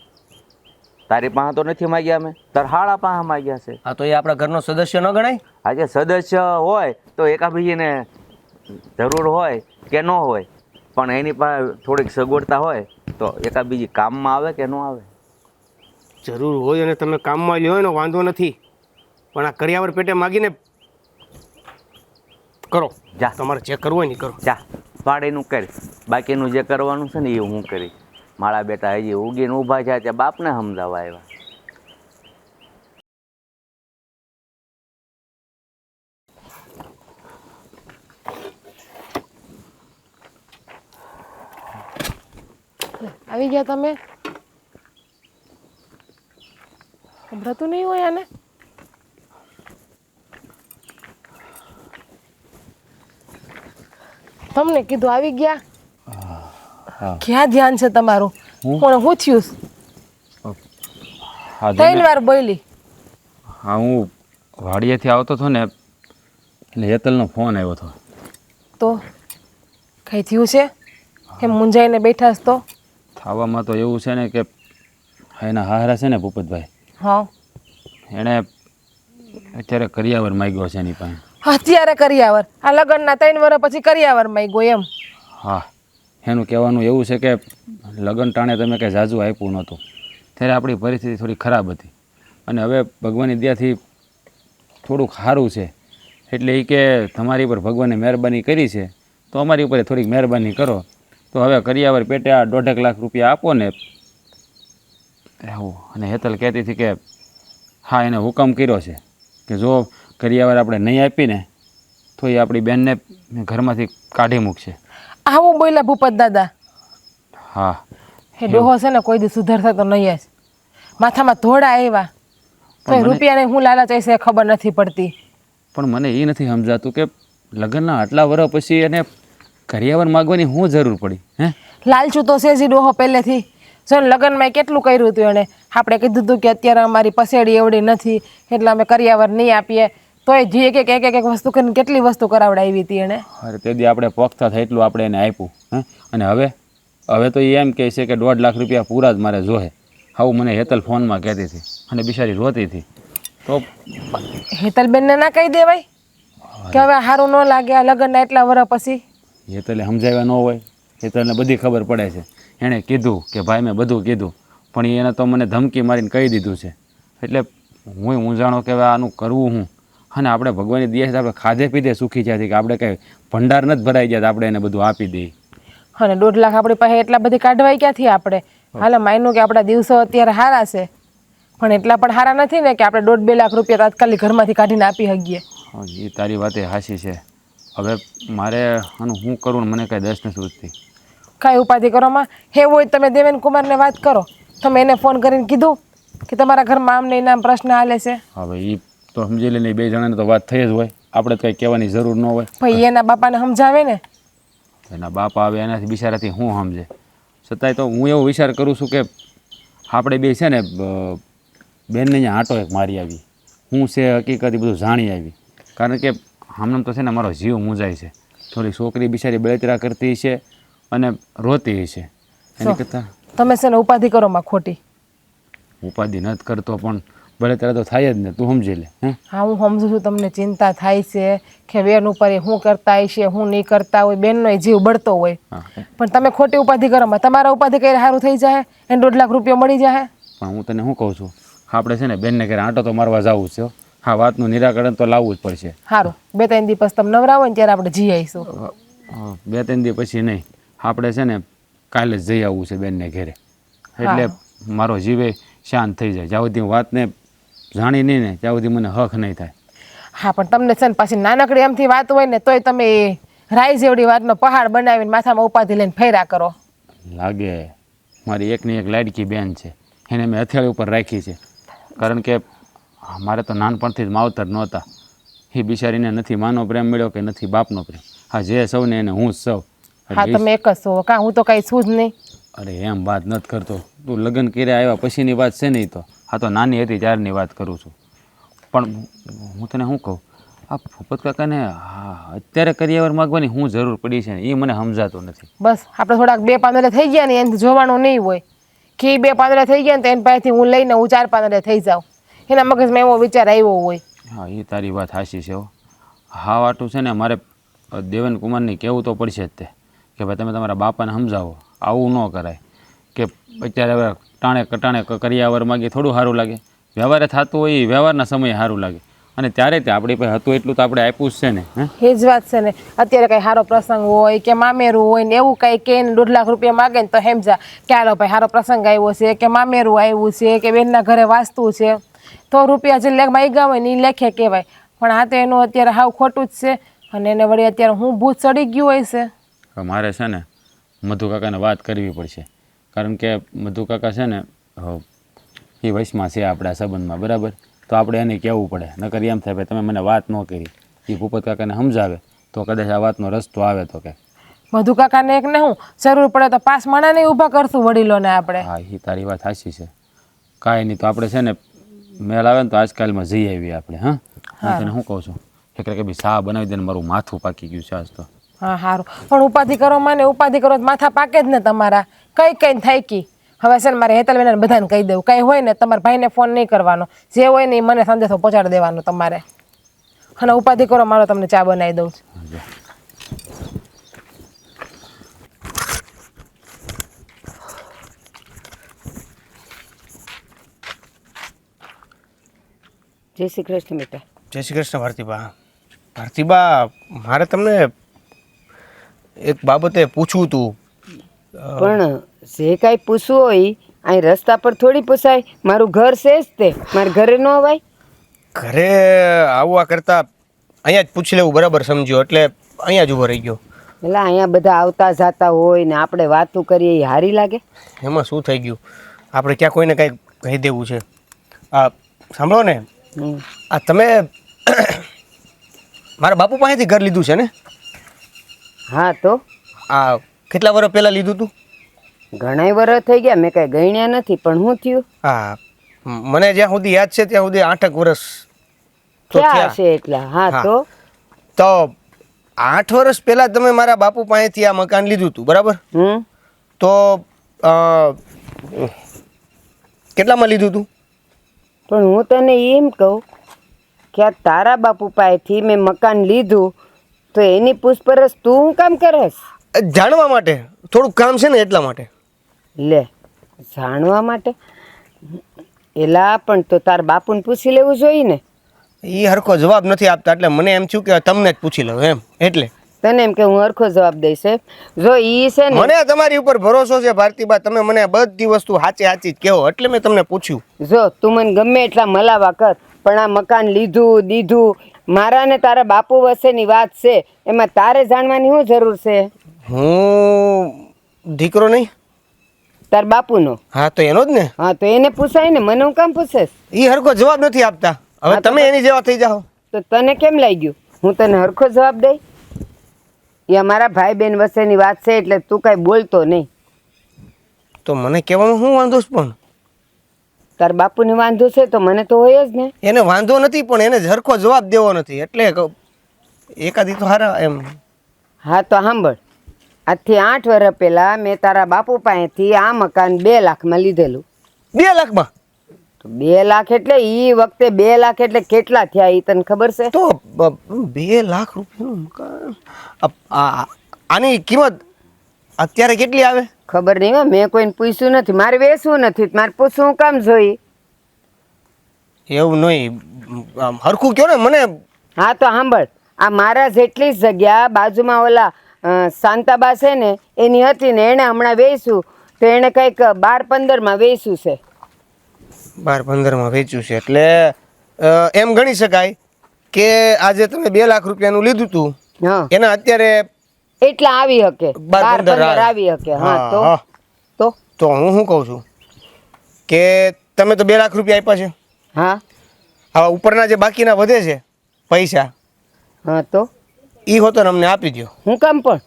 તારી પાસે તો નથી માગ્યા, અમે તાર હાળા પાસે માગ્યા છે. હા તો એ આપણા ઘરનો સદસ્ય ન ગણાય? આજે સદસ્ય હોય તો એકાબીજીને જરૂર હોય કે ન હોય, પણ એની પાસે થોડીક સગવડતા હોય તો એકાબીજી કામમાં આવે કે ન આવે? જરૂર હોય અને તમે કામમાં લ્યો એનો વાંધો નથી, પણ આ કરિયાવર પેટે માગીને કરો. જા તમારે જે કરવું હોય ને કરો. જા વાડીનું કર, બાકીનું જે કરવાનું છે ને એ હું કરીશ. મારા બેટા હજી ઉગીને ઊભા છે ત્યાં બાપને સમજાવવા આવ્યા. આવી ગયા તમે? ખબરાતું નહીં હોય આને? તમને કીધું આવી ગયા. ક્યાં ધ્યાન છે તમારું? કોણ હું થયું? ત્રણ વાર બોલી. હા, હું વાડીએથી આવતો હતો ને એટલે હેતલનો ફોન આવ્યો હતો. તો કઈ થયું છે? કેમ મૂંઝાઈને બેઠા છો? ખાવામાં તો એવું છે ને કે એના હારા છે ને ભૂપતભાઈ, હા, એણે અત્યારે કરિયાવર માગ્યો છે એની પાસે. અત્યારે કરિયાવર? આ લગ્નના 3 વર્ષ પછી કરિયાવર માંગ્યો એમ? હા, એનું કહેવાનું એવું છે કે લગ્ન ટાણે તમે કંઈ ઝાઝું આપ્યું નહોતું, ત્યારે આપણી પરિસ્થિતિ થોડી ખરાબ હતી અને હવે ભગવાનની દયાથી થોડુંક સારું છે. એટલે એ કે તમારી પર ભગવાને મહેરબાની કરી છે તો અમારી ઉપર થોડીક મહેરબાની કરો. તો હવે કરિયાવર પેટે આ 1.5 લાખ રૂપિયા આપો ને એવું. અને હેતલ કહેતી હતી કે હા, એને હુકમ કર્યો છે કે જો કરિયાવર આપણે નહીં આપીને તો એ આપણી બેનને ઘરમાંથી કાઢી મૂકશે. આવું બોલ્યા ભૂપત દાદા? હા, એ ડોહો છે ને કોઈ દી સુધરતા તો નહીં જ. માથામાં ધોળા આવ્યા તો રૂપિયાને હું લાલચ છે ખબર નથી પડતી. પણ મને એ નથી સમજાતું કે લગ્નના આટલા વર્ષ પછી એને કરિયાવર માગવાની શું જરૂર પડી? હે, લાલચું તો છે જ ડોહો પહેલેથી. જો ને લગ્નમાં કેટલું કર્યું હતું એણે. આપણે કીધું હતું કે અત્યારે અમારી પસેડી એવડી નથી એટલે અમે કરિયાવર નહીં આપીએ, તોય જે એક વસ્તુ કરીને કેટલી વસ્તુ કરાવડાવી હતી એણે. અરે તેથી આપણે પોખતા થાય એટલું આપણે એને આપ્યું. હે, અને હવે તો એ એમ કહે છે કે 1.5 લાખ રૂપિયા પૂરા જ મારે જોહે. આવું મને હેતલ ફોનમાં કહેતી હતી અને બિચારી રોતી હતી. તો હેતલબેનને ના કહી દેવાય કે હવે સારું ન લાગે આ લગ્નના એટલા વર્ષ પછી? હેતલે સમજાવ્યા ન હોય? હેતલને બધી ખબર પડે છે. એણે કીધું કે ભાઈ મેં બધું કીધું, પણ એને તો મને ધમકી મારીને કહી દીધું છે. એટલે હું ઊંઝાણો કે હવે આનું કરવું હું. અને આપણે ભગવાનની દયા આપણે ખાધે પીધે સુખી જાય કે આપણે કંઈ ભંડાર નથી ભરાઈ ગયા આપણે એને બધું આપી દઈએ. અને 1.5 લાખ આપણી પાસે એટલા બધી કાઢવાય ક્યાંથી આપણે? હાલે માન્યું કે આપણા દિવસો અત્યારે સારા છે, પણ એટલા પણ સારા નથી ને કે આપણે 1.5-2 લાખ રૂપિયા તાત્કાલિક ઘરમાંથી કાઢીને આપી શકીએ. એ તારી વાત એ હાચી છે. હવે મારે આનું શું કરવું મને કાંઈ દસ નથી સૂચતી. કાંઈ ઉપાધિ કરવામાં હે હોય તમે દેવેન કુમારને વાત કરો. તમે એને ફોન કરીને કીધું કે તમારા ઘરમાં આમ નહીં નામ પ્રશ્ન હાલે છે? હવે એ તો સમજી લે ને, બે જણાને તો વાત થઈ જ હોય, આપણે કંઈ કહેવાની જરૂર ન હોય. ભાઈ એના બાપાને સમજાવે ને. એના બાપ આવે એનાથી બિચારાથી શું સમજે? છતાંય તો હું એવો વિચાર કરું છું કે આપણે બે છે ને બેનને અહીંયા આંટો એક મારી આવી, હું છે હકીકત એ બધું જાણી આવી. કારણ કે આમનામ તો છે ને મારો જીવ મૂંઝાય છે. થોડી છોકરી બિચારી બળતરા કરતી છે અને રોતી છે. એની કરતાં તમે છે ને ઉપાધિ કરો માં ખોટી. ઉપાધિ નથી કરતો પણ ભલે ત્યારે તો થાય જ ને, તું સમજી લે. હે હા હું સમજુ છું તમને ચિંતા થાય છે કે બેન ઉપર એ શું કરતા હશે શું નહીં કરતા હોય, બેનનો જીવ બળતો હોય, હા પણ તમે ખોટી ઉપાધિ કરો માં તમારા ઉપાધિ કરી સારું થઈ જાય એને 1.5 લાખ રૂપિયા મળી જાય. પણ હું તને શું કહું છું, આપણે છે ને બેનને ઘરે આંટો તો મારવા જવું છે હો. હા, વાતનું નિરાકરણ તો લાવવું જ પડશે. સારું 2-3 દિવસ તમે નવરા હોય ને ત્યારે આપણે જઈ આવીશું. 2-3 દિવસ પછી નહીં, આપણે છે ને કાલે જ જઈ આવવું છે બેનને ઘરે, એટલે મારો જીવે શાંત થઈ જાય. જ્યાં સુધી વાતને જાણી નહીં ને ત્યાં સુધી મને હક નહીં થાય. હા પણ તમને છે ને પાછી નાનકડી એમથી વાત હોય ને તોય તમે રાઈ જેવડી વાતનો પહાડ બનાવીને માથામાં ઉપાધિ લઈને ફેરા કરો. લાગે મારી એકની એક લાડકી બેન છે, એને મેં હથેળી ઉપર રાખી છે, કારણ કે મારે તો નાનપણથી જ માવતર નહોતા. એ બિચારીને નથી માનો પ્રેમ મળ્યો કે નથી બાપનો પ્રેમ. હા, જે સૌને એને હું જ સૌ. હા તમે એક જ છો કાં, હું તો કાંઈ છું જ નહીં. અરે એમ વાત નથી કરતો, તું લગ્ન કર્યા આવ્યા પછીની વાત છે નહીં, તો હા તો નાની હતી ત્યારની વાત કરું છું. પણ હું તને શું કહું, આ ભૂપત કાકાને અત્યારે કરિયાવર માગવાની શું જરૂર પડી છે ને એ મને સમજાતું નથી. બસ આપણે થોડાક 2 પાંદડે થઈ ગયા ને એનાથી જોવાનું નહીં હોય કે 2 પાંદડે થઈ ગયા ને તો એની પાસેથી હું લઈને હું 4 પાંદડે થઈ જાઉં, એના મગજમાં એવો વિચાર આવ્યો હોય. હા, એ તારી વાત સાચી છે હો. હા વાટું છે ને મારે દેવેન કુમારને કહેવું તો પડશે જ તે કે ભાઈ તમે તમારા બાપાને સમજાવો, આવું ન કરાય કે અત્યારે હવે ટાણે કટાણે કરિયાવર માગી થોડું સારું લાગે. વ્યવહારે થતું હોય એ વ્યવહારના સમયે સારું લાગે, અને ત્યારે તે આપણી પાસે હતું એટલું તો આપણે આપ્યું જ છે ને. એ જ વાત છે ને, અત્યારે કંઈ સારો પ્રસંગ હોય કે મામેરું હોય ને એવું કંઈ કે 1.5 લાખ રૂપિયા માગે ને તો સમજા કે હાલો ભાઈ સારો પ્રસંગ આવ્યો છે કે મામેરું આવ્યું છે કે બેનના ઘરે વાસ્તુ છે તો રૂપિયા જે માગ્યા હોય ને એ લેખે કહેવાય. પણ આ તો એનું અત્યારે હાવ ખોટું જ છે, અને એને વળી અત્યારે હું ભૂત ચડી ગયું હોય છે. મારે છે ને મધુ કાકાને વાત કરવી પડશે, કારણ કે મધુ કાકા છે ને એ વયસમાં છે આપણા સંબંધમાં, બરાબર? તો આપણે એને કહેવું પડે, નકર એમ થાય ભાઈ તમે મને વાત ન કરી. એ ભૂપત કાકાને સમજાવે તો કદાચ આ વાતનો રસ્તો આવે તો કે મધુ કાકાને એક ને હું જરૂર પડે તો 5 માણાને ઊભા કરશું વડીલોને આપણે. હા, એ તારી વાત સાચી છે. કાંઈ નહીં, તો આપણે છે ને મેળ આવે ને તો આજકાલમાં જઈ આવીએ આપણે. હા, હું તને શું કહું છું, એક બી સા બનાવી દે ને મારું માથું પાકી ગયું છે આજ તો. હા સારું, પણ ઉપાધિ કરો માને ઉપાધિ કરો તો માથા પાકે જ ને તમારા. કઈ થાય કી હવે છે ને મારે હેતલબેન બધાને કહી દેવું, કંઈ હોય ને તમારા ભાઈને ફોન નહીં કરવાનો, જે હોય ને એ મને સંદેશો પહોંચાડી દેવાનો તમારે. અને ઉપાધિ કરો મારો તમને ચા બનાવી દઉં છું. જય શ્રી કૃષ્ણ બેટા. જય શ્રી કૃષ્ણ ભારતીબા. ભારતીબા, મારે તમને એક બાબતે પૂછવું હતું. પણ જે કાંઈ પૂછવું હોય અહીં રસ્તા પર થોડી પૂછાય, મારું ઘર છે જ તે, મારા ઘરે ન અવાય. ઘરે આવવા કરતાં અહીંયા જ પૂછી લેવું બરાબર સમજ્યો, એટલે અહીંયા જ ઊભો રહી ગયો. એટલે અહીંયા બધા આવતા જતા હોય ને આપણે વાતું કરીએ એ સારી લાગે? એમાં શું થઈ ગયું, આપણે ક્યાં કોઈને કાંઈ કહી દેવું છે. આ સાંભળો ને, આ તમે મારા બાપુ પાસેથી ઘર લીધું છે ને? હા તો આ કેટલા વર્ષ પહેલાં લીધું હતું? ઘણાય વર્ષ થઈ ગયા, મેં કાંઈ ગણ્યા નથી. પણ શું થયું? હા, મને જ્યાં સુધી યાદ છે ત્યાં સુધી 8 વર્ષ તો ક્યાં થયા હશે એટલા? હા તો 8 વર્ષ પહેલા તમે મારા બાપુ પાસેથી આ મકાન લીધું હતું, બરાબર? તો કેટલામાં લીધું હતું? પણ હું તને એમ કહું કે આ તારા બાપુ પાસેથી મેં મકાન લીધું તો એની પૂછપરછ તું શું કામ કરસ? જાણવા માટે, થોડુંક કામ છે ને એટલા માટે. લે, જાણવા માટે? એલા પણ તો તાર બાપુને પૂછી લેવું જોઈએ ને. એ હરખો જવાબ નથી આપતા, એટલે મને એમ થયું કે તમને જ પૂછી લઉં એમ. એટલે તને એમ કે હું હરખો જવાબ દઈશ? જો ઈ છે ને, મને તમારી ઉપર ભરોસો છે ભારતીબા, તમે મને બધી વસ્તુ સાચી જ કહો, એટલે મેં તમને પૂછ્યું. જો તું મને ગમે એટલા મલાવા કર, પણ આ મકાન લીધું દીધું મારા ને તારા બાપુ વચ્ચેની વાત છે, એમાં તારે જાણવાની શું જરૂર છે? હું દીકરો નહીં? તાર બાપુનો? હા તો એનો જ ને. હા તો એને પૂછાય ને, મને હું કામ પૂછેશ? એ હરખો જવાબ નથી આપતા, હવે તમે એની જેવા થઈ જાઓ. તો તને કેમ લાગ્યું હું તને હરખો જવાબ દઈ? એ અમારા ભાઈ બહેન વચ્ચેની વાત છે એટલે તું કાંઈ બોલતો નહીં. તો મને કહેવામાં શું વાંધો છે? પણ તાર બાપુને વાંધો છે તો મને તો હોય જ ને. એને વાંધો નથી, પણ એને હરખો જવાબ દેવો નથી, એટલે એકાદી તો હારા એમ. હા તો સાંભળ, આજથી 8 વર્ષ પહેલા મેં તારા બાપુ પાસેથી આ મકાન 2 લાખમાં લીધેલું. 2 લાખમાં? તો 2 લાખ એટલે ઈ વખતે 2 લાખ એટલે કેટલા થયા ઈ તને ખબર છે? તો 2 લાખ રૂપિયાનું મકાન આની કિંમત અત્યારે કેટલી આવે? ખબર નહીં હો, મેં કોઈને પૂછ્યું નથી. મારે વેચવું નથી, મારે પૂછવું કામ જોઈ? એવું નહીં, હરખું કયો ને મને. હા તો સાંભળ, આ મારા જેટલી જ જગ્યા બાજુમાં ઓલા શાંતાબા છે ને એની હતી ને, એણે હમણાં વેચ્યું તો એણે કંઈક 12-15 વેચ્યું છે. 12-15 વેચ્યું છે એટલે એમ ગણી શકાય કે આજે તમે 2 લાખ રૂપિયાનું લીધું હતું હા, એના અત્યારે એટલા આવી શકે, 12-15 આવી શકે. હા તો હું શું કહું છું કે તમે તો 2 લાખ રૂપિયા આપ્યા છે. હા હવે ઉપરના જે બાકીના વધે છે પૈસા, હા તો ઈ હોતો ને અમને આપી દો. હું કામ? પણ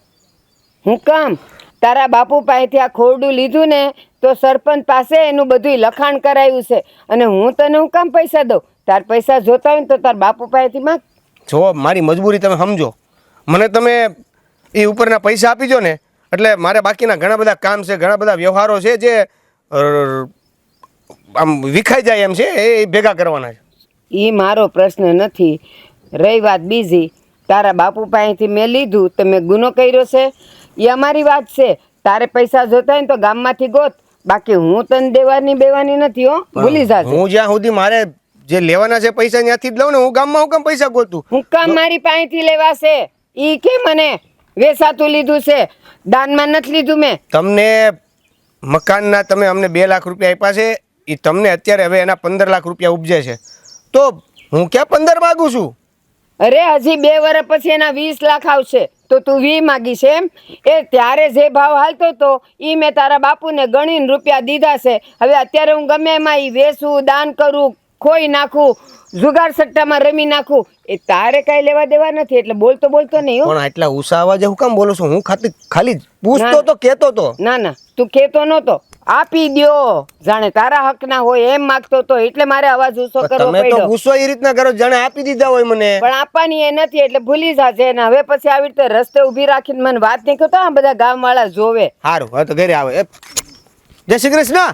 હું કામ? તારા બાપુ પાસેથી આ ખોરડું લીધું ને તો સરપંચ પાસે એનું બધું લખાણ કરાયું છે, અને હું તને હું કામ પૈસા દઉં? તાર પૈસા જોતા હોય ને તો તાર બાપુ પાસેથી માંગ. જો મારી મજબૂરી તમે સમજો, મને તમે એ ઉપરના પૈસા આપી દો ને એટલે મારે બાકીના ઘણા બધા કામ છે, ઘણા બધા વ્યવહારો છે જે આમ વિખાઈ જાય એમ છે, એ ભેગા કરવાના છે. એ મારો પ્રશ્ન નથી. રહી વાત બીજી, તારા બાપુ પાસેથી મેં લીધું તો મેં ગુનો કર્યો છે? એ અમારી વાત છે. તારે પૈસા જોતા હોય ને તો ગામમાંથી ગોત, બાકી હું તને દેવાની બેવાની નથી હો, ભૂલી જાજે. હું જ્યાં સુધી મારે જે લેવાના છે પૈસા ત્યાંથી જ લઉં ને, હું ગામમાં હું કામ પૈસા ગોતું? હું કામ મારી પાસેથી લેવાશે? ઈ કે મને વેસાતું લીધું છે, દાનમાં નથી લીધું મેં. તમને મકાનના તમે અમને 2 લાખ રૂપિયા આપ્યા છે, એ તમને અત્યારે હવે એના 15 લાખ રૂપિયા ઉપજે છે, તો હું ક્યાં 15 માગું છું? અરે હજી 2 વર્ષ પછી એના 20 લાખ આવશે તો તું 20 માગીશ એમ? એ ત્યારે જે ભાવ હાલતો હતો એ મેં તારા બાપુને ગણીને રૂપિયા દીધા છે. હવે અત્યારે હું ગમે એમાં ઈ વેચું, દાન કરું, ખોઈ નાખું, જુગાર સટ્ટામાં રમી નાખું, એ તારે કઈ લેવા દેવા નથી. એટલે બોલતો નહીં હો. પણ આટલા ઊંચા અવાજે હું કામ બોલું છું? હું ખાલી પૂછતો તો, કહેતો તો. ના તું કહેતો નહોતો. આપી દ્યો, જાણે તારા હક ના હોય એમ માગતો તો, એટલે મારે અવાજ ઊંચો કરવો તમે તો પડ્યો. ગુસ્સો એ રીતના કરો જાણે આપી દીધા હોય મને. પણ આપવાની એ નથી એટલે ભૂલી જાજે ને. હવે પછી આવી રીતે રસ્તે ઊભી રાખીને મને વાત નહીં કરતો, આ બધા ગામ વાળા જોવે. સારું, હવે તો ઘરે આવે. જય શ્રી કૃષ્ણ.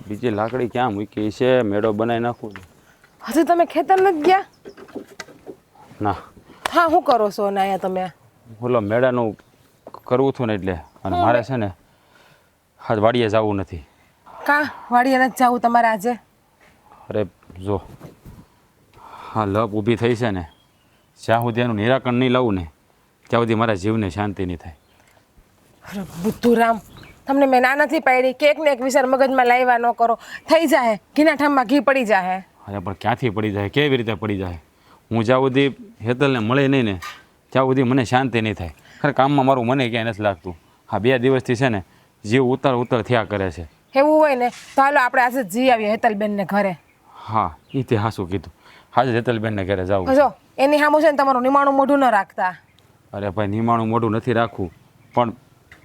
બીજી લાકડી ક્યાં મૂકી છે? મેળો બનાવી નાખું. હજુ તમે ખેતર નથી ગયા? ના. હા, શું કરો છો ને અહીંયા તમે? ઓલો મેળાનું કરવું હતું ને એટલે, અને મારે છે ને આજ વાડીએ જવું નથી. કા વાડીએ નથી જવું તમારે આજે? અરે જો હા લપ ઊભી થઈ છે ને, જ્યાં સુધી એનું નિરાકરણ નહીં લાવું ને ત્યાં સુધી મારા જીવને શાંતિ નહીં થાય. અરે બુદ્ધુરામ, તમને મેં ના નથી પાડી કે એકને એક વિચાર મગજમાં લાવ્યા ન કરો, થઈ જાય ઘીના ઠામમાં ઘી પડી જાય. અરે પણ ક્યાંથી પડી જાય, કેવી રીતે પડી જાય? હું જ્યાં સુધી હેતલને મળે નહીં ને ત્યાં સુધી મને શાંતિ નહીં થાય. ખરે કામમાં મારું મને ક્યાંય નથી લાગતું. હા 2 દિવસથી છે ને જીવ ઉતર થયા કરે છે. એવું હોય ને તો હાલો આપણે આજે જઈ આવીએ હેતલબેનને ઘરે. હા એ તે હાસું કીધું, આજે હેતલબેનને ઘરે જાવું. જો એની સામું છે ને તમારું નિમાણું મોઢું ન રાખતા. અરે ભાઈ નિમાણું મોઢું નથી રાખવું, પણ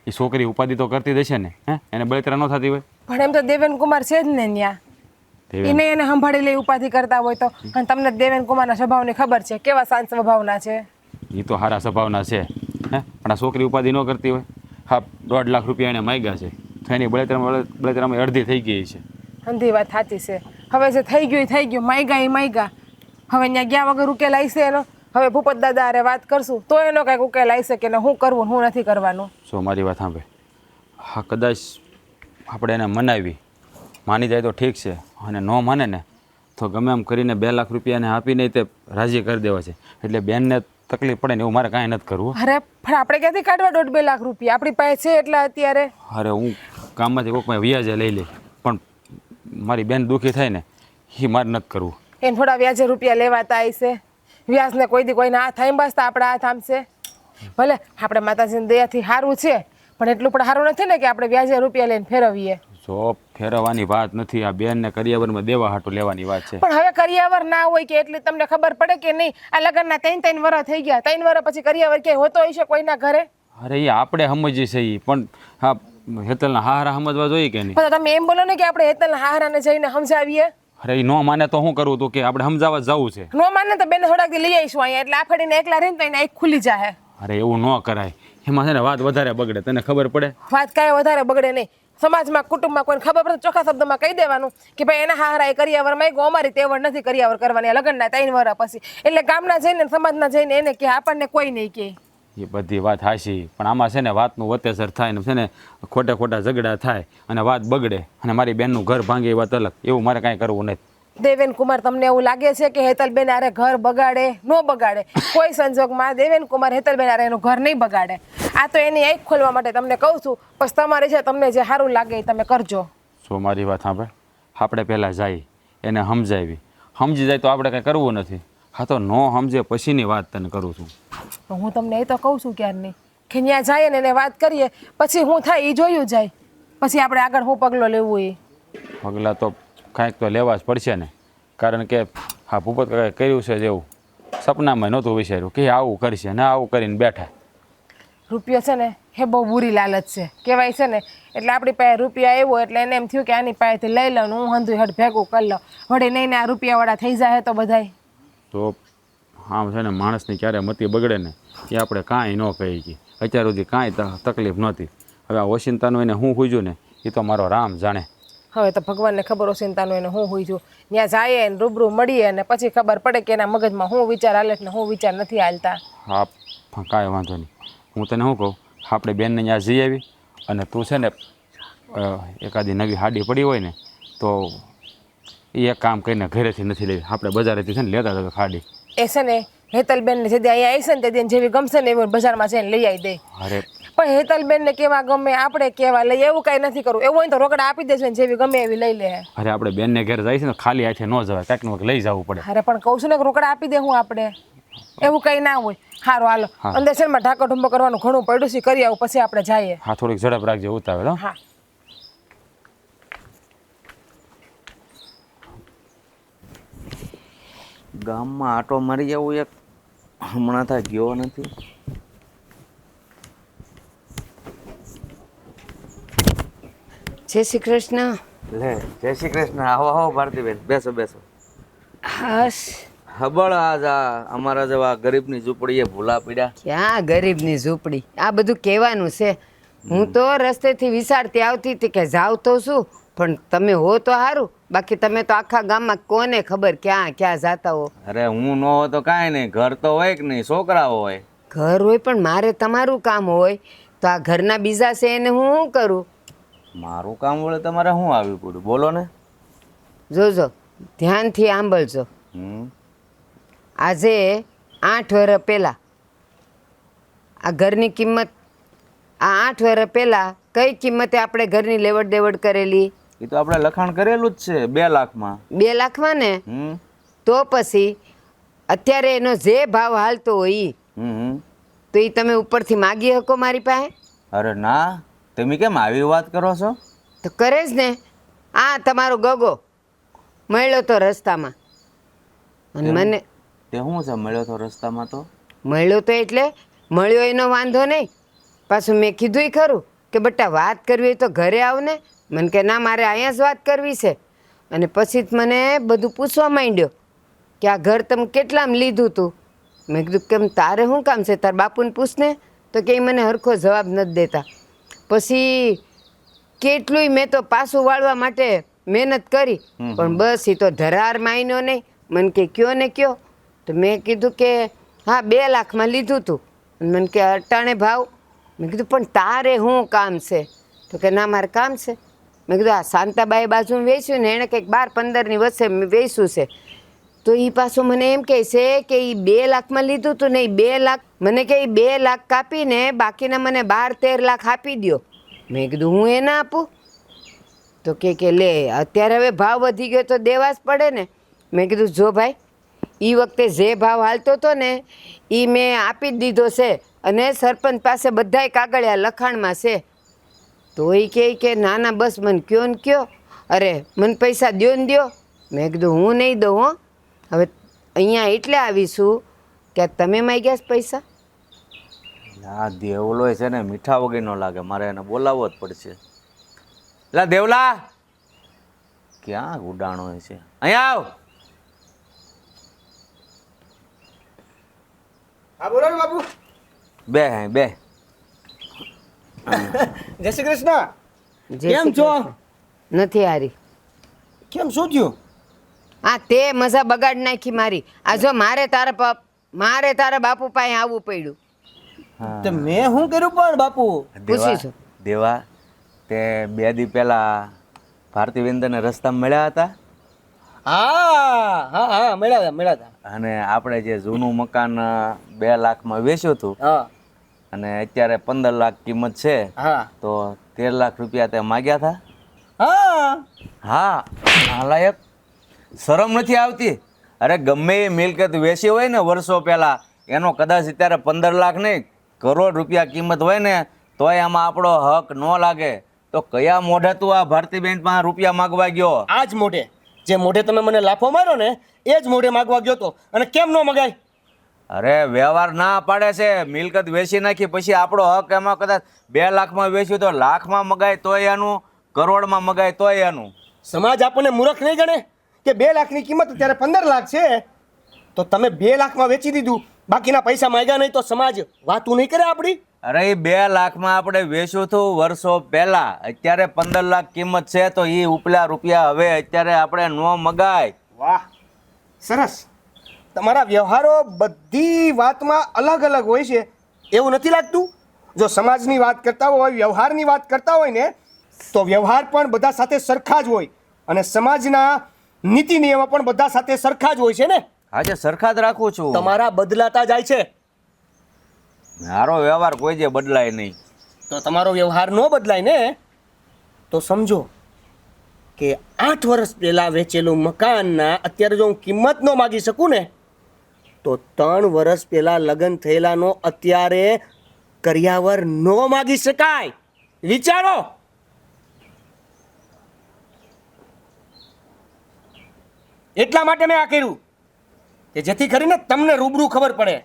એ છોકરી ઉપાધિ તો કરતી દેશે ને, હે એને બળતરા ન થતી હોય? પણ એમ તો દેવેન કુમાર છે જ ને ત્યાં, એને સંભાળી લઈ ઉપાધિ કરતા હોય તો. અને તમને દેવેન કુમારના સ્વભાવની ખબર છે, કેવા શાંત સ્વભાવના છે. એ તો સારા સ્વભાવના છે, હે પણ આ છોકરી ઉપાધિ ન કરતી હોય. હા 1.5 લાખ રૂપિયા એને માગ્યા છે તો એની બળતરામાં અડધી થઈ ગઈ છે. અંધી વાત સાચી છે. હવે જે થઈ ગયું માગ્યા એ માગ્યા. હવે ત્યાં ગયા વગર ઉકેલ આવશે એનો? હવે ભૂપત દાદા અરે વાત કરશું તો એનો કાંઈક ઉકેલ આવી શકે ને, શું કરવું શું નથી કરવાનું. સો મારી વાત સાંભળે, હા કદાચ આપણે એને મનાવી, માની જાય તો ઠીક છે, અને ન માને ને તો ગમે એમ કરીને 2 લાખ રૂપિયાને આપીને તે રાજી કરી દેવા છે. એટલે બેનને તકલીફ પડે ને એવું મારે કાંઈ નથી કરવું. અરે પણ આપણે ક્યાંથી કાઢવા 1.5-2 લાખ રૂપિયા? આપણી પાસે છે એટલા અત્યારે. અરે હું કામમાંથી કોઈક વ્યાજે લઈ લે, પણ મારી બેન દુઃખી થાય ને એ મારે નથી કરવું. એને થોડા વ્યાજે રૂપિયા લેવાતા હશે. વ્યાજને કોઈ દી કોઈને હાથ આંબાસતા આપણા હાથ આમશે? ભલે આપણે માતાજીની દયાથી સારું છે, પણ એટલું પણ સારું નથી ને કે આપણે વ્યાજે રૂપિયા લઈને ફેરવીએ. જો ફેરવવાની વાત નથી, આ બેનને કરિયાવરમાં દેવા હાટું લેવાની વાત છે. પણ હવે કરિયાવર ના હોય કે એટલે તમને ખબર પડે કે નહીં? આ લગ્નના 3 વર્ષ થઈ ગયા, 3 વર્ષ પછી કરિયાવર ક્યાંય હોતો હશે કોઈના ઘરે? અરે એ આપણે સમજીએ છીએ, પણ હા હેતલના હારા સમજવા જોઈએ કે નહીં? પણ તમે એમ બોલો ને કે આપણે હેતલના હારાને જઈને સમજાવીએ. અરે એ ન માને તો શું કરવું તું કે આપણે સમજાવવા જવું છે? ન માને તો બેન થોડાક દી લઈ આવીશું અહીંયા, એટલે આફડીને એકલા રહીને તો એને એક ખુલી જાય. અરે એવું ન કરાય, એમાં છે ને વાત વધારે બગડે, તને ખબર પડે? વાત કાંઈ વધારે બગડે નહીં. સમાજમાં કુટુંબમાં કોઈને ખબર પડે ચોખ્ખા શબ્દોમાં કહી દેવાનું કે ભાઈ એના હારા એ કરિયાવર માંગ્યો, અમારી તેવડ નથી કરિયાવર કરવાની, આ લગ્નના 3 વર્ષ પછી. એટલે ગામના જઈને સમાજના જઈને એને કે આપણને કોઈ નહીં કે. એ બધી વાત હાશી, પણ આમાં છે ને વાતનું વતેસર થાય ને છે ને ખોટા ખોટા ઝઘડા થાય અને વાત બગડે અને મારી બેનનું ઘર ભાંગે એ વાત અલગ. એવું મારે કાંઈ કરવું નથી. દેવેન કુમાર, તમને એવું લાગે છે કે હેતલબેન આરે ઘર બગાડે? નો બગાડે. કોઈ સંજોગમાં દેવેન કુમાર હેતલબેન આરે એનું ઘર નહીં બગાડે. આ તો એની આંખ ખોલવા માટે તમને કહું છું. બસ તમારી છે, તમને જે સારું લાગે એ તમે કરજો. સો મારી વાત સાંભળ, આપણે પહેલાં જઈ એને સમજાવી, સમજી જાય તો આપણે કાંઈ કરવું નથી. હા તો ન સમજે પછીની વાત તને કરું છું. હું તમને એ તો કહું છું ક્યારની કે ત્યાં જઈએ ને એને વાત કરીએ, પછી હું થાય એ જોયું જાય, પછી આપણે આગળ શું પગલો લેવું એ. પગલાં તો કાંઈક તો લેવા જ પડશે ને, કારણ કે હા ભૂપત કાંઈ કર્યું છે જેવું સપનામાં નહોતું વિચાર્યું કે આવું કરશે ને આવું કરીને બેઠા. રૂપિયો છે ને એ બહુ બુરી લાલચ છે કહેવાય છે ને. એટલે આપણી પાસે રૂપિયા આવ્યો એટલે એને એમ થયું કે આની પાસેથી લઈ લઉં, હું હંધું હટ ભેગું કરી લઉં. વળી નહીં ને આ રૂપિયાવાળા થઈ જાય તો બધાય. તો આમ છે ને માણસની ક્યારે મતિ બગડે ને એ આપણે કાંઈ ન કહી કે અત્યાર સુધી કાંઈ તકલીફ નહોતી. હવે આ ઓશિંતાનું એને હું સૂઝ્યું ને એ તો મારો રામ જાણે. હવે તો ભગવાનને ખબર ઓશિંતાનું એને હું હોઈ છું. ત્યાં જઈએ ને રૂબરૂ મળીએ ને પછી ખબર પડે કે એના મગજમાં હું વિચાર હાલે ને હું વિચાર નથી હાલતા. હા કાંઈ વાંધો નહીં. હું તને શું કહું, આપણે બેનને ત્યાં જઈ આવી અને તું છે ને એકાદી નવી હાડી પડી હોય ને તો એ એક કામ કરીને ઘરેથી નથી લેવી, આપણે બજારેથી છે ને લેતા હતા ખાડી. એ છે ને હેતલબેનને જે અહીંયા આવી છે ને તે જેવી ગમશે ને એવી બજારમાં જઈને લઈ આવી દે. અરે પણ હેતલબેનને કેવા ગમે આપણે કેવા લઈએ એવું કાંઈ નથી કરવું. એવું હોય તો રોકડા આપી દેજો ને જેવી ગમે એવી લઈ લે. અરે આપણે બેનને ઘેર જાય છે ને ખાલી હાથે ન જવાય, કાંઈક ને કાંઈક લઈ જવું પડે. અરે પણ કહું છું ને કે રોકડા આપી દે હું આપણે, એવું કંઈ ના હોય. સારું હાલો, અંદર છે ને ઢાકો ઢુંબો કરવાનું ઘણું પડ્યું છે, કરી આવું પછી આપણે જઈએ. હા થોડીક ઝડપ રાખજે, ઉતાવળ. હા ગામમાં આટો મારી જવું એક હમણાં થાય ગયો નથી. જય શ્રી કૃષ્ણ. લે જય શ્રી કૃષ્ણ. આવો આવો ભારતીબેન, બેસો બેસો. હસ, હબળ આજ અમારા જેવા ગરીબની ઝૂંપડીએ ભૂલા પીડ્યા. ક્યાં ગરીબની ઝૂંપડી, આ બધું કહેવાનું છે. હું તો રસ્તેથી વિચારતી આવતી હતી કે જાવ તો શું, પણ તમે હો તો સારું, બાકી તમે તો આખા ગામમાં કોને ખબર ક્યાં ક્યાં જાતા હો. અરે હું ન હો તો કાંઈ નહીં, ઘર તો હોય કે નહીં, છોકરાઓ હોય. ઘર હોય પણ મારે તમારું કામ હોય તો આ ઘરના બીજા છે એને હું શું કરું? મારું કામ વળે તમારે શું આવી પડ્યું, બોલો ને. જોજો ધ્યાનથી સાંભળજો. આજે 8 વર્ષ પહેલાં આ ઘરની કિંમત, આ 8 વર્ષ પહેલાં કઈ કિંમતે આપણે ઘરની લેવડ દેવડ કરેલી? એ તો આપણે લખાણ કરેલું જ છે 2 લાખમાં. 2 લાખમાં ને? તો પછી અત્યારે એનો જે ભાવ હાલતો હોય તો એ તમે ઉપરથી માગી શકો મારી પાસે? અરે ના, તમે કેમ આવી વાત કરો છો? તો કરે જ ને. આ તમારો ગગો મળ્યો તો રસ્તામાં અને મને તે શું છે મળ્યો તો રસ્તામાં? તો મળ્યો તો એટલે મળ્યો એનો વાંધો નહીં, પાછું મેં કીધું ખરું કે બટા વાત કરવી હોય તો ઘરે આવ ને. મને કે ના મારે અહીંયા જ વાત કરવી છે. અને પછી જ મને બધું પૂછવા માંડ્યો કે આ ઘર તમે કેટલામાં લીધું તું? મેં કીધું કેમ તારે શું કામ છે, તાર બાપુને પૂછને. તો કે મને હરખો જવાબ નથી દેતા. પછી કેટલુંય મેં તો પાછું વાળવા માટે મહેનત કરી પણ બસ એ તો ધરાર માયનો નહીં. મને કે કયો ને કયો? તો મેં કીધું કે હા 2 લાખમાં લીધું તું. મને કે અટાણે ભાવ? મેં કીધું પણ તારે શું કામ છે? તો કે ના મારે કામ છે. મેં કીધું આ શાંતાબાઈ બાજુ વેચ્યું ને એણે કંઈક 12-15ની વચ્ચે વેચ્યું છે. તો એ પાછું મને એમ કહે છે કે એ 2 લાખમાં લીધું હતું ને 2 લાખ, મને કે 2 લાખ કાપીને બાકીના મને 12-13 લાખ આપી દો. મેં કીધું હું એ ના આપું? તો કે લે અત્યારે હવે ભાવ વધી ગયો તો દેવા જ પડે ને. મેં કીધું જો ભાઈ એ વખતે જે ભાવ હાલતો હતો ને એ મેં આપી જ દીધો છે અને સરપંચ પાસે બધાય કાગળિયા લખાણમાં છે. તો એ કહે કે ના ના બસ મને કયો ને કયો, અરે મને પૈસા દ્યો ને દ્યો. મેં કીધું હું નહીં દઉં હો. હવે અહીંયા એટલે આવીશું કે તમે માંગ્યા છે પૈસા? આ દેવલો છે ને મીઠા વગરનો લાગે, મારે એને બોલાવવો જ પડશે. લા દેવલા, ક્યાં ઉડાણો છે? અહીંયા આવ. હા બોલો ને બાપુ. બે જય શ્રી કૃષ્ણ. જય કેમ શ્રી છો? કૃષ્ણ. નથી હારી. કેમ શું થયું? આ તે મજા બગાડ નાખી મારી. આ જો મારે તારા બાપુ પાસે આવવું પડ્યું. તે મેં શું કર્યું પણ બાપુ? પૂછી છું. દેવા તે 2 દી પહેલા ભારતીવેન્દ્રને રસ્તામાં મળ્યા હતા હા હા હા મળ્યા હતા. અને આપણે જે જૂનું મકાન 2 લાખમાં વેચ્યું હતું હા અને અત્યારે 15 લાખ કિંમત છે, હા તો 13 લાખ રૂપિયા તે માગ્યા હતા. હા હા નાલાયક, શરમ નથી આવતી? અરે ગમે એ મિલકત વેચી હોય ને વર્ષો પહેલા, એનો કદાચ અત્યારે 15 લાખ નહીં કરોડ રૂપિયા કિંમત હોય ને તોય આમાં આપણો હક ન લાગે. તો કયા મોઢે તું આ ભારતી બેંક માં રૂપિયા માગવા ગયો? આ જ મોઢે, જે મોઢે તમે મને લાફો માર્યો ને એ જ મોઢે માગવા ગયો તો. અને કેમ ન મગાય? અરે વ્યવહાર ના પાડે છે, મિલકત વેચી નાખી પછી આપણો હક એમાં કદાચ 2 લાખમાં વેચ્યું તો લાખમાં મગાય તોય એનું, કરોડમાં મગાય તોય એનું. સમાજ આપણને મૂર્ખ નહીં ગણે કે 2 લાખની કિંમત અત્યારે 15 લાખ છે, તો તમે 2 લાખમાં વેચી દીધું, બાકીના પૈસા માંગ્યા નહીં, તો સમાજ વાતું નહીં કરે આપણી? અરે એ 2 લાખમાં આપણે વેચ્યું હતું વર્ષો પહેલા, અત્યારે 15 લાખ કિંમત છે, તો એ ઉપલા રૂપિયા હવે અત્યારે આપણે ન મગાય. વાહ, સરસ. તમારા વ્યવહારો બધી વાતમાં અલગ અલગ હોય છે, એવું નથી લાગતું? જો સમાજની વાત કરતા હોય, વ્યવહારની વાત કરતા હોય ને, તો વ્યવહાર પણ બધા સાથે સરખા જ હોય, અને સમાજના નીતિ નિયમો પણ બધા સાથે સરખા જ હોય છે ને? આજે સરખા જ રાખું છું. તમારા બદલાતા જાય છે. મારો વ્યવહાર કોઈ જે બદલાય નહીં. તો તમારો વ્યવહાર ન બદલાય ને, તો સમજો કે 8 વર્ષ પહેલા વેચેલું મકાનના અત્યારે જો હું કિંમત ન માગી શકું ને, તો 3 વર્ષ પહેલા લગ્ન થયેલાનો અત્યારે કરિયાવર ન માગી શકાય. વિચારો. એટલા માટે મેં આ કર્યું કે જેથી કરીને તમને રૂબરૂ ખબર પડે.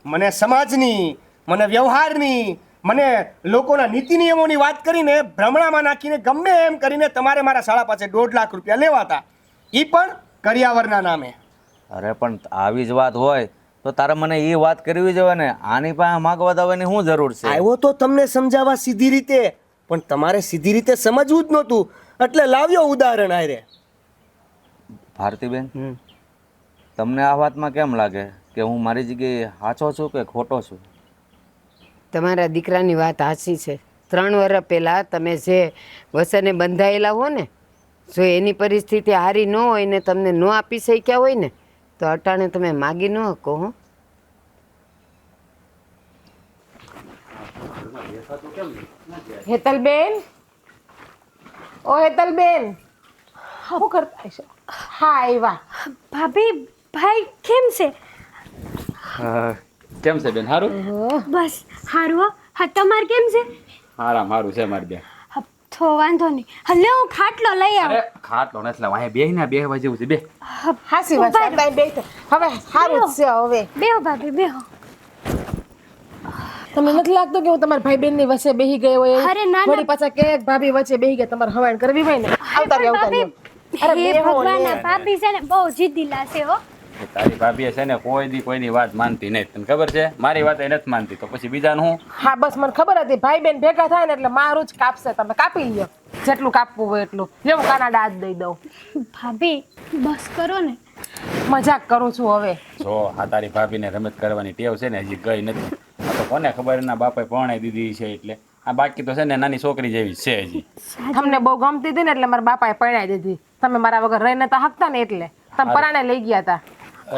મને સમાજની, મને વ્યવહારની, મને લોકોના નીતિ નિયમોની વાત કરીને ભ્રમણામાં નાખીને ગમે એમ કરીને તમારે મારા શાળા પાસે 1.5 લાખ રૂપિયા લેવાતા, એ પણ કરિયાવરના નામે. અરે પણ આવી જ વાત હોય તો તારે મને એ વાત કરવી જોઈએ ને, આની પાસે માગવા દેવાની શું જરૂર છે? આવ્યો તો તમને સમજાવવા સીધી રીતે, પણ તમારે સીધી રીતે સમજવું જ નહોતું, એટલે લાવ્યો ઉદાહરણ આરે. ભારતીબેન, તમને આ વાતમાં કેમ લાગે કે હું મારી જગ્યાએ સાચો છું કે ખોટો છું? તમારા દીકરાની વાત સાચી છે. 3 વર્ષ પહેલાં તમે જે વસને બંધાયેલા હો ને, જો એની પરિસ્થિતિ સારી ન હોય ને તમને ન આપી શક્યા હોય ને, તો અટાણે તમે માગી ન શકો. હો હેતલબેન, ઓ હેતલબેન, શું કરતા છો? હા આવ્યા. ભાભી, ભાઈ કેમ છે? કેમ છે બેન? સારું? બસ સારું હો. હા, તમારે કેમ છે? સારું છે મારી બેન. હા, તો વાંધો નહીં. હા, લે હું ખાટલો લઈ આવું. અરે ખાટલો નથી લાવ, અહીંયા બેહવા જેવું છે. બે હાસી વાત છે. તાઈ બેઠો. હવે સારું જ છે. હવે બેહો ભાભી, બેહો. તમને નથી લાગતું કે હું તમારા ભાઈ બહેન ની વચ્ચે બેહી ગઈ હોય? અરે ના, ના. વળી પાછા કે ભાભી વચ્ચે બેહી ગયા, તમારે હવાણ કરવી હોય ને? આવતા રહ્યો, આવતા રહ્યો. અરે હે બેહો ભગવાન, ને. આ ભાભી છે ને બહુ જીદ્દીલા છે હો. તારી ભાભી છે ને કોઈ દી કોઈની વાત માનતી નહીં, તને ખબર છે? મારી વાત એ નથી માનતી, તો પછી બીજાનું હું? હા બસ મને ખબર હતી, ભાઈ બેન ભેગા થાય ને એટલે મારું જ કાપશે. તમે કાપી લ્યો જેટલું કાપવું હોય એટલું. લ્યો હું કાના દાદ દઈ દઉં. ભાભી બસ કરો ને. મજાક કરું છું હવે. જો આ તારી ભાભીને રમત કરવાની ટેવ છે ને હજી ગઈ નથી. આ તો કોને ખબર એના બાપે પરણાઈ દીધી છે, એટલે આ બાકી તો છે ને નાની છોકરી જેવી છે હજી. તમને બહુ ગમતી હતી ને એટલે મારા બાપાએ પરણાઈ દીધી. તમે મારા વગર રહી નતા હકતા ને એટલે તમે પરાણે લઈ ગયા હતા.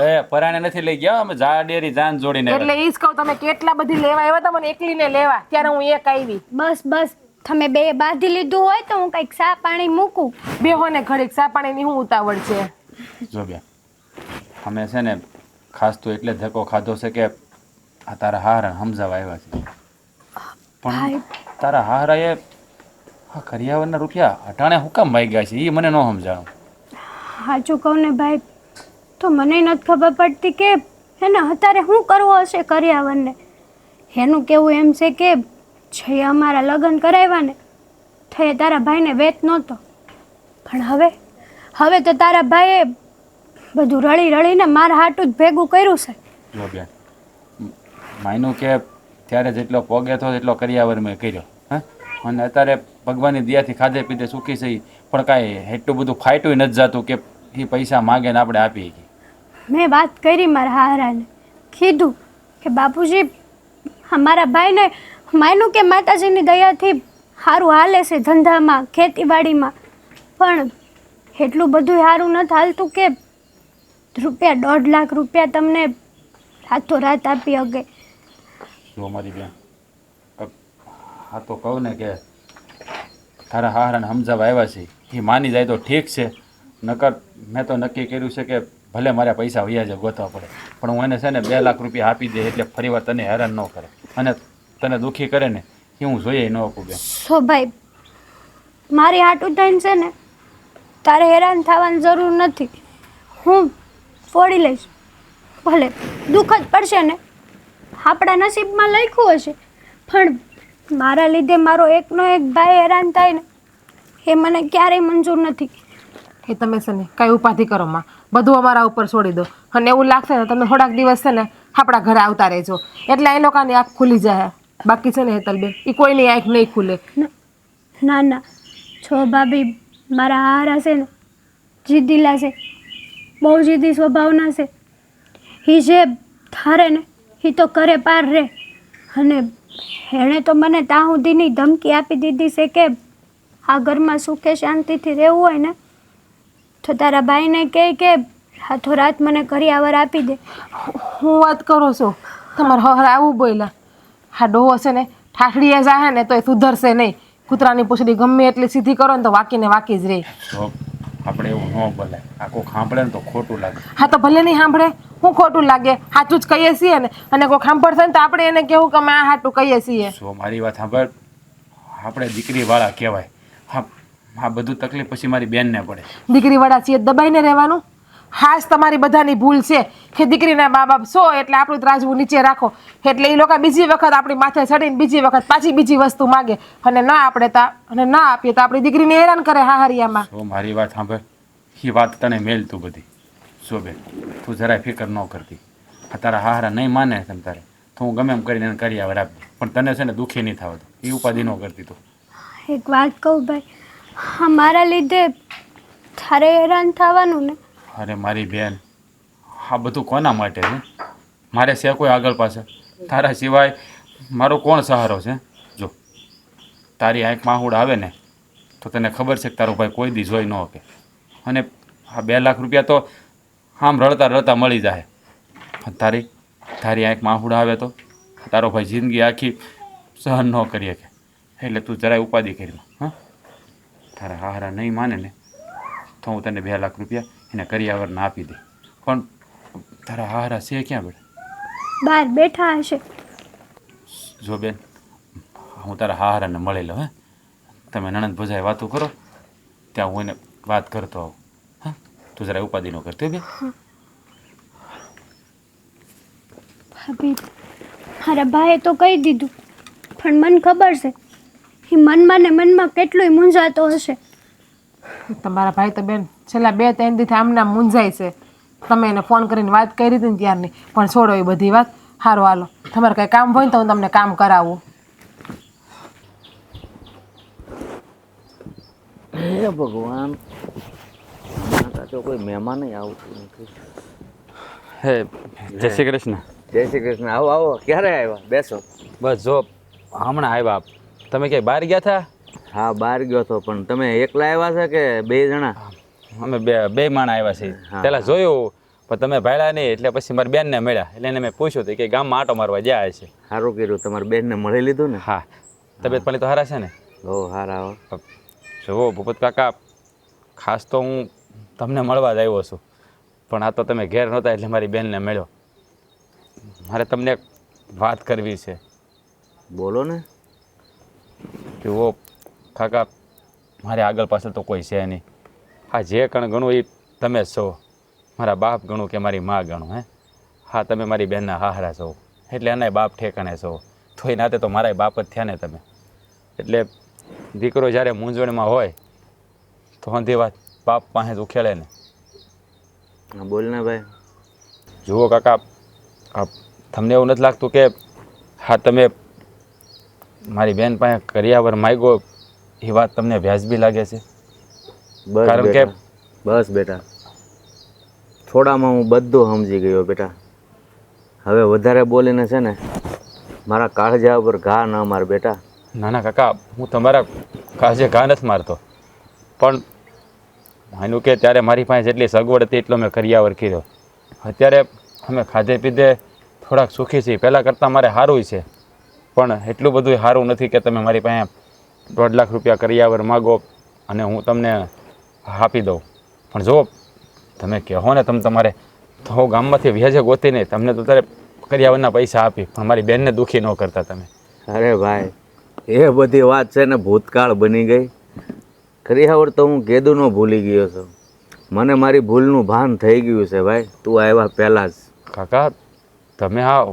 એ પરાણે નથી લઈ ગયા, અમે જાડેરી જાન જોડીને એટલે ઈ જ કહું, તમે કેટલા બધી લેવા આવ્યા હતા મને એકલીને લેવા, ત્યારે હું એક આવી. બસ બસ, તમે બે બાંધી લીધું હોય તો હું કંઈક ચા પાણી મૂકું. બેહો ને ઘડીક, ચા પાણીની શું ઉતાવળ છે? જો બેન, અમે છે ને ખાસ તો એટલે ધક્કો ખાધો છે કે આ તારા હારા સમજાવવા આવ્યા છે, પણ તારા હારાએ આ કરિયાવરના રૂપિયા અટાણે હુકમ વાઈ ગયા છે એ મને ન સમજાણું. સાચું કહું ને ભાઈ, તો મને નથી ખબર પડતી કે એને અત્યારે શું કરવો હશે કરિયાવરને. એનું કેવું એમ છે કે જે અમારા લગ્ન કરાવ્યા ને તો એ તારા ભાઈને વેત નહોતો, પણ હવે તો તારા ભાઈએ બધું રળી રળીને મારા હાટું જ ભેગું કર્યું છે. જો બેન, માયનું કે ત્યારે જેટલો પોગે હતો એટલો કરિયાવર મેં કર્યો, હા, અને અત્યારે ભગવાનની દયાથી ખાધે પીધે સુખી થઈ, પણ કાંઈ એટલું બધું ફાઇટું નથી જતું કે એ પૈસા માગે ને આપણે આપી શકીએ. મેં વાત કરી મારા હારાને, કીધું કે બાપુજી અમારા ભાઈને માનું કે માતાજીની દયાથી સારું હાલે છે ધંધામાં ખેતીવાડીમાં, પણ એટલું બધું સારું નથી હાલતું કે રૂપિયા 1.5 લાખ રૂપિયા તમને રાતોરાત આપી શકે. જો મારી બેન, હા તો કહું ને કે તારા હારાને સમજાવવા આવ્યા છે, એ માની જાય તો ઠીક છે, નકર મેં તો નક્કી કર્યું છે કે ભલે મારે પૈસા વૈયા જ ગોતવા પડે, પણ હું એને છે ને 2 લાખ રૂપિયા આપી દે એટલે ફરીવાર તને હેરાન ન કરે અને તને દુઃખી કરે ને એ હું જોઈએ ન આપું બેન. સો ભાઈ મારી હાટું થઈને છે ને તારે હેરાન થવાની જરૂર નથી, હું ફોડી લઈશ. ભલે દુઃખ જ પડશે ને, આપણા નસીબમાં લખ્યું હશે, પણ મારા લીધે મારો એકનો એક ભાઈ હેરાન થાય ને એ મને ક્યારેય મંજૂર નથી. એ તમે છે ને કાંઈ ઉપાધિ કરો માં, બધું અમારા ઉપર છોડી દો, અને એવું લાગશે ને તમને થોડાક દિવસ છે ને આપણા ઘરે આવતા રહેજો એટલે એ લોકોની આંખ ખુલી જાય. બાકી છે ને હેતલબેન એ કોઈની આંખ નહીં ખુલે. ના ના છો ભાભી, મારા હારા છે ને જીદીલા છે, બહુ જીદી સ્વભાવના છે. એ જે ધારે ને એ તો કરે પાર રે, અને એણે તો મને ત્યાં સુધીની ધમકી આપી દીધી છે કે આ ઘરમાં સુખે શાંતિથી રહેવું હોય ને તો તારા ભાઈને કહે કે રાતોરાત મને કરિયાવર આપી દે. હું વાત કરો છો, તમારે હર આવું બોલ્યા? હા ડોહો છે ને ઠાઠડીએ જાય ને તો એ સુધરશે નહીં. કૂતરાની પૂછડી ગમે એટલી સીધી કરો ને તો વાકીને વાકી જ રહે. તો આપણે એવું ન બોલાય, આ કોઈ સાંભળે ને તો ખોટું લાગે. હા તો ભલે નહીં સાંભળે, હું ખોટું લાગે? સાચું જ કહીએ છીએ ને, અને કોઈ સાંભળશે ને તો આપણે એને કહેવું કે અમે આ સાચું કહીએ છીએ. જો મારી વાત સાંભળ, આપણે દીકરીવાળા કહેવાય. હા, આ બધું તકલીફ પછી મારી બેનને પડે. દીકરીવાળા છીએ દબાઈને રહેવાનું? હાશ તમારી બધાની ભૂલ છે કે દીકરીના મા બાપ છો એટલે આપણું ત્રાજવું નીચે રાખો, એટલે એ લોકો બીજી વખત આપણી માથે ચડીને બીજી વખત પાછી બીજી વસ્તુ માગે, અને ના આપણે અને ના આપીએ તો આપણી દીકરીને હેરાન કરે હાહરિયામાં. જો મારી વાત સાંભળ, એ વાત તને મેલ તું બધી. જો બેન તું જરાય ફિકર ન કરતી, આ તારા હારા નહીં માને તમ તારે તો હું ગમે એમ કરીને એને કરી આવે આપી, પણ તને છે ને દુઃખી નહીં થવા દો, એ ઉપાધિ ન કરતી તું. એક વાત કહું ભાઈ, હા મારા લીધે તારે હેરાન થવાનું ને? અરે મારી બેન, આ બધું કોના માટે છે? મારે છે કોઈ આગળ પાછળ? તારા સિવાય મારો કોણ સહારો છે? જો તારી આંખમાં આહુડ આવે ને તો તને ખબર છે કે તારો ભાઈ કોઈ દી જોઈ ન શકે, અને આ 2 લાખ રૂપિયા તો આમ રડતા રડતા મળી જાય, પણ તારી આંખમાં આહુડ આવે તો તારો ભાઈ જિંદગી આખી સહન ન કરી શકે. એટલે તું જરાય ઉપાધિ કરી. હા, તારા હારા નહીં માને ને તો હું તને 2 લાખ રૂપિયા એને કરિયાવરના આપી દે, પણ તારા હારા છે ક્યાં બેટા? બહાર બેઠા હશે. જો બેન, હું તારા હારાને મળી લઉં. હે, તમે નણંદ ભજાએ વાતો કરો, ત્યાં હું એને વાત કરતો આવું. હા, તું જરા ઉપાધિ ન કરતી બેન. ભાભી મારા ભાઈએ તો કહી દીધું, પણ મને ખબર છે એ મનમાં ને મનમાં કેટલું મૂંઝાતો હશે. તમારા ભાઈ તો બેન છેલ્લા 2-3 દિવસથી આમના મૂંઝાય છે. તમે એને ફોન કરીને વાત કરી હતી ને ત્યારની, પણ છોડો એ બધી વાત. સારું હાલો, તમારે કંઈ કામ હોય ને તો હું તમને કામ કરાવું. હે ભગવાન, તો કોઈ મહેમાન આવતું નથી. હે જય શ્રી કૃષ્ણ. જય શ્રી કૃષ્ણ. આવો આવો. ક્યારે આવ્યા? બેસો. બસ જો હમણાં આવ્યા. તમે ક્યાંય બહાર ગયા હતા? હા બહાર ગયો હતો, પણ તમે એકલા આવ્યા છે કે 2 જણા? અમે બે માણા આવ્યા છીએ. પેલા જોયું પણ તમે ભાડ્યા નહીં, એટલે પછી મારી બેનને મળ્યા, એટલે એને મેં પૂછ્યું હતું કે ગામમાં આટો મારવા જાય છે. સારું કર્યું, તમારી બેનને મળી લીધું ને? હા, તબિયત પાણી તો સારા છે ને? બહુ સારા. હો જુઓ ભૂપત કાકા, ખાસ તો હું તમને મળવા જ આવ્યો છું, પણ આ તો તમે ઘેર નહોતા એટલે મારી બેનને મળ્યો. મારે તમને એક વાત કરવી છે. બોલો ને. જુઓ કાકા, મારે આગળ પાછળ તો કોઈ છે નહીં. હા, જે કણ ગણું એ તમે જ છો. મારા બાપ ગણું કે મારી મા ગણું. હે, હા, તમે મારી બેનના હાહરા છો એટલે એના બાપ ઠેકાણે છો, તો એ નાતે તો મારા બાપ જ થયા ને તમે. એટલે દીકરો જ્યારે મૂંઝવણમાં હોય તો હંધી વાત બાપ પાસે જ ઉખેડે ને. બોલ ને ભાઈ. જુઓ કાકા, તમને એવું નથી લાગતું કે હા તમે મારી બેન પાસે કરિયાવર માગ્યો એ વાત તમને વ્યાજબી લાગે છે? બસ કારણ કે બેટા, બસ બેટા, થોડામાં હું બધું સમજી ગયો બેટા. હવે વધારે બોલીને છે ને મારા કાળજા ઉપર ઘા ન માર બેટા. નાના કાકા, હું તમારા કાજે ઘા નથી મારતો, પણ માન્યું કે ત્યારે મારી પાસે જેટલી સગવડ હતી એટલો મેં કરિયાવર કર્યો. અત્યારે અમે ખાધે પીધે થોડાક સુખી છીએ, પહેલાં કરતાં મારે સારું છે, પણ એટલું બધું સારું નથી કે તમે મારી પાસે 1.5 લાખ રૂપિયા કરિયાવર માગો અને હું તમને આપી દઉં. પણ જો તમે કહો ને તમારે તો ગામમાંથી વ્યાજે ગોતી નહીં, તમને તો તારે કરિયાવરના પૈસા આપી, પણ મારી બેનને દુઃખી ન કરતા તમે. અરે ભાઈ, એ બધી વાત છે ને ભૂતકાળ બની ગઈ. કરિયાવર તો હું કેદુનો ભૂલી ગયો છું. મને મારી ભૂલનું ભાન થઈ ગયું છે ભાઈ, તું આવ્યા પહેલાં જ. કાકા, તમે આ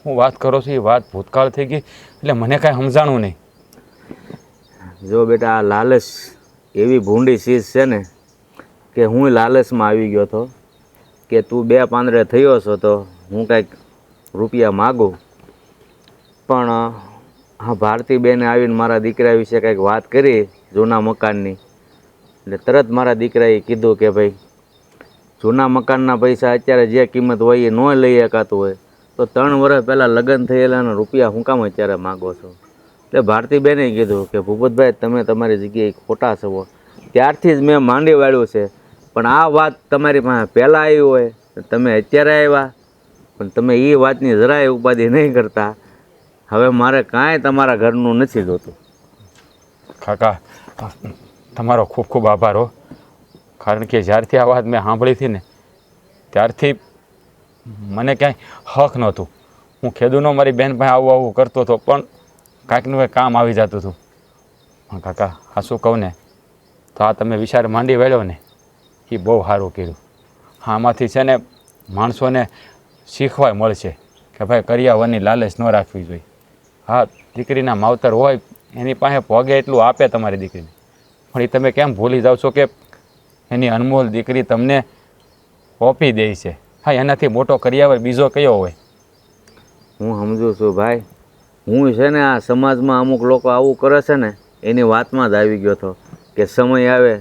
હું વાત કરો છો એ વાત ભૂતકાળ થઈ ગઈ એટલે મને કાંઈ સમજાણું નહીં. જો બેટા, આ લાલચ એવી ભૂંડી ચીજ છે ને કે હું લાલચમાં આવી ગયો હતો કે તું 2 પાંદડે થયો છો તો હું કાંઈક રૂપિયા માગું. પણ હા, ભારતીબેને આવીને મારા દીકરા વિશે કંઈક વાત કરી જૂના મકાનની, એટલે તરત મારા દીકરાએ કીધું કે ભાઈ જૂના મકાનના પૈસા અત્યારે જે કિંમત હોય એ ન લઈ શકાતું હોય તો 3 વર્ષ પહેલાં લગ્ન થયેલાના રૂપિયા હું કામ અત્યારે માગો છો? એટલે ભારતીબેને કીધું કે ભૂપતભાઈ, તમે તમારી જગ્યાએ ખોટા છો. ત્યારથી જ મેં માંડી વાળ્યું છે, પણ આ વાત તમારી પાસે પહેલાં આવી હોય તમે અત્યારે આવ્યા, પણ તમે એ વાતની જરાય ઉપાધિ નહીં કરતા. હવે મારે કાંઈ તમારા ઘરનું નથી જોતું. કાકા, તમારો ખૂબ ખૂબ આભાર હો, કારણ કે જ્યારથી આ વાત મેં સાંભળી હતી ને ત્યારથી મને ક્યાંય હક નહોતું. હું ખેડૂનો મારી બેન પાસે આવું કરતો હતો, પણ કાંઈકનું કંઈક કામ આવી જતું હતું. પણ કાકા, આ શું કહું ને, તો આ તમે વિચાર માંડી વાળ્યો ને એ બહુ સારું કર્યું. આમાંથી છે ને માણસોને શીખવા મળશે કે ભાઈ કરિયાવરની લાલચ ન રાખવી જોઈએ. હા, દીકરીના માવતર હોય એની પાસે ભોગે એટલું આપે તમારી દીકરીને, પણ એ તમે કેમ ભૂલી જાઓ છો કે એની અનમોલ દીકરી તમને ઓપી દે છે. હા, એનાથી મોટો કરિયાવર બીજો કયો હોય? હું સમજુ છું ભાઈ. હું છે ને આ સમાજમાં અમુક લોકો આવું કરે છે ને એની વાતમાં જ આવી ગયો હતો કે સમય આવે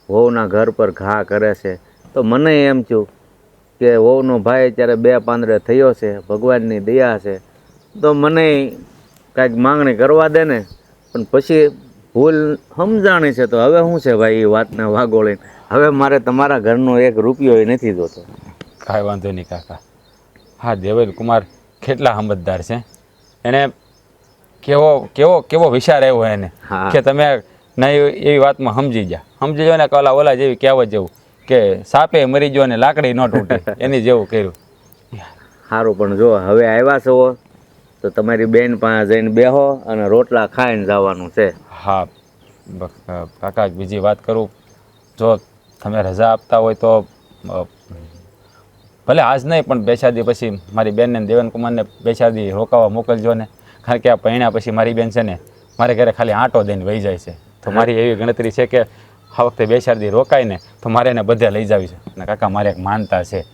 વહુના ઘર પર ઘા કરે છે. તો મને એમ થયું કે વહુનો ભાઈ અત્યારે 2 પાંદડે થયો છે, ભગવાનની દયા છે, તો મને કાંઈક માંગણી કરવા દે ને. પણ પછી ભૂલ સમજાણી છે તો હવે શું છે ભાઈ, એ વાતને વાગોળીને હવે મારે તમારા ઘરનો 1 રૂપિયો એ નથી જોતો. કાંઈ વાંધો નહીં કાકા. હા, દેવેલ કુમાર કેટલા સમજદાર છે, એને કેવો કેવો કેવો વિચાર આવ્યો એને કે તમે નહીં એવી વાતમાં સમજી જાઓ ને, કે ઓલા જેવી કહેવત જેવું કે સાપે મરી ગયો ને લાકડી ન તૂટે એની જેવું કર્યું. સારું, પણ જો હવે આવ્યા છો તો તમારી બેન પાસે જઈને બેહો અને રોટલા ખાઈને જવાનું છે. હા કાકા, બીજી વાત કરું, જો તમે રજા આપતા હોય તો ભલે આજ નહીં પણ 2-4 દી પછી મારી બેનને દેવન કુમારને 2-4 દી રોકાવા મોકલજો ને, કારણ કે આ પૈણા પછી મારી બેન છે ને મારે ઘરે ખાલી આંટો દઈને વહી જાય છે. તો મારી એવી ગણતરી છે કે આ વખતે 2-4 દી રોકાય ને તો મારે એને બધે લઈ જાવી છે. અને કાકા, મારે એક માનતા છે,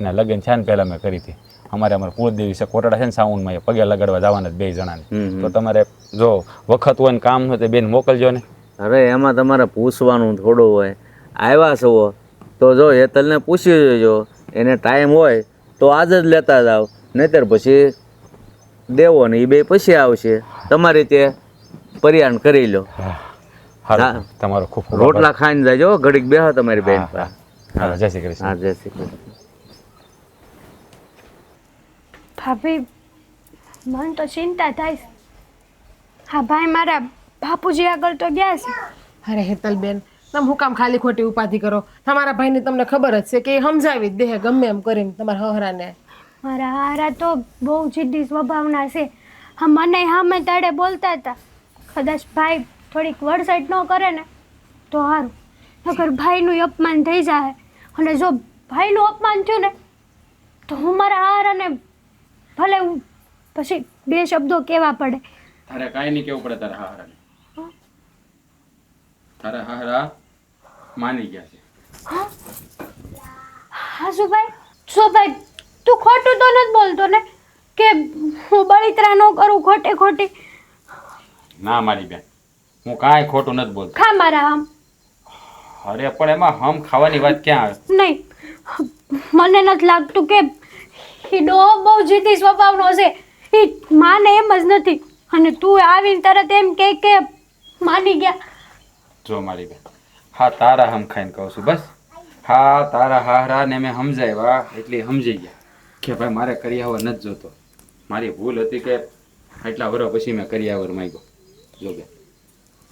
એના લગ્ન છે ને પહેલાં મેં કરી હતી. અમારે કુળદેવી છે કોટડા છે ને સાઉન્ડમાં, એ પગે લગાડવા જવાના 2 જણાને. તો તમારે જો વખત હોય ને કામ હોય તો બેન મોકલજો ને. અરે એમાં તમારે પૂછવાનું થોડું હોય. આવ્યા છો તો જો હેતલને પૂછી જોજો, એને ટાઈમ હોય તો આજ જ લેતા જાઓ, નહીતર પછી દેવો ને એ 2 પછી આવશે. તમારી રીતે પરિયાણ કરી લો. તમારો ખૂબ ખૂબ રોટલા ખાઈને જાજો, ઘડીક બેહો તમારી બેન પાસે. જય શ્રી કૃષ્ણ. હા, જય શ્રી કૃષ્ણ. ભાભી, મને તો ચિંતા થાય છે. હા ભાઈ, મારા બાપુજી આગળ તો ગયા છે. અરે હેતલબેન, તમે હું કામ ખાલી ખોટી ઉપાધિ કરો? તમારા ભાઈની તમને ખબર જ છે કે એ સમજાવી જ દે ગમે એમ કરીને તમારા હહરાને. મારા હારા તો બહુ જિદ્દી સ્વભાવના છે. હા, મને સામે તાડે બોલતા હતા, કદાચ ભાઈ થોડીક વડસટ ન કરે ને તો સારું, નકર ભાઈનું અપમાન થઈ જાય. અને જો ભાઈનું અપમાન થયું ને તો હું મારા હારાને ભલે હું પછી 2 શબ્દો કહેવા પડે. તારે કાંઈ નહીં કેવું પડે તારા હારાને. તારા હારા માની ગયા છે. હા સુભાઈ, તું ખોટું તો નથી બોલતો ને કે હું બળિતરા ન કરું ખોટે ખોટી? ના મારી બેન, હું કાંઈ ખોટું નથી બોલતો. ખા મારા આમ. અરે પણ એમાં હમ ખાવાની વાત ક્યાં આવે? નહીં, મને નથી લાગતું કે એ ડોહો બહુ જીતી સ્વભાવનો છે. એ માને એમ જ નથી, અને તું આવીને તરત એમ કે માની ગયા. જો મારી બેન, હા તારા હમ ખાઈને કહું છું બસ. હા તારા હારા ને મેં સમજાવ્યા એટલે સમજી ગયા કે ભાઈ મારે કરિયાવર નથી જોતો. મારી ભૂલ હતી કે એટલા વર્ષ પછી મેં કરિયાવર માંગ્યો. જો બેન,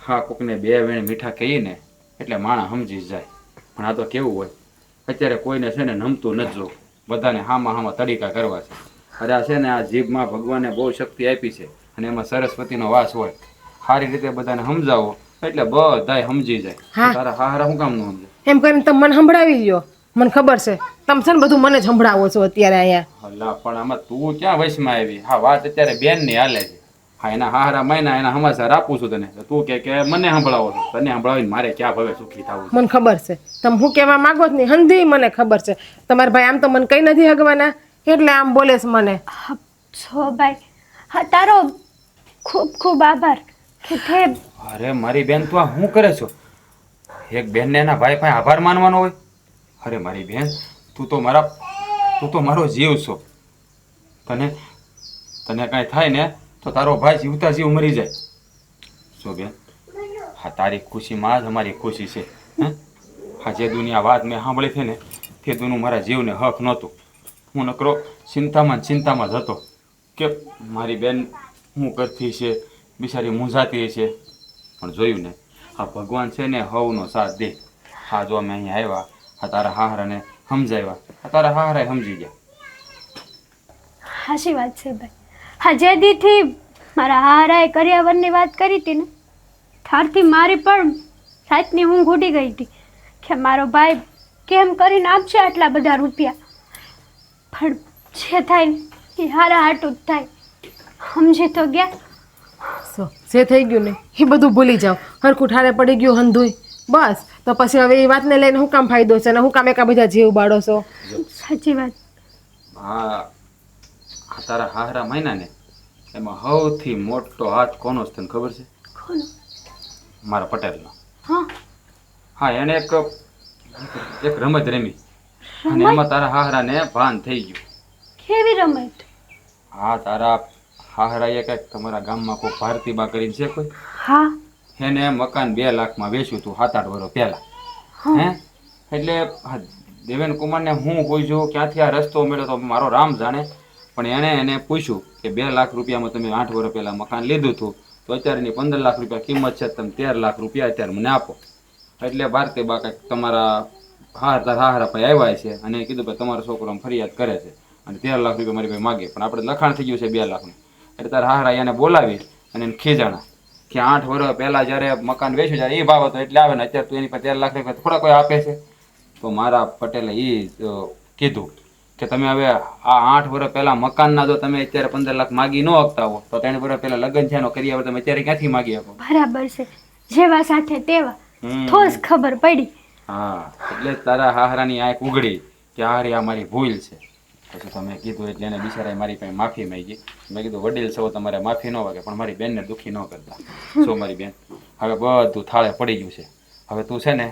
હા કોકને બે વેણ મીઠા કહીને એટલે માણસ સમજી જ જાય. પણ આ તો કેવું હોય, અત્યારે કોઈને છે ને નમતું નથી જોવું, બધાને હામાં તડીકા કરવા છે. અરે આ છે ને આ જીભમાં ભગવાને બહુ શક્તિ આપી છે અને એમાં સરસ્વતીનો વાસ હોય. સારી રીતે બધાને સમજાવો એટલે બધાય સમજી જાય. હા. તારા હારા શું કામ ન સમજે? એમ કરીને તમે મને સંભળાવી લ્યો. મને ખબર છે તમે છે ને બધું મને જ સંભળાવો છો અત્યારે અહીંયા. અલ્લા પણ આમાં તું ક્યાં વશમાં આવી? હા વાત અત્યારે બેન ની હાલે છે. હા એના હારા મહિના એના સમાચાર આપું છું તને, તો તું કે મને સંભળાવો છો. તને સંભળાવીને મારે ક્યાં ભવે સુખી થવું? મને ખબર છે તમે શું કહેવા માંગો જ નહીં, હંધી મને ખબર છે. તમારા ભાઈ આમ તો મને કઈ નથી હગવાના એટલે આમ બોલે છે મને. છો ભાઈ, હા તારો ખૂબ ખૂબ આભાર કે તે. અરે મારી બેન તું આ શું કરે છો? એક બેન ને એના ભાઈ પાસે આભાર માનવાનો હોય? અરે મારી બેન, તું તો મારો જીવ છો. તને કાંઈ થાય ને તો તારો ભાઈ જીવતા જીવ મરી જાય. જો બેન, હા તારી ખુશીમાં જ અમારી ખુશી છે. હા જે દુનિયા વાત મેં સાંભળી છે ને તે દુનું મારા જીવને હક નહોતું. હું નકરો ચિંતામાં જ હતો કે મારી બેન શું કરતી છે, બિચારી મૂંઝાતી છે. પણ જોયું ને, આ ભગવાન છે ને હવનો સાથ દે. હા જો અમે અહીંયા આવ્યા, હા તારા હાહરાને સમજાવ્યા, હા તારા હાહરાએ સમજી ગયા. હાચી વાત છે ભાઈ. હા જે દીથી મારા હારાએ કરિયાવરની વાત કરી હતી ને ત્યારથી મારી પણ રાતની ઊંઘ ઉડી ગઈ હતી કે મારો ભાઈ કેમ કરીને આપશે આટલા બધા રૂપિયા. પણ જે થાય ને એ હારા હાટું જ થાય. સમજી તો ગયા. જે થઈ ગયું ને એ બધું ભૂલી જાઓ. હરખું ઠારે પડી ગયું હંધુય બસ. તો પછી હવે એ વાતને લઈને શું કામ ફાયદો છે ને હું કામ એકા બધા જીવ બાળો છો? સાચી વાત. હા આ તારા હાહરા મહિના ને એમાં સૌથી મોટો હાથ કોનો છે તને ખબર છે? કોનો? મારા પટેલનો. હા. હા એને એક રમત રમી અને એમાં તારા હાહરાને ભાન થઈ ગયું. કેવી રમત? હા તારા હાહરાએ કંઈક તમારા ગામમાં કોઈ ભારતીબા કરીને છે કોઈ? હા. એને મકાન 2 લાખમાં વેચ્યું હતું 7-8 વર્ષ પહેલા. એટલે દેવેન કુમારને હું પૂછ્યું ક્યાંથી આ રસ્તો મળ્યો તો મારો રામ જાણે, પણ એને પૂછ્યું કે 2 લાખ રૂપિયામાં તમે 8 વર્ષ પહેલા મકાન લીધું હતું તો અત્યારની 15 લાખ રૂપિયા કિંમત છે, તમે 13 લાખ રૂપિયા અત્યારે મને આપો. એટલે ભારતીબા કંઈક તમારા હાહરા પાસે આવ્યા છે અને કીધું કે તમારો છોકરો ફરિયાદ કરે છે અને 13 લાખ રૂપિયા મારી પાસે માગે, પણ આપણે લખાણ થઈ ગયું છે 2 લાખનું. એટલે તારા હાહરા એને બોલાવી અને એને ખીજાણા કે 8 વર્ષ પહેલા જ્યારે મકાન વેચ્યું ત્યારે એ ભાવ હતો એટલે આવે ને અત્યારે તું એની પાસે 13 લાખ રૂપિયા થોડા કોઈ આપે છે. તો મારા પટેલે એ કીધું કે તમે હવે આ 8 વર્ષ પહેલા મકાનના જો તમે અત્યારે 15 લાખ માગી ન શકતા હો તો 3 વર્ષ પહેલા લગ્ન થયાનો કર્યા તમે અત્યારે ક્યાંથી માગી શકો? બરાબર છે. જેવા સાથે તેવા. થોસ ખબર પડી. હા એટલે તારા હાહરાની આંખ ઉઘડી કે હારી આ મારી ભૂલ છે. પછી તમે કીધું એટલે એને બિચારાએ મારી પાસે માફી માંગી. મેં કીધું વડીલ છો તમારે માફી ન વાગે પણ મારી બેનને દુઃખી ન કરતા. શું મારી બેન, હવે બધું થાળે પડી ગયું છે. હવે તું છે ને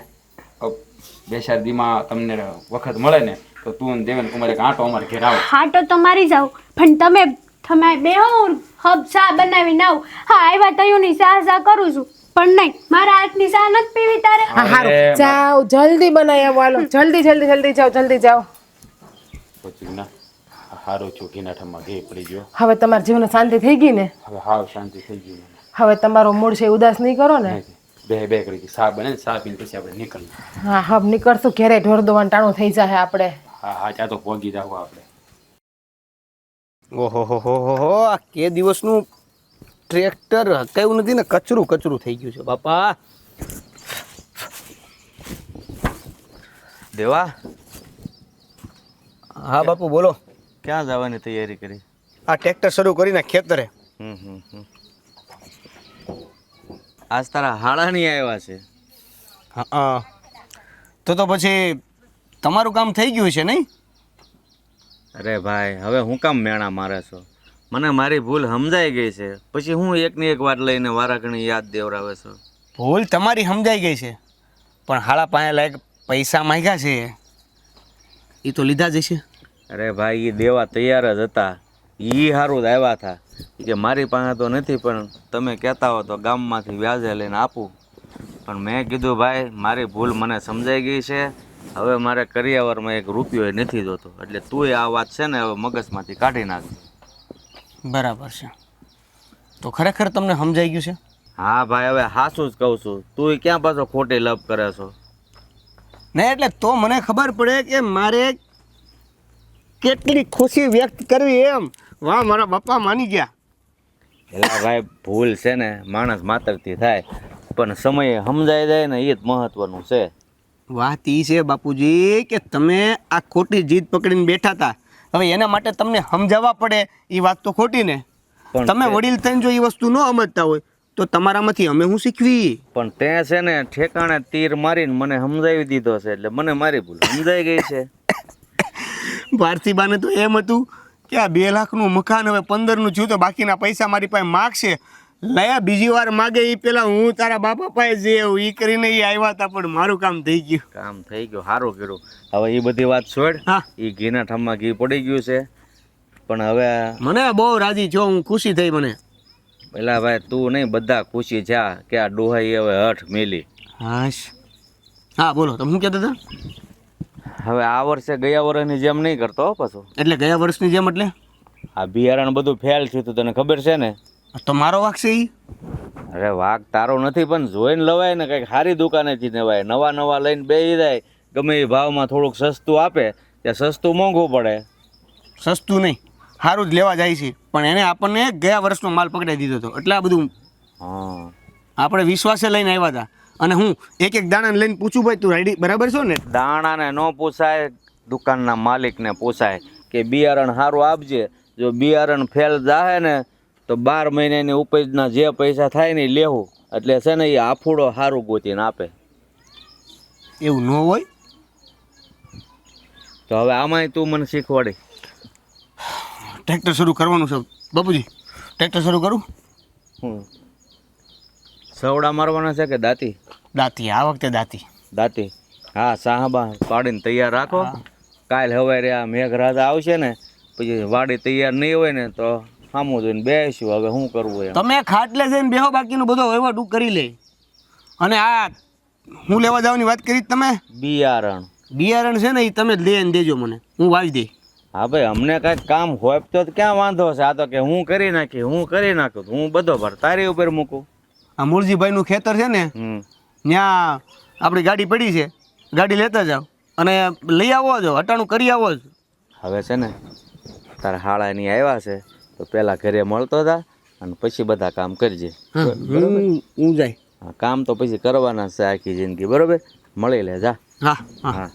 2-4 દીમાં તમને વખત મળે ને તો તું દેવેન કુમાર એક આંટો અમારે ઘેર આવો. આંટો તો મારી જાવ પણ તમે બે હબ ચા બનાવીને આવો. હા આવ્યા તયુંની સા કરું છું પણ નહીં મારા હાથની ચા નથી પીવી તારે. હા હારું જાઓ જલ્દી બનાવી આવો. હાલો જલ્દી જાઓ. પછી ના હારું છું ઘીનાઠામાં ઘી પડી ગયો. હવે તમારા જીવને શાંતિ થઈ ગઈ ને? હવે હાવ શાંતિ થઈ ગઈ. હવે તમારો મૂડ છે ઉદાસ નહીં કરો ને? બે કરી સા બને ને સા પીને પછી આપણે નીકળીએ. હા હબ નીકળશું ઘેરે ઢોર દોવાનું ટાણું થઈ જાય આપણે. હા ત્યાં તો પહોંચી જાવ આપણે. ઓહો હો આ કે દિવસનું ટ્રેક્ટર હકાયું નથી ને કચરું થઈ ગયું છે બાપા. દેવા. હા બાપુ બોલો. ક્યાં જવાની તૈયારી કરી? આ ટ્રેક્ટર શરૂ કરીને ખેતરે. આજ તારા હાડા નહીં આવ્યા છે? હા તો પછી તમારું કામ થઈ ગયું છે નહીં? અરે ભાઈ હવે હું કામ મેણા મારે છો? મને મારી ભૂલ સમજાઈ ગઈ છે, પછી હું એકની એક વાત લઈને વારાઘણી યાદ દેવરાવે છો. ભૂલ તમારી સમજાઈ ગઈ છે, પણ હાળા પાયા લાયક પૈસા માંગ્યા છે એ તો લીધા જ હશે. અરે ભાઈ, એ દેવા તૈયાર જ હતા. એ સારું જ આવ્યા હતા કે મારી પાસે તો નથી, પણ તમે કહેતા હો તો ગામમાંથી વ્યાજે લઈને આપું. પણ મેં કીધું ભાઈ, મારી ભૂલ મને સમજાઈ ગઈ છે, હવે મારે કરિયાવરમાં એક રૂપિયો નથી જોતો. એટલે તું આ વાત છે ને હવે મગજમાંથી કાઢી નાખ. બરાબર છે, તો ખરેખર તમને સમજાઈ ગયું છે? હા ભાઈ, હવે હાસું જ કહું છું. તું ક્યાં પાછો ખોટી લપ કરે છો? નહીં એટલે તો મને ખબર પડે કે મારે કેટલી ખુશી વ્યક્ત કરવી એમ. વાહ, મારા બાપા માની ગયા. એટલે ભાઈ, ભૂલ છે ને માણસ માત્રથી થાય, પણ સમયે સમજાઈ જાય ને એ જ મહત્વનું છે. વાત એ છે બાપુજી કે તમે આ ખોટી જીદ પકડીને બેઠા હતા, હવે એના માટે તમને સમજાવવા પડે એ વાત તો ખોટી ને. પણ તમે વડીલ થઈને જો એ વસ્તુ ન સમજતા હોય તો તમારામાંથી અમે શું શીખવી? પણ તે છે ને ઠેકાણે તીર મારીને મને સમજાવી દીધો છે, એટલે મને મારી ભૂલ સમજાઈ ગઈ છે. ભારતીબાને તો એમ હતું કે આ 2 લાખનું મકાન હવે 15નું થયું તો બાકીના પૈસા મારી પાસે માગશે. લયા બીજી વાર માગે એ પેલા હું તારા બાપા પાસે જે એ કરીને એ આવ્યા હતા, પણ મારું કામ થઈ ગયું. કામ થઈ ગયું, સારું કર્યું. હવે એ બધી વાત છોડ. હા, એ ઘીના ઠામમાં ઘી પડી ગયું છે, પણ હવે મને બહુ રાજી છો, હું ખુશી થઈ મને. પેલા ભાઈ તું નહીં, બધા ખુશી જા કે આ ડોહાઈ હવે હઠ મેલી. હાશ, હા બોલો, તમે શું કહેતા હતા? હવે આ વર્ષે ગયા વર્ષની જેમ નહીં કરતો હો પાછો. એટલે ગયા વર્ષની જેમ એટલે? આ બિયારણ બધું ફેલ થયું હતું, તને ખબર છે ને? તો મારો વાક છે ઈ? અરે વાક તારો નથી, પણ જોઈને લવાય ને, કંઈક સારી દુકાનેથી લેવાય. નવા નવા લઈને બેસી જાય, ગમે એ ભાવમાં થોડુંક સસ્તું આપે ત્યાં સસ્તું મોંઘું પડે. સસ્તું નહીં, સારું જ લેવા જાય છે, પણ એને આપણને ગયા વર્ષનો માલ પકડાઈ દીધો હતો, એટલે આ બધું હા, આપણે વિશ્વાસે લઈને આવ્યા હતા. અને હું એક એક દાણાને લઈને પૂછું, ભાઈ તું રેડી બરાબર છો ને? દાણાને ન પૂછાય, દુકાનના માલિકને પૂછાય કે બિયારણ સારું આપજે. જો બિયારણ ફેલ જાહે ને તો 12 મહિનાની ઉપજના જે પૈસા થાય ને એ લેવું. એટલે છે ને એ આફુડો સારું ગોતીને આપે. એવું ન હોય તો હવે આમાંય તું મને શીખવાડી. ટ્રેક્ટર શરૂ કરવાનું છે બાપુજી, ટ્રેક્ટર શરૂ કરું? સવડા મારવાના છે કે દાંતી? દાંતી, આ વખતે દાંતી. દાંતી, હા. સાહબા પાડીને તૈયાર રાખો. કાલ સવારે આ મેઘરાજા આવશે ને, પછી વાડી તૈયાર નહીં હોય ને તો સામું જોઈને બેસીશું. હવે શું કરવું એમ. તમે ખાટલે જઈને બેહો, બાકીનું બધો વહીવટ હું કરી લે. અને આ હું લેવા જવાની વાત કરી તમે? બિયારણ. બિયારણ છે ને એ તમે લઈને દેજો મને, હું વાવી દઈ. હા ભાઈ, અમને કાંઈક કામ હોય તો ક્યાં વાંધો છે? આ તો કે હું કરી નાખી, હું કરી નાખું, હું બધો ભર તારી ઉપર મૂકું. આ મૂળજીભાઈનું ખેતર છે ને, ત્યાં આપણી ગાડી પડી છે, ગાડી લેતા જાઓ અને લઈ આવો છો, હટાણું કરી આવો છો. હવે છે ને તારા હાળાની આવ્યા છે તો પહેલાં ઘરે મળતો હતા અને પછી બધા કામ કરજે. હું જાય કામ તો પછી કરવાના છે આખી જિંદગી, બરોબર? મળી લે જા. હા હા.